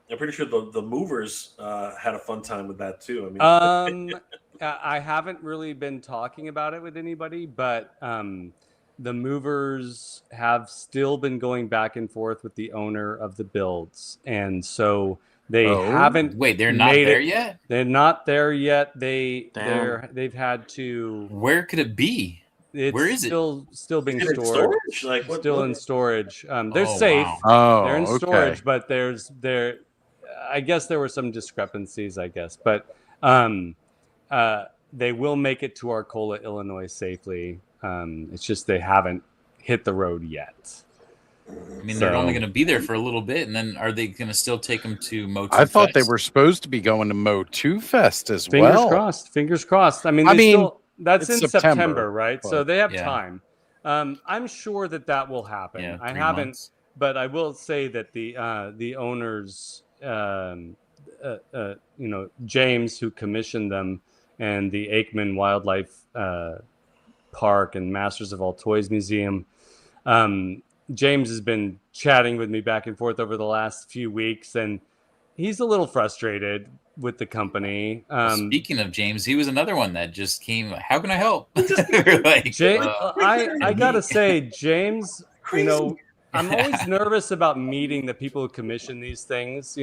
B: I'm pretty sure the movers had a fun time with that too. I mean,
A: I haven't really been talking about it with anybody, but the movers have still been going back and forth with the owner of the builds, and so they haven't.
C: Wait, they're not there yet?
A: They're not there yet. They've had to.
C: Where could it be?
A: Where is
C: it?
A: Still being stored.
B: Like,
A: still in storage. They're safe.
E: Wow.
A: They're in storage, but I guess there were some discrepancies, but they will make it to Arcola, Illinois safely. It's just they haven't hit the road yet.
C: I mean, they're only going to be there for a little bit, and then are they going to still take them to MOTU
E: I thought
C: Fest?
E: they were supposed to be going to MOTU Fest as
A: Fingers
E: well.
A: Fingers crossed. I mean, that's in September, right? So they have time. I'm sure that will happen.
C: Yeah,
A: I haven't,
C: months.
A: but I will say that the owners, James, who commissioned them, and the Aikman Wildlife Park and Masters of All Toys Museum, James has been chatting with me back and forth over the last few weeks, and he's a little frustrated with the company.
C: Speaking of James, he was another one that just came. How can I help?
A: I gotta say, James, I'm always nervous about meeting the people who commission these things,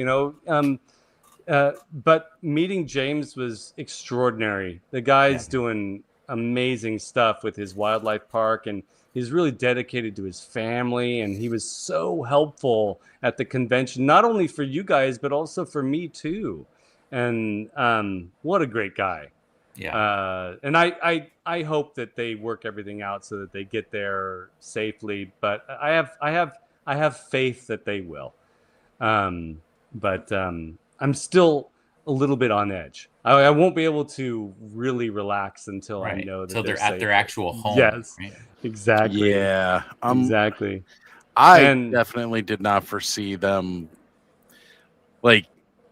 A: but meeting James was extraordinary. The guy's doing amazing stuff with his wildlife park, and he's really dedicated to his family, and he was so helpful at the convention, not only for you guys, but also for me too. And what a great guy.
C: Yeah.
A: And I hope that they work everything out so that they get there safely, but I have faith that they will. But I'm still a little bit on edge. I won't be able to really relax until I know that
C: they're at their actual home.
A: Yes,
C: right?
A: exactly.
E: Yeah,
A: exactly.
E: I definitely did not foresee them. Like,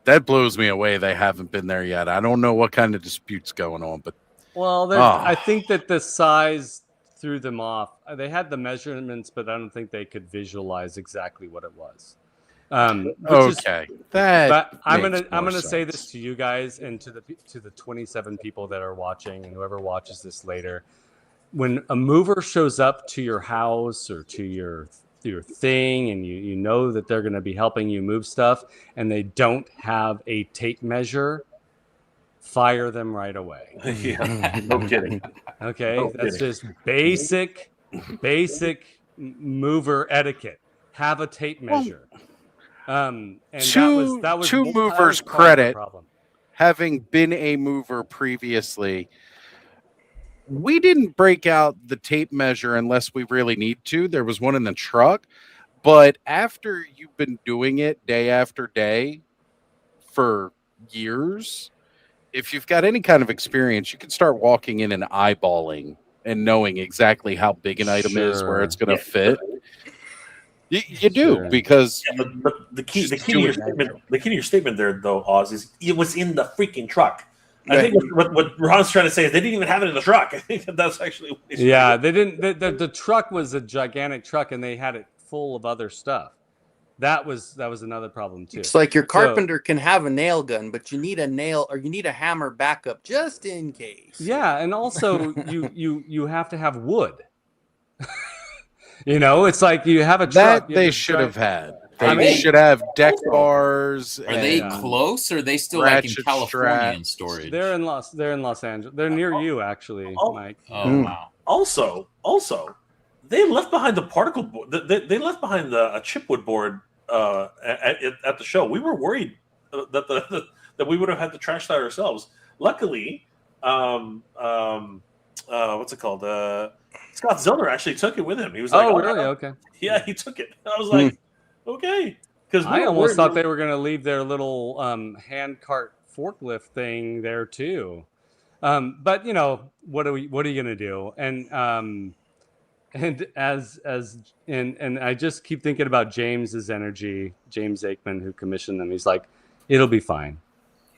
E: that blows me away. They haven't been there yet. I don't know what kind of disputes going on, but
A: I think that the size threw them off. They had the measurements, but I don't think they could visualize exactly what it was.
E: Okay,
A: but I'm gonna say this to you guys and to the 27 people that are watching and whoever watches this later. When a mover shows up to your house or to your thing, and you know that they're going to be helping you move stuff, and they don't have a tape measure, fire them right away.
B: Yeah, no kidding.
A: Okay, that's just basic mover etiquette. Have a tape measure. And that was
E: two movers credit, having been a mover previously. We didn't break out the tape measure unless we really need to. There was one in the truck. But after you've been doing it day after day for years, if you've got any kind of experience, you can start walking in and eyeballing and knowing exactly how big an item is, where it's going to fit. You do because
B: but the key to your statement there, though, Oz, is it was in the freaking truck. I think what Ron's trying to say is they didn't even have it in the truck. I think that's actually what he's
A: they didn't. The truck was a gigantic truck, and they had it full of other stuff. That was another problem too.
D: It's like your carpenter can have a nail gun, but you need a nail or you need a hammer backup just in case.
A: Yeah, and also you have to have wood. It's like you have a truck.
E: That they should have had. They should have deck bars.
C: Are they close, or are they still like in California in storage?
A: They're in Los Angeles. They're near you, actually, Mike.
C: Oh wow!
B: Also, they left behind the particle board. They left behind a chipwood board at the show. We were worried that we would have had to trash that ourselves. Luckily, what's it called? Scott Zellner actually took it with him. He was like,
A: "Oh, really? Okay."
B: Yeah, he took it. I was like, "Okay," because
A: I almost thought they were going to leave their little hand cart forklift thing there too. But what are you going to do? And I just keep thinking about James's energy, James Aikman, who commissioned them. He's like, it'll be fine.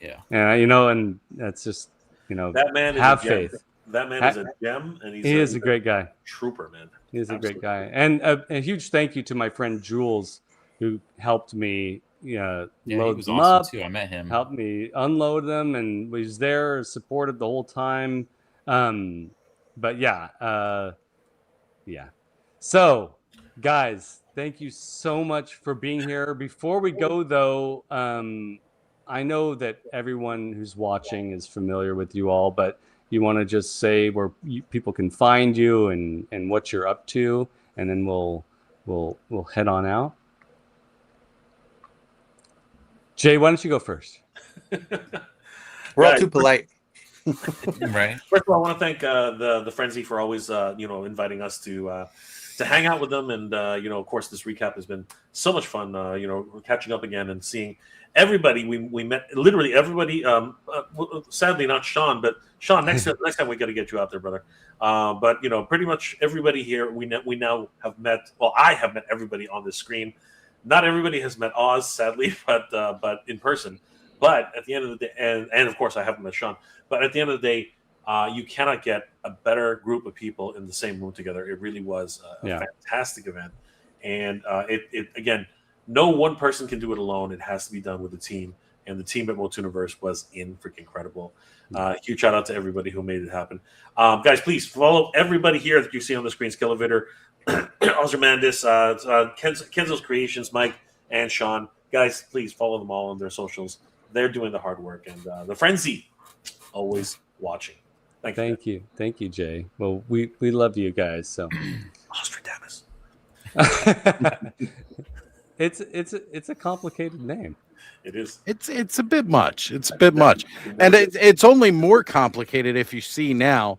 C: Yeah.
A: And and that's just
B: that man
A: have faith.
B: That man is a gem, and
A: he is a great guy.
B: Trooper, man.
A: He is a great guy. And a huge thank you to my friend Jules, who helped me load them up.
C: Too. I met him.
A: Helped me unload them, and was there, supported the whole time. But yeah. So, guys, thank you so much for being here. Before we go, though, I know that everyone who's watching is familiar with you all, but you want to just say where people can find you and what you're up to, and then we'll head on out. Jay, why don't you go first?
D: We're all too polite.
C: Right.
B: First of all, I want to thank the Frenzy for always inviting us to hang out with them, and of course this recap has been so much fun. Catching up again and seeing everybody we met, literally everybody. Sadly not Sean, but Sean, next time we got to get you out there, brother. But pretty much everybody here we now have met. Well, I have met everybody on this screen. Not everybody has met Oz, sadly, but in person. But at the end of the day, and of course I haven't met Sean. But at the end of the day, you cannot get a better group of people in the same room together. It really was a fantastic event, and it again, no one person can do it alone. It has to be done with a team, and the team at MOTUNIVERSE was freaking incredible. Huge shout out to everybody who made it happen. Guys, please follow everybody here that you see on the screen: Skelevator, Ozymandias, Kenzo's Creations, Mike, and Sean. Guys, please follow them all on their socials. They're doing the hard work, and the Frenzy always watching. Thank
A: you, Jay. Well, we love you guys. So,
B: Ostradamus.
A: It's a complicated name.
B: It is.
E: It's a bit much. It's a bit much, and it's only more complicated if you see now.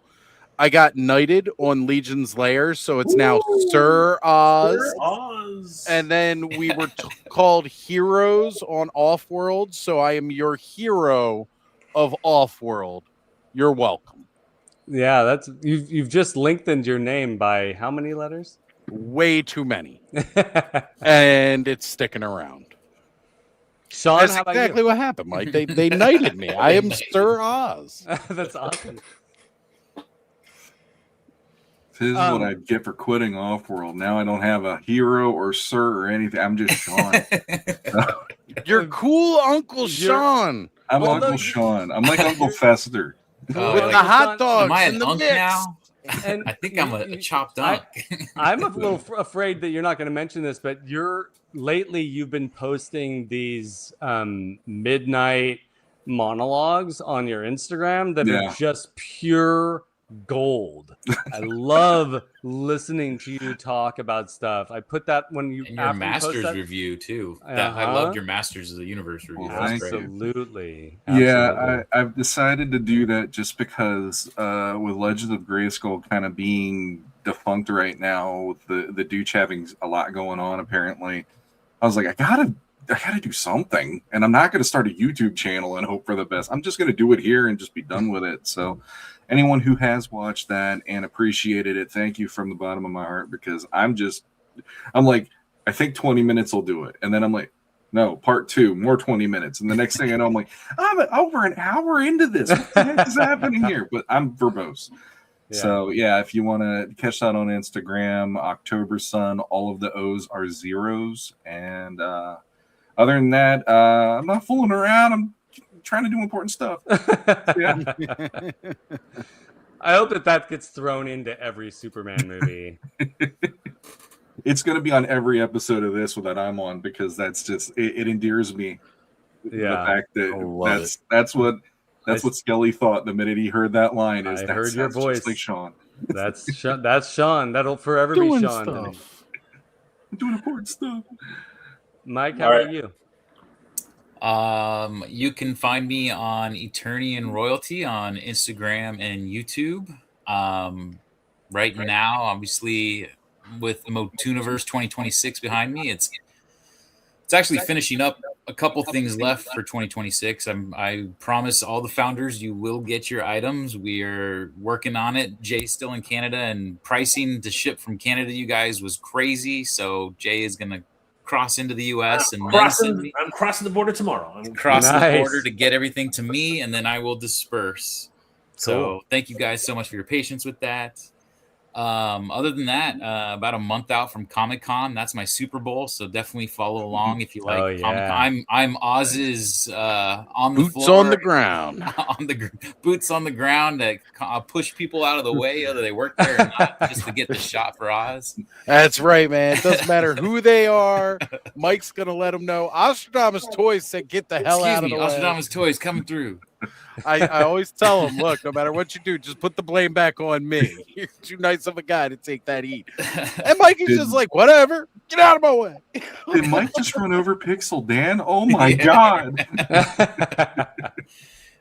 E: I got knighted on Legion's Lair, so it's now Sir Oz.
B: Sir Oz.
E: And then we were called heroes on Offworld, so I am your hero of Offworld. You're welcome.
A: Yeah, that's you've just lengthened your name by how many letters?
E: Way too many. And it's sticking around.
A: Sean,
E: that's
A: how about
E: exactly
A: you?
E: What happened, Mike. They knighted me. I am Sir Oz.
A: That's awesome.
I: This is what I get for quitting Offworld. Now I don't have a hero or sir or anything. I'm just Sean.
E: You're cool, Uncle Sean.
I: I'm Uncle Sean. I'm like Uncle Fester.
E: With the hot dogs.
C: Am I
E: in
C: an
E: the
C: unk
E: mix.
C: now?
A: And
C: I think I'm a chopped unk.
A: I'm a little afraid that you're not going to mention this, but lately you've been posting these midnight monologues on your Instagram that are just pure gold. I love listening to you talk about stuff. I put that when you
C: and your Masters review too. I loved your Masters of the Universe review.
I: Well,
A: absolutely.
I: Yeah, I've decided to do that just because with Legends of Grayskull kind of being defunct right now, with the Dooch having a lot going on apparently, I was like, I gotta do something, and I'm not gonna start a YouTube channel and hope for the best. I'm just gonna do it here and just be done with it. So anyone who has watched that and appreciated it, thank you from the bottom of my heart, because I'm like I think 20 minutes will do it. And then I'm like, no, part 2, more 20 minutes. And the next thing I know, I'm like, I'm over an hour into this. What the heck is happening here? But I'm verbose. Yeah. So, yeah, if you want to catch that on Instagram, October Sun, all of the O's are zeros. And other than that, I'm not fooling around. I'm trying to do important stuff. Yeah.
A: I hope that gets thrown into every Superman movie.
I: It's going to be on every episode of this that I'm on, because that's just it endears me.
A: Yeah,
I: the fact that that's what Skelly thought the minute he heard that line. Is
A: I heard your voice,
I: just like Sean?
A: That's Sean. That'll forever be Sean.
I: Stuff. I'm doing important stuff.
A: Mike, how about you?
C: You can find me on Eternian Royalty on Instagram and YouTube. Right now, obviously, with MOTUNIVERSE 2026 behind me, it's actually finishing up. A couple things left for 2026. I promise all the founders you will get your items. We are working on it. Jay's still in Canada, and pricing to ship from Canada to you guys was crazy. So Jay is going to cross into the U.S.
B: I'm crossing the border tomorrow.
C: I'm crossing the border to get everything to me, and then I will disperse. Cool. So thank you guys so much for your patience with that. Other than that, about a month out from Comic-Con, that's my Super Bowl. So definitely follow along if you like.
A: Oh, yeah.
C: I'm Oz's on the
E: boots
C: floor,
E: on the ground,
C: boots on the ground to push people out of the way, whether they work there or not, just to get the shot for Oz.
E: That's right, man. It doesn't matter who they are. Mike's gonna let them know. Ostradamus Toys said, "Get the hell out of the way."
C: Ostradamus Toys coming through.
E: I always tell them, look, no matter what you do, just put the blame back on me. You're too nice of a guy to take that heat. And Mikey's just like, whatever, get out of my way.
I: Did Mike just run over Pixel Dan? Oh my God.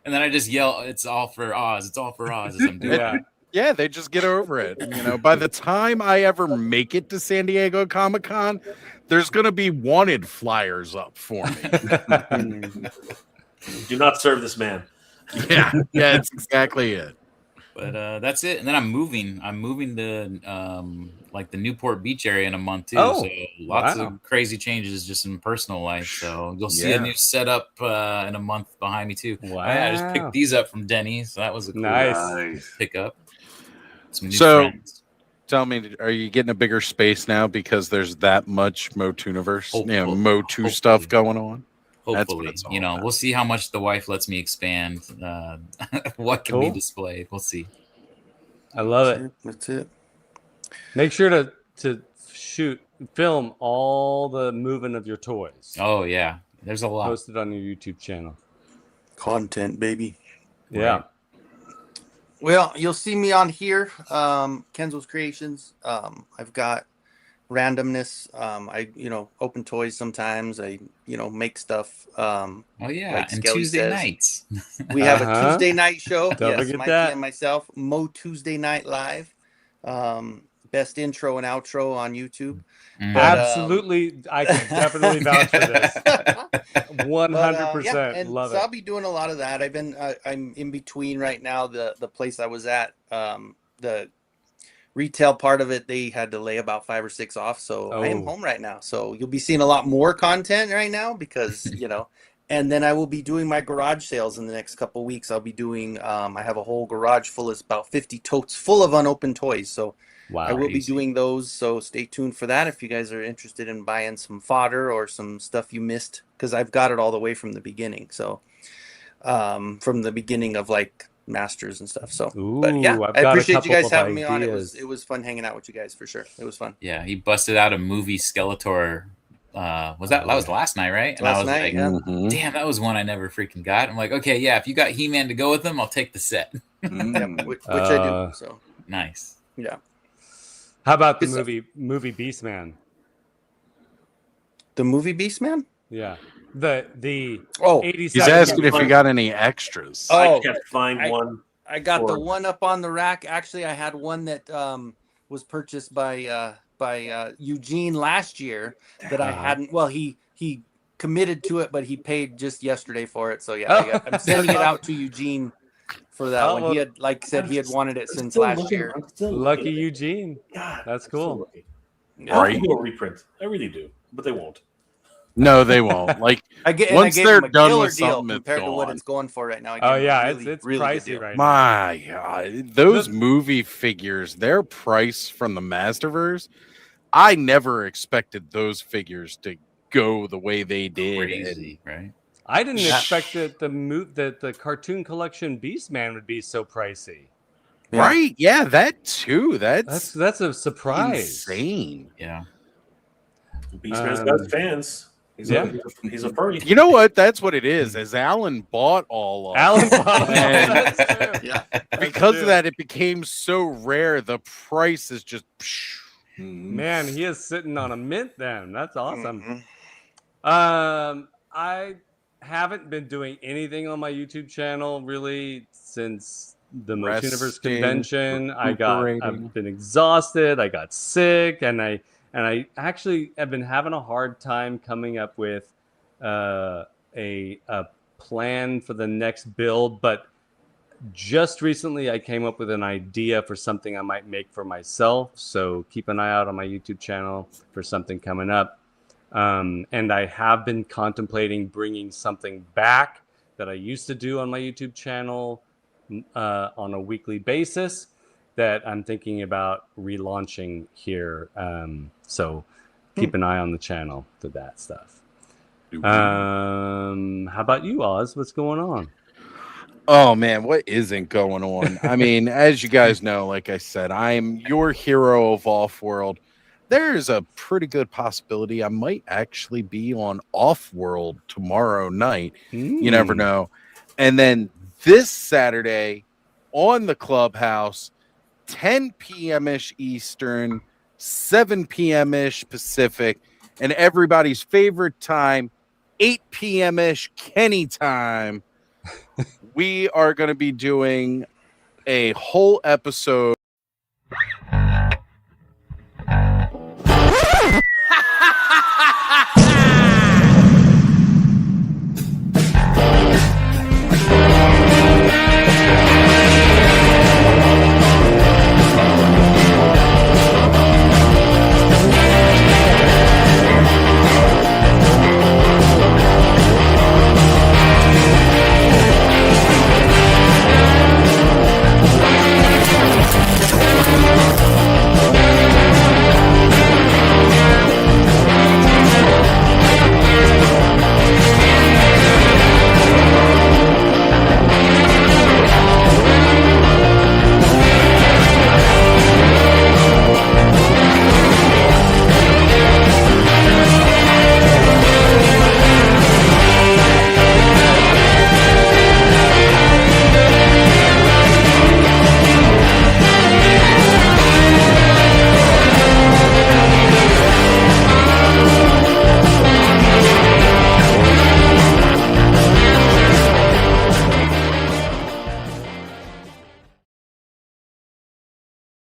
C: And then I just yell, it's all for Oz. It's all for Oz as I'm doing it.
E: Yeah, they just get over it. You know, by the time I ever make it to San Diego Comic-Con, there's going to be wanted flyers up for me.
B: Do not serve this man.
E: Yeah, that's exactly it.
C: But that's it. And then I'm moving to like the Newport Beach area in a month too.
A: Oh,
C: so lots of crazy changes just in personal life. So you'll see a new setup in a month behind me too.
A: Wow.
C: I just picked these up from Denny's. So that was a cool
A: nice
C: pickup. Some new friends.
E: Tell me, are you getting a bigger space now because there's that much MOTUNIVERSE, Motu stuff going on?
C: Hopefully, we'll see how much the wife lets me expand. What can be displayed? We'll see.
A: I love it.
D: That's it.
A: Make sure to film all the moving of your toys.
C: Oh yeah, there's a lot.
A: Post it on your YouTube channel.
D: Content, baby.
A: Yeah.
D: Right. Well, you'll see me on here, Kenzo's Creations. I've got randomness. I open toys sometimes. I make stuff.
C: Oh yeah,
D: like
C: and
D: Skelly
C: Tuesday
D: says.
C: nights.
D: We have a Tuesday night show.
A: Don't forget
D: Mikey
A: that.
D: and myself, Mo Tuesday Night Live. Best intro and outro on YouTube. But,
A: absolutely, I can definitely vouch for this. 100%. Love
D: so
A: it.
D: I'll be doing a lot of that. I'm in between right now. The place I was at, the retail part of it, they had to lay about 5 or 6 off. So I am home right now. So you'll be seeing a lot more content right now because, and then I will be doing my garage sales in the next couple of weeks. I'll be doing, I have a whole garage full of about 50 totes full of unopened toys. So I will be doing those. So stay tuned for that. If you guys are interested in buying some fodder or some stuff you missed, because I've got it all the way from the beginning. So from the beginning of like Masters and stuff. So, but yeah, I appreciate you guys having me on. It was fun hanging out with you guys for sure. It was fun.
C: Yeah, he busted out a movie Skeletor. That was last night, right? And I was like, damn, that was one I never freaking got. I'm like, okay, yeah, if you got He-Man to go with them, I'll take the set.
D: Which I do. So
C: nice.
D: Yeah.
A: How about the movie Beastman?
D: The movie Beastman?
A: Yeah. The 87.
E: He's asking if you got any extras.
B: I can't find one.
D: I got the one up on the rack. Actually, I had one that was purchased by Eugene last year that I hadn't. Well, he committed to it, but he paid just yesterday for it. So yeah, I'm sending it out to Eugene for that one. He had he had wanted it since last year.
A: Lucky Eugene. That's cool.
B: I hope they do a reprint. I really do, but they won't.
E: No, they won't. Like once they're done with something,
D: compared
E: it's
D: to what
E: gone.
D: it's going for right now.
A: Oh yeah, it's
D: really
A: pricey right now.
E: My God, those movie figures, their price from the Masterverse, I never expected those figures to go the way they did.
C: Crazy, right?
A: I didn't expect that the cartoon collection Beastman would be so pricey.
E: Yeah. Right? Yeah, that too. That's
A: a surprise.
E: Insane.
C: Yeah.
B: Beastman's got fans. He's a furry.
E: You know what? That's what it is. As Alan bought all of them,
A: yeah.
E: Because of that, it became so rare. The price is just.
A: Man, he is sitting on a mint. Then that's awesome. I haven't been doing anything on my YouTube channel really since the MOTUNIVERSE convention. I've been exhausted. I got sick, and I actually have been having a hard time coming up with a plan for the next build. But just recently, I came up with an idea for something I might make for myself. So keep an eye out on my YouTube channel for something coming up. And I have been contemplating bringing something back that I used to do on my YouTube channel on a weekly basis that I'm thinking about relaunching here. So keep an eye on the channel for that stuff. How about you, Oz? What's going on?
E: Oh man, what isn't going on? I mean, as you guys know, like I said, I'm your hero of Off-World. There's a pretty good possibility I might actually be on Off-World tomorrow night. You never know. And then this Saturday on the Clubhouse, 10 p.m.-ish Eastern, 7 p.m.-ish Pacific, and everybody's favorite time, 8 p.m.-ish Kenny time. We are going to be doing a whole episode